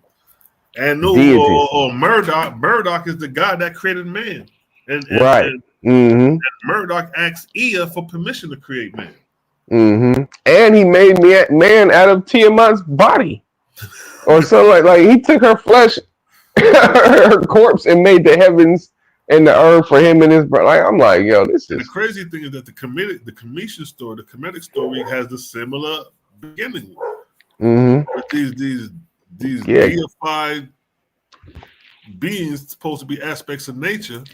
Anu or Murdoch. Murdoch is the god that created man. And right. And Murdoch asked Ea for permission to create man. Mm-hmm. And he made man out of Tiamat's body. Or so like he took her flesh, her corpse, and made the heavens and the earth for him and his brother. Like, I'm like, yo, this is the crazy thing is that the Comedic story, the Kemetic story has the similar beginning. Mm-hmm. With these deified beings supposed to be aspects of nature.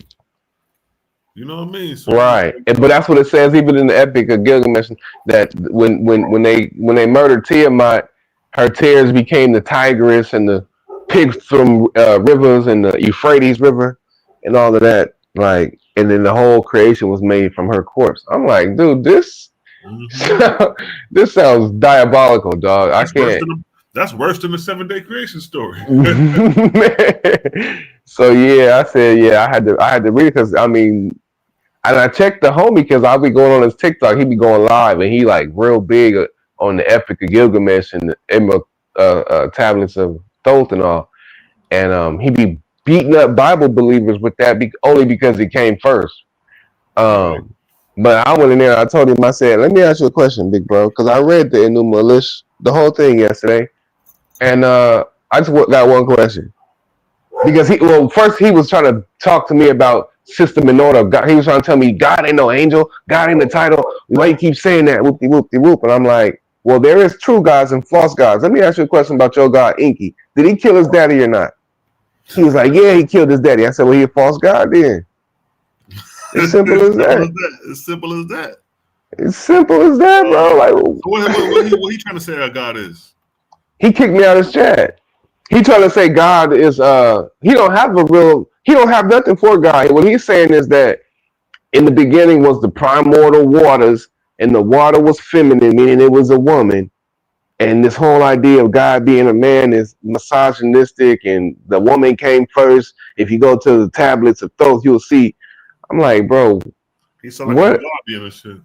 You know what I mean? So, right. But that's what it says even in the Epic of Gilgamesh, that when they murdered Tiamat, her tears became the Tigris and the pigs from rivers and the Euphrates River and all of that. Like, and then the whole creation was made from her corpse. I'm like, dude, this this sounds diabolical, dog. I can't. That's worse than the 7-day creation story. So yeah, I said I had to read it because I mean, and I checked the homie because I'll be going on his TikTok. He be going live and he like real big on the Epic of Gilgamesh and the Emerald Tablets of Thoth and all, and he be beating up Bible believers with that only because it came first. But I went in there. I told him, I said, "Let me ask you a question, big bro," because I read the Enuma Elish, the whole thing yesterday, and I just got one question. Because first he was trying to talk to me about system and order. God, he was trying to tell me God ain't no angel, God ain't the title. Why you keep saying that? Whoop de whoop de whoop. And I'm like, well, there is true gods and false gods. Let me ask you a question about your God, Inky. Did he kill his daddy or not? He was like, yeah, he killed his daddy. I said, well, he a false god then. As simple as that. As simple as that. It's simple as that, bro. Like, what he trying to say our God is? He kicked me out of his chat. He trying to say God is he don't have nothing for God. What he's saying is that in the beginning was the primordial waters, and the water was feminine, meaning it was a woman. And this whole idea of God being a man is misogynistic, and the woman came first. If you go to the tablets of Thoth, you'll see. I'm like, bro, he sound like a God being a shit.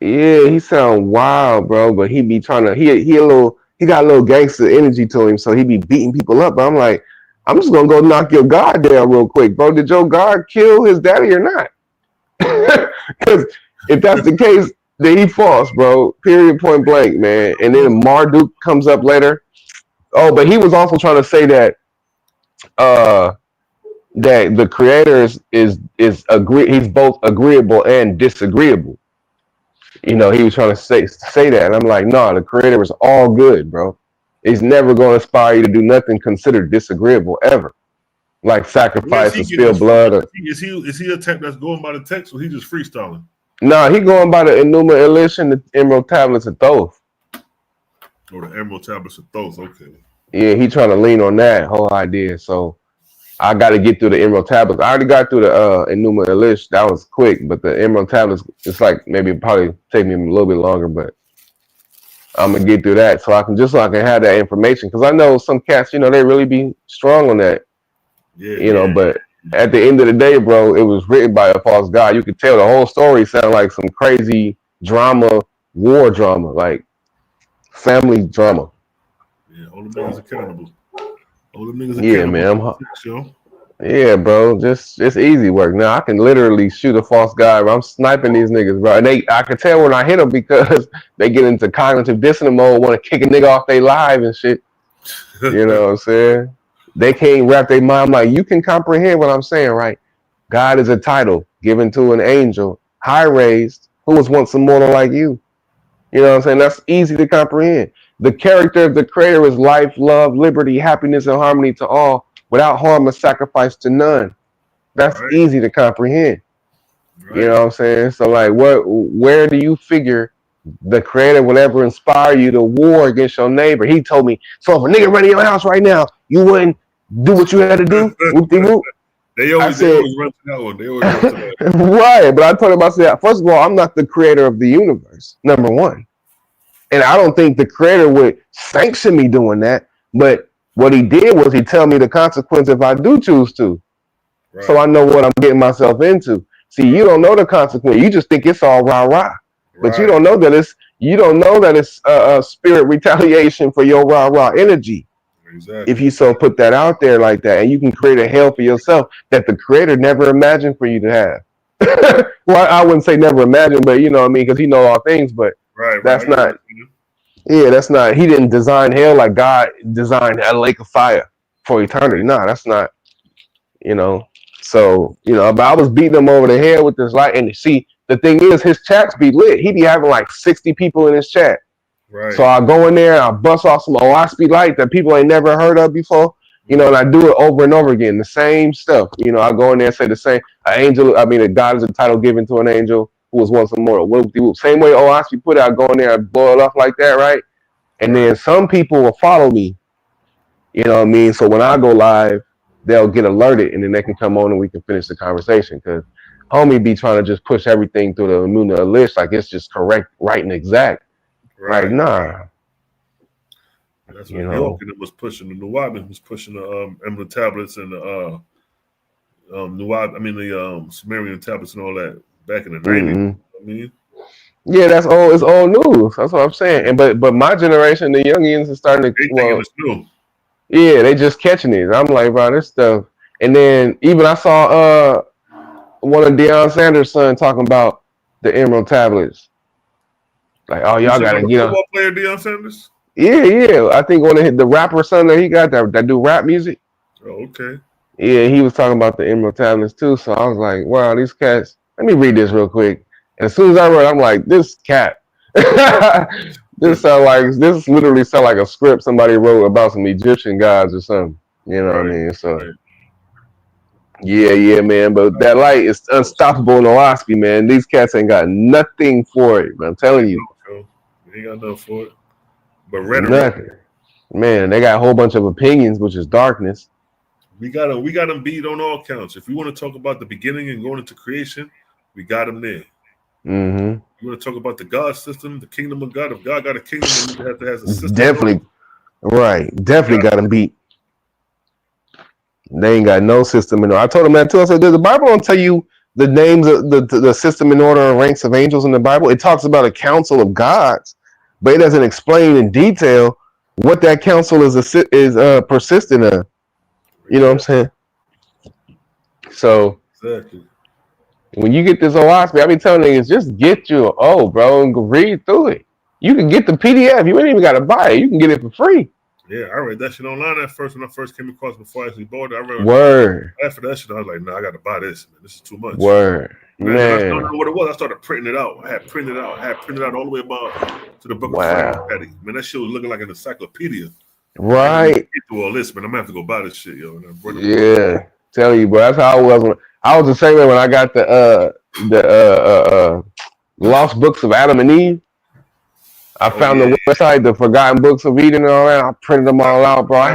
Yeah, he sound wild, bro. But he be trying to he got a little gangster energy to him, so he be beating people up. But I'm like, I'm just gonna go knock your God down real quick, bro. Did your God kill his daddy or not? Because if that's the case, then he false, bro. Period, point blank, man. And then Marduk comes up later. Oh, but he was also trying to say that that the creator is he's both agreeable and disagreeable. You know, he was trying to say that, and I'm like, no, the creator is all good, bro. He's never going to inspire you to do nothing considered disagreeable ever, like sacrifice or spill blood. Is he a tech that's going by the text, or he just freestyling? No, he going by the Enuma Elish and the Emerald Tablets of Thoth. Or the Emerald Tablets of Thoth, okay. Yeah, he trying to lean on that whole idea. So I got to get through the Emerald Tablets. I already got through the Enuma Elish. That was quick, but the Emerald Tablets, it's like probably take me a little bit longer, but I'm gonna get through that so I can have that information, because I know some cats, you know, they really be strong on that. Yeah, you know, but at the end of the day, bro, it was written by a false god. You could tell the whole story sounded like some crazy drama, war drama, like family drama. Yeah, all the niggas are cannibals. All the niggas are cannibals. Man, Yeah, bro, just it's easy work. Now I can literally shoot a false guy. I'm sniping these niggas, bro. And I can tell when I hit them because they get into cognitive dissonance mode, want to kick a nigga off their live and shit. You know what I'm saying? They can't wrap their mind like you can comprehend what I'm saying, right? God is a title given to an angel, high raised, who was once immortal like you. You know what I'm saying? That's easy to comprehend. The character of the creator is life, love, liberty, happiness, and harmony to all, without harm or sacrifice to none. That's Right. easy to comprehend. Right. You know what I'm saying? So like where do you figure the creator will ever inspire you to war against your neighbor? He told me, so if a nigga run in your house right now, you wouldn't do what you had to do? Whoop-de-whoop. They always run to that one. They always run to that. Right, but I told him, I said, first of all, I'm not the creator of the universe, number one. And I don't think the creator would sanction me doing that. But what he did was he tell me the consequence if I do choose to. Right. So I know what I'm getting myself into. See, you don't know the consequence. You just think it's all rah-rah. But right. you don't know that it's a spirit retaliation for your rah-rah energy. Exactly. If you so put that out there like that, and you can create a hell for yourself that the creator never imagined for you to have. Well, I wouldn't say never imagined, but you know what I mean, because he knows all things, but that's not. Yeah, that's not. He didn't design hell like God designed a lake of fire for eternity. Nah, that's not. You know. So but I was beating him over the head with this light, and see, the thing is, his chats be lit. He be having like 60 people in his chat. Right. So I go in there, I bust off some OSP light that people ain't never heard of before. And I do it over and over again, the same stuff. I go in there and say the same. A God is a title given to an angel who was once immortal. Same way OSP put it, I go in there and blow it up like that, right? And then some people will follow me. You know what I mean? So when I go live, they'll get alerted, and then they can come on and we can finish the conversation. Because homie be trying to just push everything through the Muna list like it's just correct, right, and exact. Right. Like, nah. That's what York was pushing. The Nuwabians was pushing the Emerald tablets and the the Sumerian tablets and all that back in the 90s. Mm-hmm. I mean, yeah, that's old. It's old news. That's what I'm saying. And but my generation, the youngins, are starting to. It's new. Yeah, they just catching it. I'm like, bro, this stuff. And then even I saw one of Deion Sanders' son talking about the Emerald tablets. Like, oh, y'all gotta football player Deion Sanders? Yeah. I think one of the rapper son that he got that do rap music. Oh, okay. Yeah, he was talking about the Emerald tablets too. So I was like, wow, these cats. Let me read this real quick. And as soon as I read, I'm like, this cat. This literally sound like a script somebody wrote about some Egyptian gods or something. You know what I mean? So yeah, man. But that light is unstoppable in OSP, man. These cats ain't got nothing for it, man. I'm telling you. They ain't got nothing for it. But nothing. Man, they got a whole bunch of opinions, which is darkness. We got them beat on all counts. If we want to talk about the beginning and going into creation, we got them there. Mm-hmm. You want to talk about the God system, the kingdom of God? If God got a kingdom, you have to have a system. Definitely, right. Definitely got them beat. They ain't got no system in order. I told him that too. I said, does the Bible don't tell you the names of the system in order and ranks of angels in the Bible? It talks about a council of gods, but it doesn't explain in detail what that council is persistent of. You know what I'm saying? So exactly. When you get this OSP, I be telling niggas, just get you bro, and go read through it. You can get the PDF. You ain't even got to buy it. You can get it for free. Yeah, I read that shit online at first when I first came across before I actually bought it. I read Word. After that shit, I was like, nah, I got to buy this. Man. This is too much. Word. Man. I don't know what it was. I started printing it out. I had printed out all the way about to the book of Patty. Man, that shit was looking like an encyclopedia. Right. Get through all this, man. I'm going to have to go buy this shit, yo. Yeah. Tell you, bro. That's how I was. I was the same way when I got the Lost Books of Adam and Eve. I found the website, the Forgotten Books of Eden and all that. I printed them all out, bro. I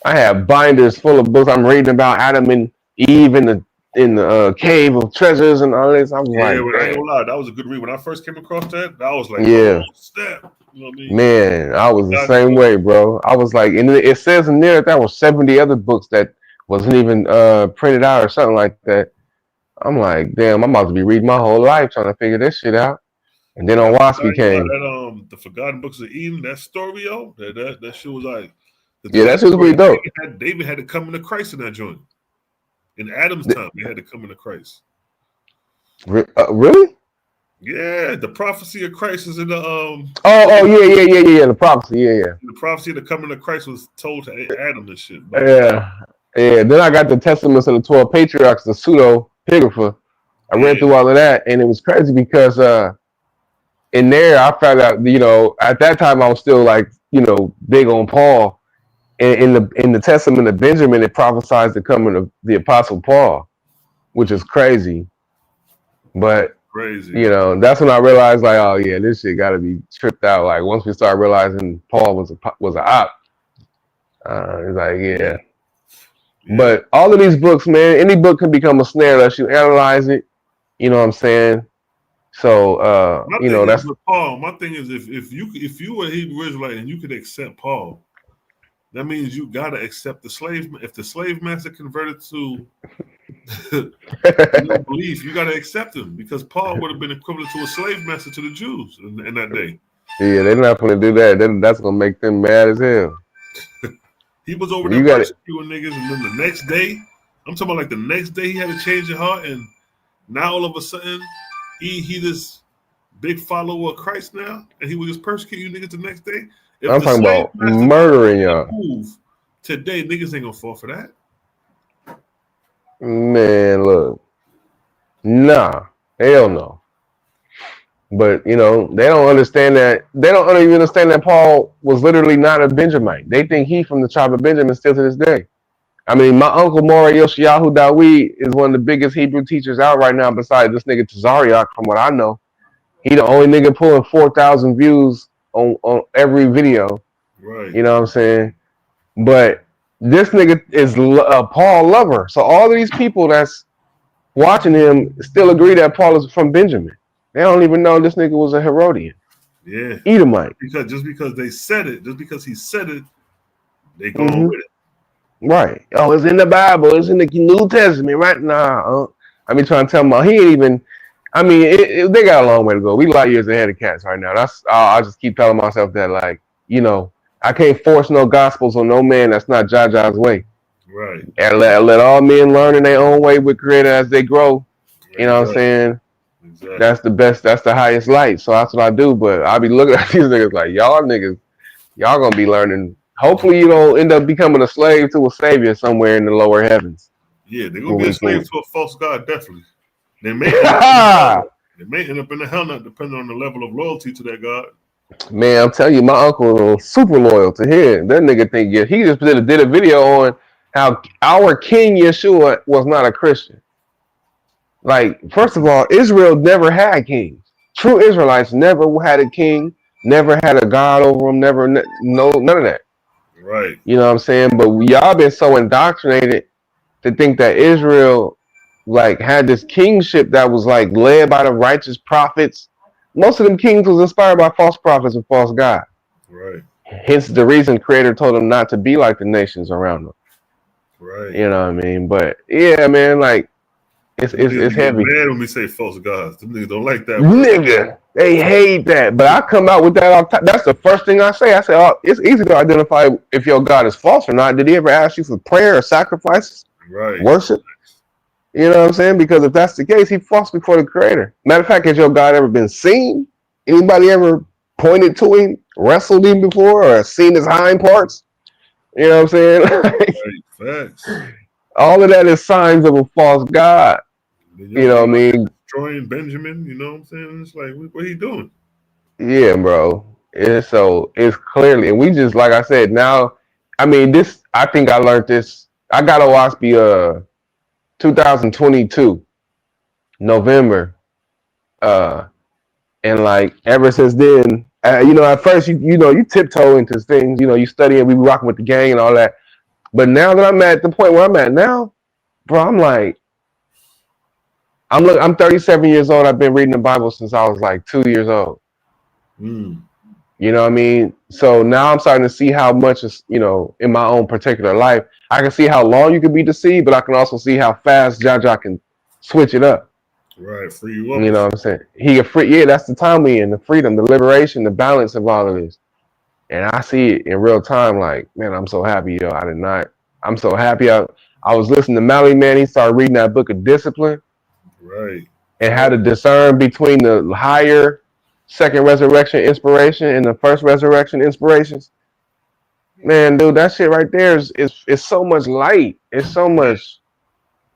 had binders full of books. I'm reading about Adam and Eve in the cave of treasures and all this. I was like, I ain't gonna lie, that was a good read. When I first came across that, I was like, oh, snap. You know what I mean? Man, I was the same way, bro. I was like, and it says in there that there were 70 other books that wasn't even printed out or something like that. I'm like, damn, I'm about to be reading my whole life trying to figure this shit out. And then OSP came. The Forgotten Books of Eden, that story, that shit was like. Yeah, that shit was pretty dope. David had to come into Christ in that joint. In Adam's time, they had to come into Christ. Really? Yeah, the prophecy of Christ is in the Yeah. The prophecy, yeah. The prophecy of the coming of Christ was told to Adam and shit. Yeah. Then I got the Testaments of the 12 Patriarchs, the pseudo-pigrapha. I read through all of that, and it was crazy because in there I found out, at that time I was still like, big on Paul. And in the Testament of Benjamin, it prophesies the coming of the Apostle Paul, which is crazy. But that's when I realized, like, oh yeah, this shit got to be tripped out. Like once we start realizing Paul was an op, it's like yeah. But all of these books, man, any book can become a snare unless you analyze it. You know what I'm saying? So that's with Paul. My thing is if you were a Hebrew Israelite and you could accept Paul, that means you gotta accept the slave. If the slave master converted to your belief, you gotta accept him because Paul would have been equivalent to a slave master to the Jews in that day. Yeah, they're not gonna do that. That's gonna make them mad as hell. He was over there persecuting niggas, and then the next day, I'm talking about like the next day, he had to change his heart, and now all of a sudden, he this big follower of Christ now, and he was just persecuting you niggas the next day. If I'm talking about murdering y'all. Today, niggas ain't gonna fall for that. Man, look, nah, hell no. But they don't understand that. They don't even understand that Paul was literally not a Benjamite. They think he from the tribe of Benjamin still to this day. I mean, my uncle Mori Yoshiyahu Dawid is one of the biggest Hebrew teachers out right now, besides this nigga Tazariak, from what I know. He the only nigga pulling 4,000 views on every video. Right. You know what I'm saying? But this nigga is a Paul lover. So all of these people that's watching him still agree that Paul is from Benjamin. They don't even know this nigga was a Herodian. Yeah. Edomite. Because they said it, just because he said it, they go with it. Right. Oh, it's in the Bible. It's in the New Testament, right? Nah. I mean, trying to tell them, he ain't even. I mean, they got a long way to go. We light years ahead of cats right now. That's. I just keep telling myself that, like, I can't force no gospels on no man. That's not Jaja's way. Right. And let all men learn in their own way with Creator as they grow. You know what I'm saying? Exactly. That's the best. That's the highest light. So that's what I do. But I be looking at these niggas like, y'all gonna be learning. Hopefully you don't end up becoming a slave to a savior somewhere in the lower heavens. Yeah, they're gonna be a slave to a false god, definitely. They may end up in the hell nut depending on the level of loyalty to that god. Man, I'm telling you, my uncle was super loyal to him. That nigga think he just did a video on how our King Yeshua was not a Christian. Like, first of all, Israel never had kings. True Israelites never had a king, never had a god over them, none of that. Right. You know what I'm saying? But y'all been so indoctrinated to think that Israel like had this kingship that was like led by the righteous prophets. Most of them kings was inspired by false prophets and false gods. Right. Hence the reason Creator told them not to be like the nations around them. Right. You know what I mean? But yeah, man, like it's heavy. Mad when we say false gods. Them niggas don't like that. Nigga, they hate that. But I come out with that all the time. That's the first thing I say. I say, oh, it's easy to identify if your God is false or not. Did he ever ask you for prayer or sacrifices? Right. Worship? You know what I'm saying? Because if that's the case, he false before the Creator. Matter of fact, has your God ever been seen? Anybody ever pointed to him, wrestled him before, or seen his hind parts? You know what I'm saying? Right. Facts. All of that is signs of a false God. You know what I mean? Destroying Benjamin, you know what I'm saying? It's like, what he doing? Yeah, bro. It's clearly, and we just, like I said, now, I mean, I think I learned this. I got OWASP 2022, November. And like, ever since then, at first, you tiptoe into things, you study and we be rocking with the gang and all that. But now that I'm at the point where I'm at now, bro, I'm like, I'm 37 years old. I've been reading the Bible since I was like 2 years old. Mm. You know what I mean? So now I'm starting to see how much is, in my own particular life, I can see how long you can be deceived, but I can also see how fast Jaja can switch it up. Right, free you up. You know what I'm saying? He can free. Yeah, that's the time we in, the freedom, the liberation, the balance of all of this. And I see it in real time. Like, man, I'm so happy, I'm so happy. I was listening to Mally Man. He started reading that book of discipline. Right. And how to discern between the higher second resurrection inspiration and the first resurrection inspirations. Man, dude, that shit right there is so much light. It's so much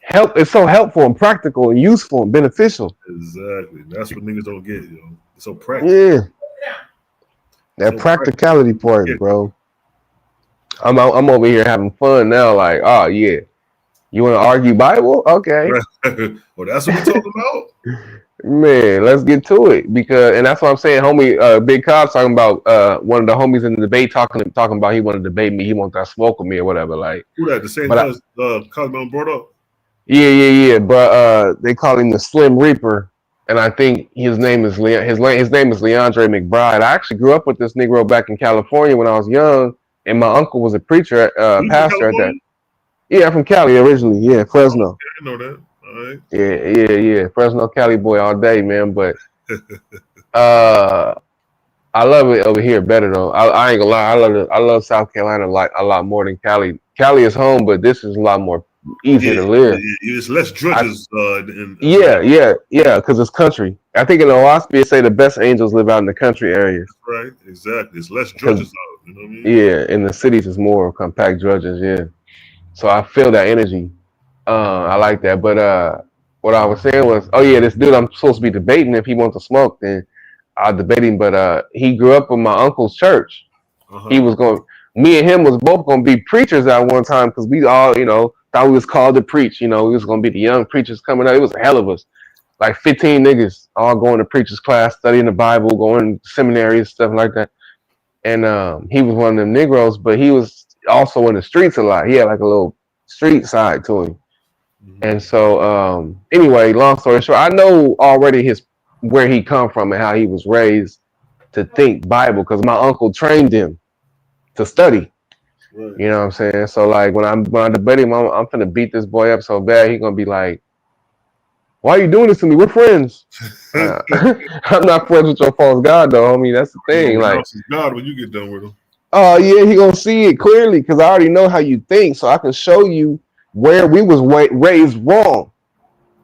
help. It's so helpful and practical and useful and beneficial. Exactly. That's what niggas don't get, yo. It's so practical. Yeah. That so practicality part, bro. I'm over here having fun now. Like, oh yeah, you want to argue Bible? Okay. Well, that's what we're talking about. Man, let's get to it and that's what I'm saying, homie. Big Cobb's talking about one of the homies in the debate talking about he wanted to debate me. He wanted to smoke with me or whatever. Like, who that? The same Cosmo brought up. Yeah. But they call him the Slim Reaper. And I think his name is his name is Leandre McBride. I actually grew up with this Negro back in California when I was young, and my uncle was a preacher, pastor at that. Yeah, I'm from Cali originally. Yeah, Fresno. Okay, I know that. All right. Yeah. Fresno, Cali boy all day, man. But I love it over here better though. I ain't gonna lie. I love South Carolina a lot more than Cali. Cali is home, but this is a lot more easier to live. It's less drudges. Yeah, because it's country. I think in Owaspie, it say the best angels live out in the country areas. Right, exactly. It's less drudges out. You know what I mean? Yeah, in the cities, it's more compact drudges. Yeah, so I feel that energy. I like that. But what I was saying was, oh yeah, this dude I'm supposed to be debating. If he wants to smoke, then I'll debate him. But he grew up in my uncle's church. He was going. Me and him was both going to be preachers at one time because we all, thought we was called to preach. We was going to be the young preachers coming out. It was a hell of us. Like 15 niggas all going to preachers class, studying the Bible, going to seminaries, stuff like that. And he was one of them Negroes, but he was also in the streets a lot. He had like a little street side to him. And so anyway, long story short, I know already where he come from and how he was raised to think Bible because my uncle trained him to study. Right. You know what I'm saying? So like when I debate him, I'm finna beat this boy up so bad he gonna be like, "Why are you doing this to me? We're friends." I'm not friends with your false God though, homie. That's the thing. Like God when you get done with him. Oh yeah, he gonna see it clearly because I already know how you think, so I can show you where we was raised wrong.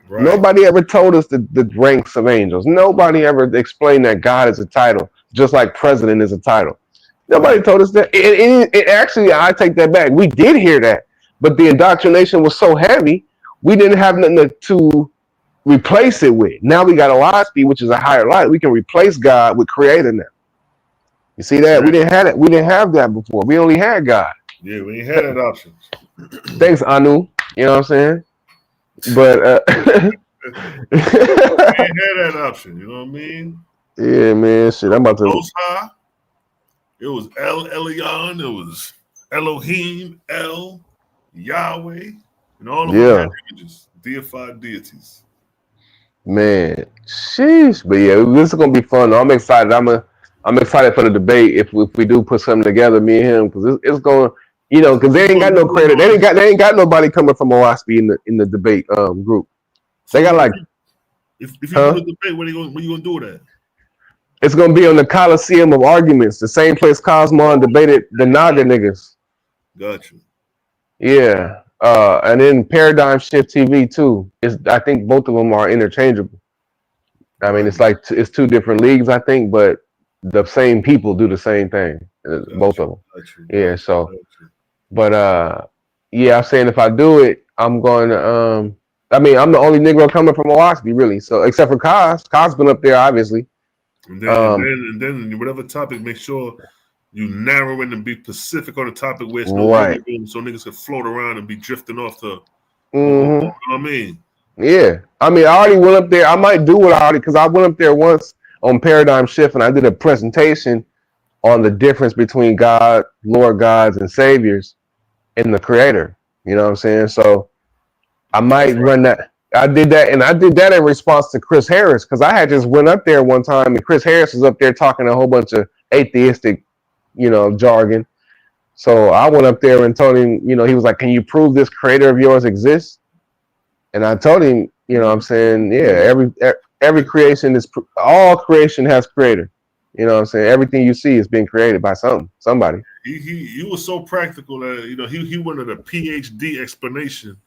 Right. Nobody ever told us the ranks of angels. Nobody ever explained that God is a title, just like president is a title. Nobody told us that. It actually, I take that back. We did hear that, but the indoctrination was so heavy, we didn't have nothing to replace it with. Now we got Owaspie, which is a higher light. We can replace God with Creator now. You see that? We didn't have it. We didn't have that before. We only had God. Yeah, we ain't had that option. Thanks, Anu. You know what I'm saying? But we ain't had that option. You know what I mean? Yeah, man. Shit, I'm about to. Most High. It was El Elyon. It was Elohim, El, Yahweh, and all of them images, deified deities. Man, sheesh. But yeah, this is gonna be fun. I'm excited. I'm excited for the debate if we do put something together, me and him, because it's going, because they ain't got no credit. They ain't got nobody coming from Owaspie in the debate group. They got like. If you do the debate, what are you gonna do with that? It's gonna be on the Coliseum of Arguments, the same place Cosmo debated the Naga niggas. Gotcha. Yeah, and then Paradigm Shift TV too. I think both of them are interchangeable. I mean, it's like it's two different leagues, I think, but the same people do the same thing. Gotcha. Both of them. Gotcha. Yeah. So, but yeah, I'm saying if I do it, I'm going to. I mean, I'm the only Negro coming from Owaspie, really. So except for Cos. Cos been up there, obviously. And then whatever topic, make sure you narrow in and be specific on the topic where it's no room so niggas can float around and be drifting off the. You know what I mean? Yeah, I mean, I already went up there. I might do what I already because I went up there once on Paradigm Shift and I did a presentation on the difference between God, Lord gods, and saviors, and the Creator. You know what I'm saying? So I might run that. I did that in response to Chris Harris because I had just went up there one time and Chris Harris was up there talking a whole bunch of atheistic, jargon. So I went up there and told him, he was like, "Can you prove this Creator of yours exists?" And I told him, I'm saying, yeah, every creation all creation has Creator. You know what I'm saying? Everything you see is being created by somebody. He was so practical that he wanted a PhD explanation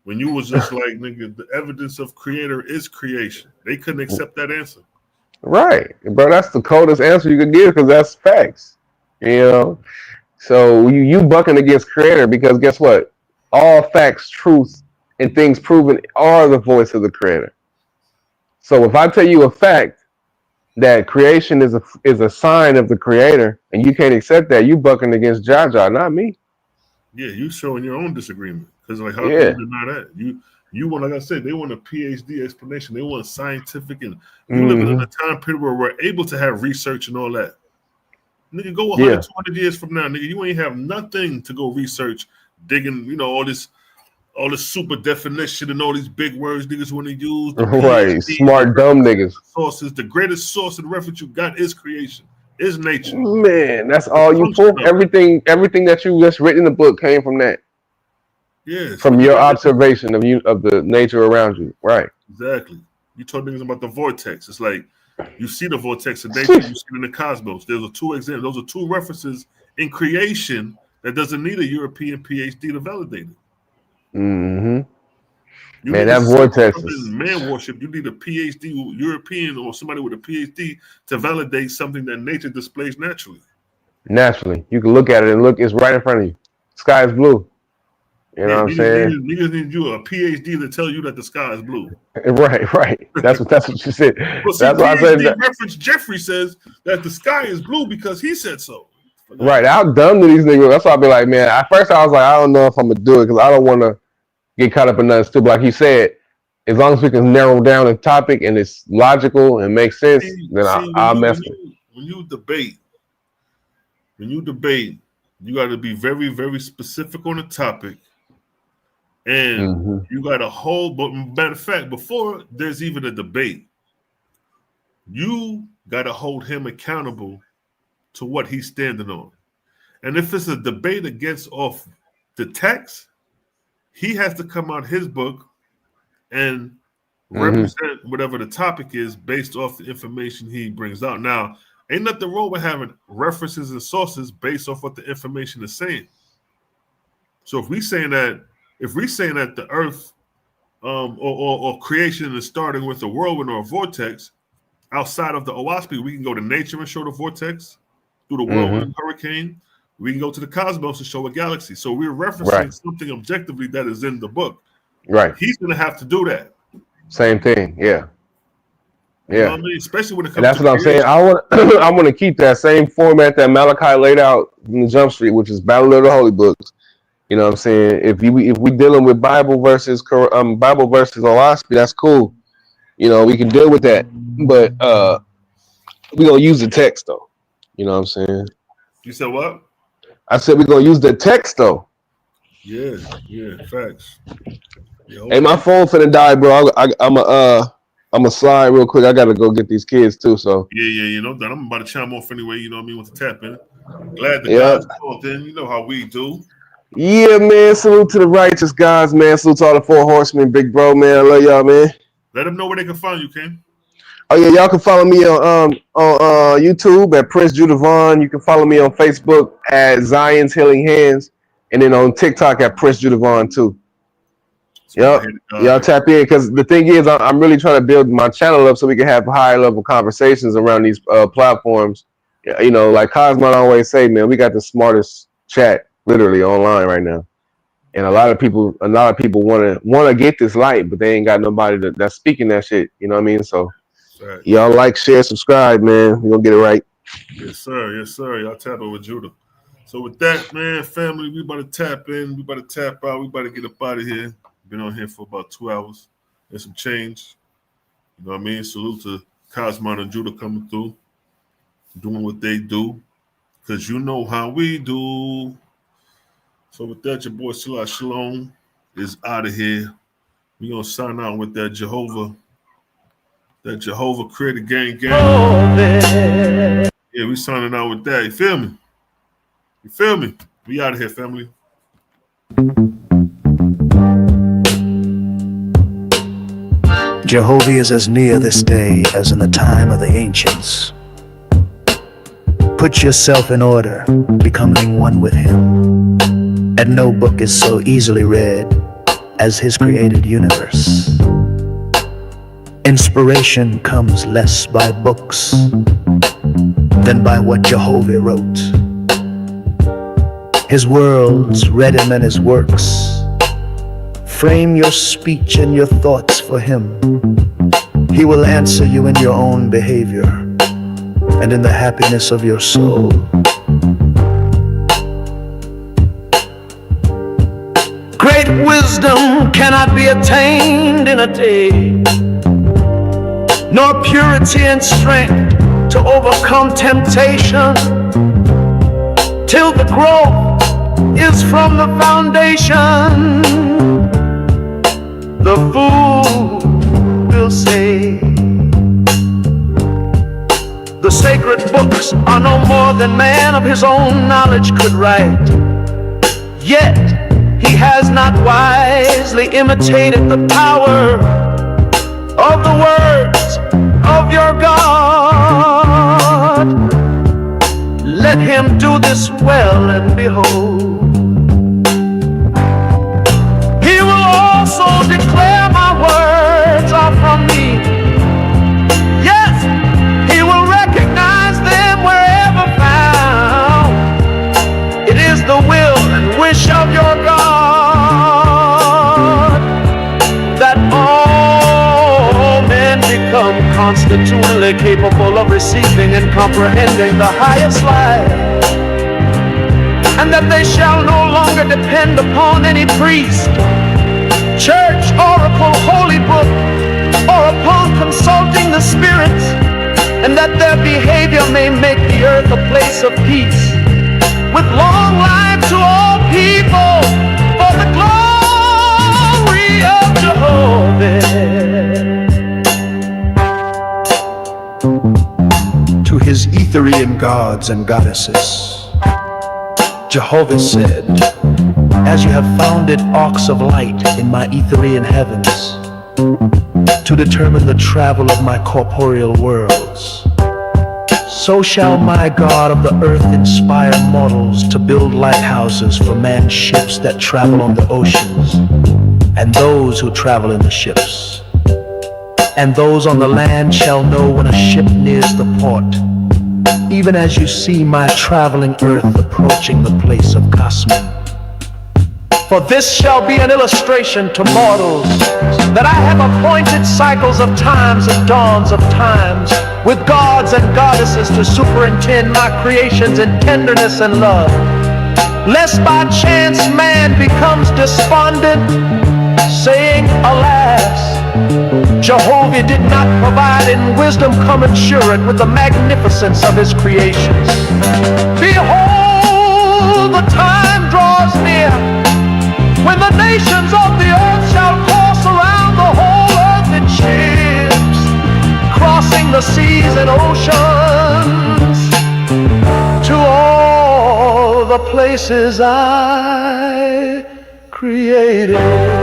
when you was just like, nigga, the evidence of creator is creation. They couldn't accept that answer. Right, bro. That's the coldest answer you could give because that's facts. You know, so you bucking against creator because guess what? All facts, truth, and things proven are the voice of the creator. So if I tell you a fact that creation is a sign of the creator, and you can't accept that, you bucking against Jaja, not me. Yeah, you showing your own disagreement because like how can you deny that? You want, like I said, they want a PhD explanation. They want scientific, and you living in a time period where we're able to have research and all that. Nigga, go 100, 200 years from now, nigga, you ain't have nothing to go research, digging, all this super definition and all these big words niggas want to use. Right, smart, dumb niggas. Sources, the greatest source and reference you got is creation, is nature. Man, that's all you pull. Everything that you just written in the book came from that. Yeah, from your observation of the nature around you, right? Exactly. You told niggas about the vortex. It's like you see the vortex in nature, you see it in the cosmos. There's two examples. Those are two references in creation that doesn't need a European PhD to validate it. Mm-hmm. Man, that vortex is man worship. You need a PhD, European or somebody with a PhD to validate something that nature displays naturally. Naturally, you can look at it and look. It's right in front of you. Sky is blue. You know what I'm saying? Niggas need you a PhD to tell you that the sky is blue. Right. That's what you said. Well, see, that's why I said that. Reference Jeffrey says that the sky is blue because he said so. Right. How dumb do these niggas? That's why I be like, man. At first, I was like, I don't know if I'm gonna do it because I don't want to get caught up in nothing stupid. Like he said, as long as we can narrow down the topic and it's logical and makes sense, then I'll mess with it. When you debate, you got to be very, very specific on the topic. And you got a whole, but matter of fact, before there's even a debate, you got to hold him accountable to what he's standing on. And if it's a debate against off the text, he has to come out his book and represent whatever the topic is based off the information he brings out. Now, ain't nothing wrong with having references and sources based off what the information is saying. So if we're saying that the earth or creation is starting with a whirlwind or a vortex, outside of the Owaspy, we can go to nature and show the vortex through the whirlwind hurricane. We can go to the cosmos and show a galaxy. So we're referencing something objectively that is in the book. Right. He's going to have to do that. Same thing. Yeah. You know what I mean? Especially when it comes and that's to what creation. I'm saying. I want to keep that same format that Malachi laid out in the Jump Street, which is Battle of the Holy Books. You know what I'm saying? If we dealing with Bible versus Owaspy, that's cool. You know, we can deal with that. But we gonna use the text though. You know what I'm saying? You said what? I said we're gonna use the text though. Yeah, facts. Hey, my phone finna die, bro. I'm a slide real quick. I gotta go get these kids too. So yeah, that I'm about to chime off anyway. You know what I mean? With the tap in. Glad the guys called in. You know how we do. Yeah, man. Salute to the righteous guys, man. Salute to all the 4 horsemen, big bro, man. I love y'all, man. Let them know where they can find you, King. Oh yeah, y'all can follow me on YouTube at Prince Judavon. You can follow me on Facebook at Zion's Healing Hands, and then on TikTok at Prince Judavon too. Yep, y'all tap in because the thing is, I'm really trying to build my channel up so we can have higher level conversations around these platforms. You know, like Cosmo always say, man, we got the smartest chat literally online right now, and a lot of people want to get this light, but they ain't got nobody that's speaking that shit. You know what I mean? So. Right. Y'all like, share, subscribe, man. We're gonna get it right. Yes, sir. Y'all tap in with Judah. So with that, man, family, we about to tap in, we about to tap out, we about to get up out of here. Been on here for about 2 hours and some change. You know what I mean? Salute to Cosmo and Judah coming through, doing what they do, because you know how we do. So with that, your boy Salah Shalom is out of here. We're gonna sign out with that Jehovah Creator Gang. Yeah, we signing out with that. You feel me? We out of here, family. Jehovah is as near this day as in the time of the ancients. Put yourself in order, becoming one with him. And no book is so easily read as his created universe. Inspiration comes less by books than by what Jehovah wrote. His worlds read him and his works. Frame your speech and your thoughts for him. He will answer you in your own behavior and in the happiness of your soul. Great wisdom cannot be attained in a day, nor purity and strength to overcome temptation, till the growth is from the foundation. The fool will say, the sacred books are no more than man of his own knowledge could write. Yet he has not wisely imitated the power of the words of your God. Let him do this well, and behold, he will also declare my words are from me. Yes, he will recognize them wherever found. It is the will and wish of your God that all men become constitutionally capable of receiving and comprehending the highest life, and that they shall no longer depend upon any priest, church, oracle, holy book, or upon consulting the spirits, and that their behavior may make the earth a place of peace, with long life to all people, for the glory of Jehovah. To his Etherian gods and goddesses, Jehovah said, as you have founded arcs of light in my Etherian heavens, to determine the travel of my corporeal worlds, so shall my God of the earth inspire mortals to build lighthouses for man's ships that travel on the oceans, and those who travel in the ships. And those on the land shall know when a ship nears the port, even as you see my traveling earth approaching the place of Cosmin. For this shall be an illustration to mortals, that I have appointed cycles of times and dawns of times, with gods and goddesses to superintend my creations in tenderness and love, lest by chance man becomes despondent, saying, alas, Jehovah did not provide in wisdom commensurate with the magnificence of his creations. Behold, the time draws near when the nations of the earth shall cross around the whole earth in ships, crossing the seas and oceans to all the places I created.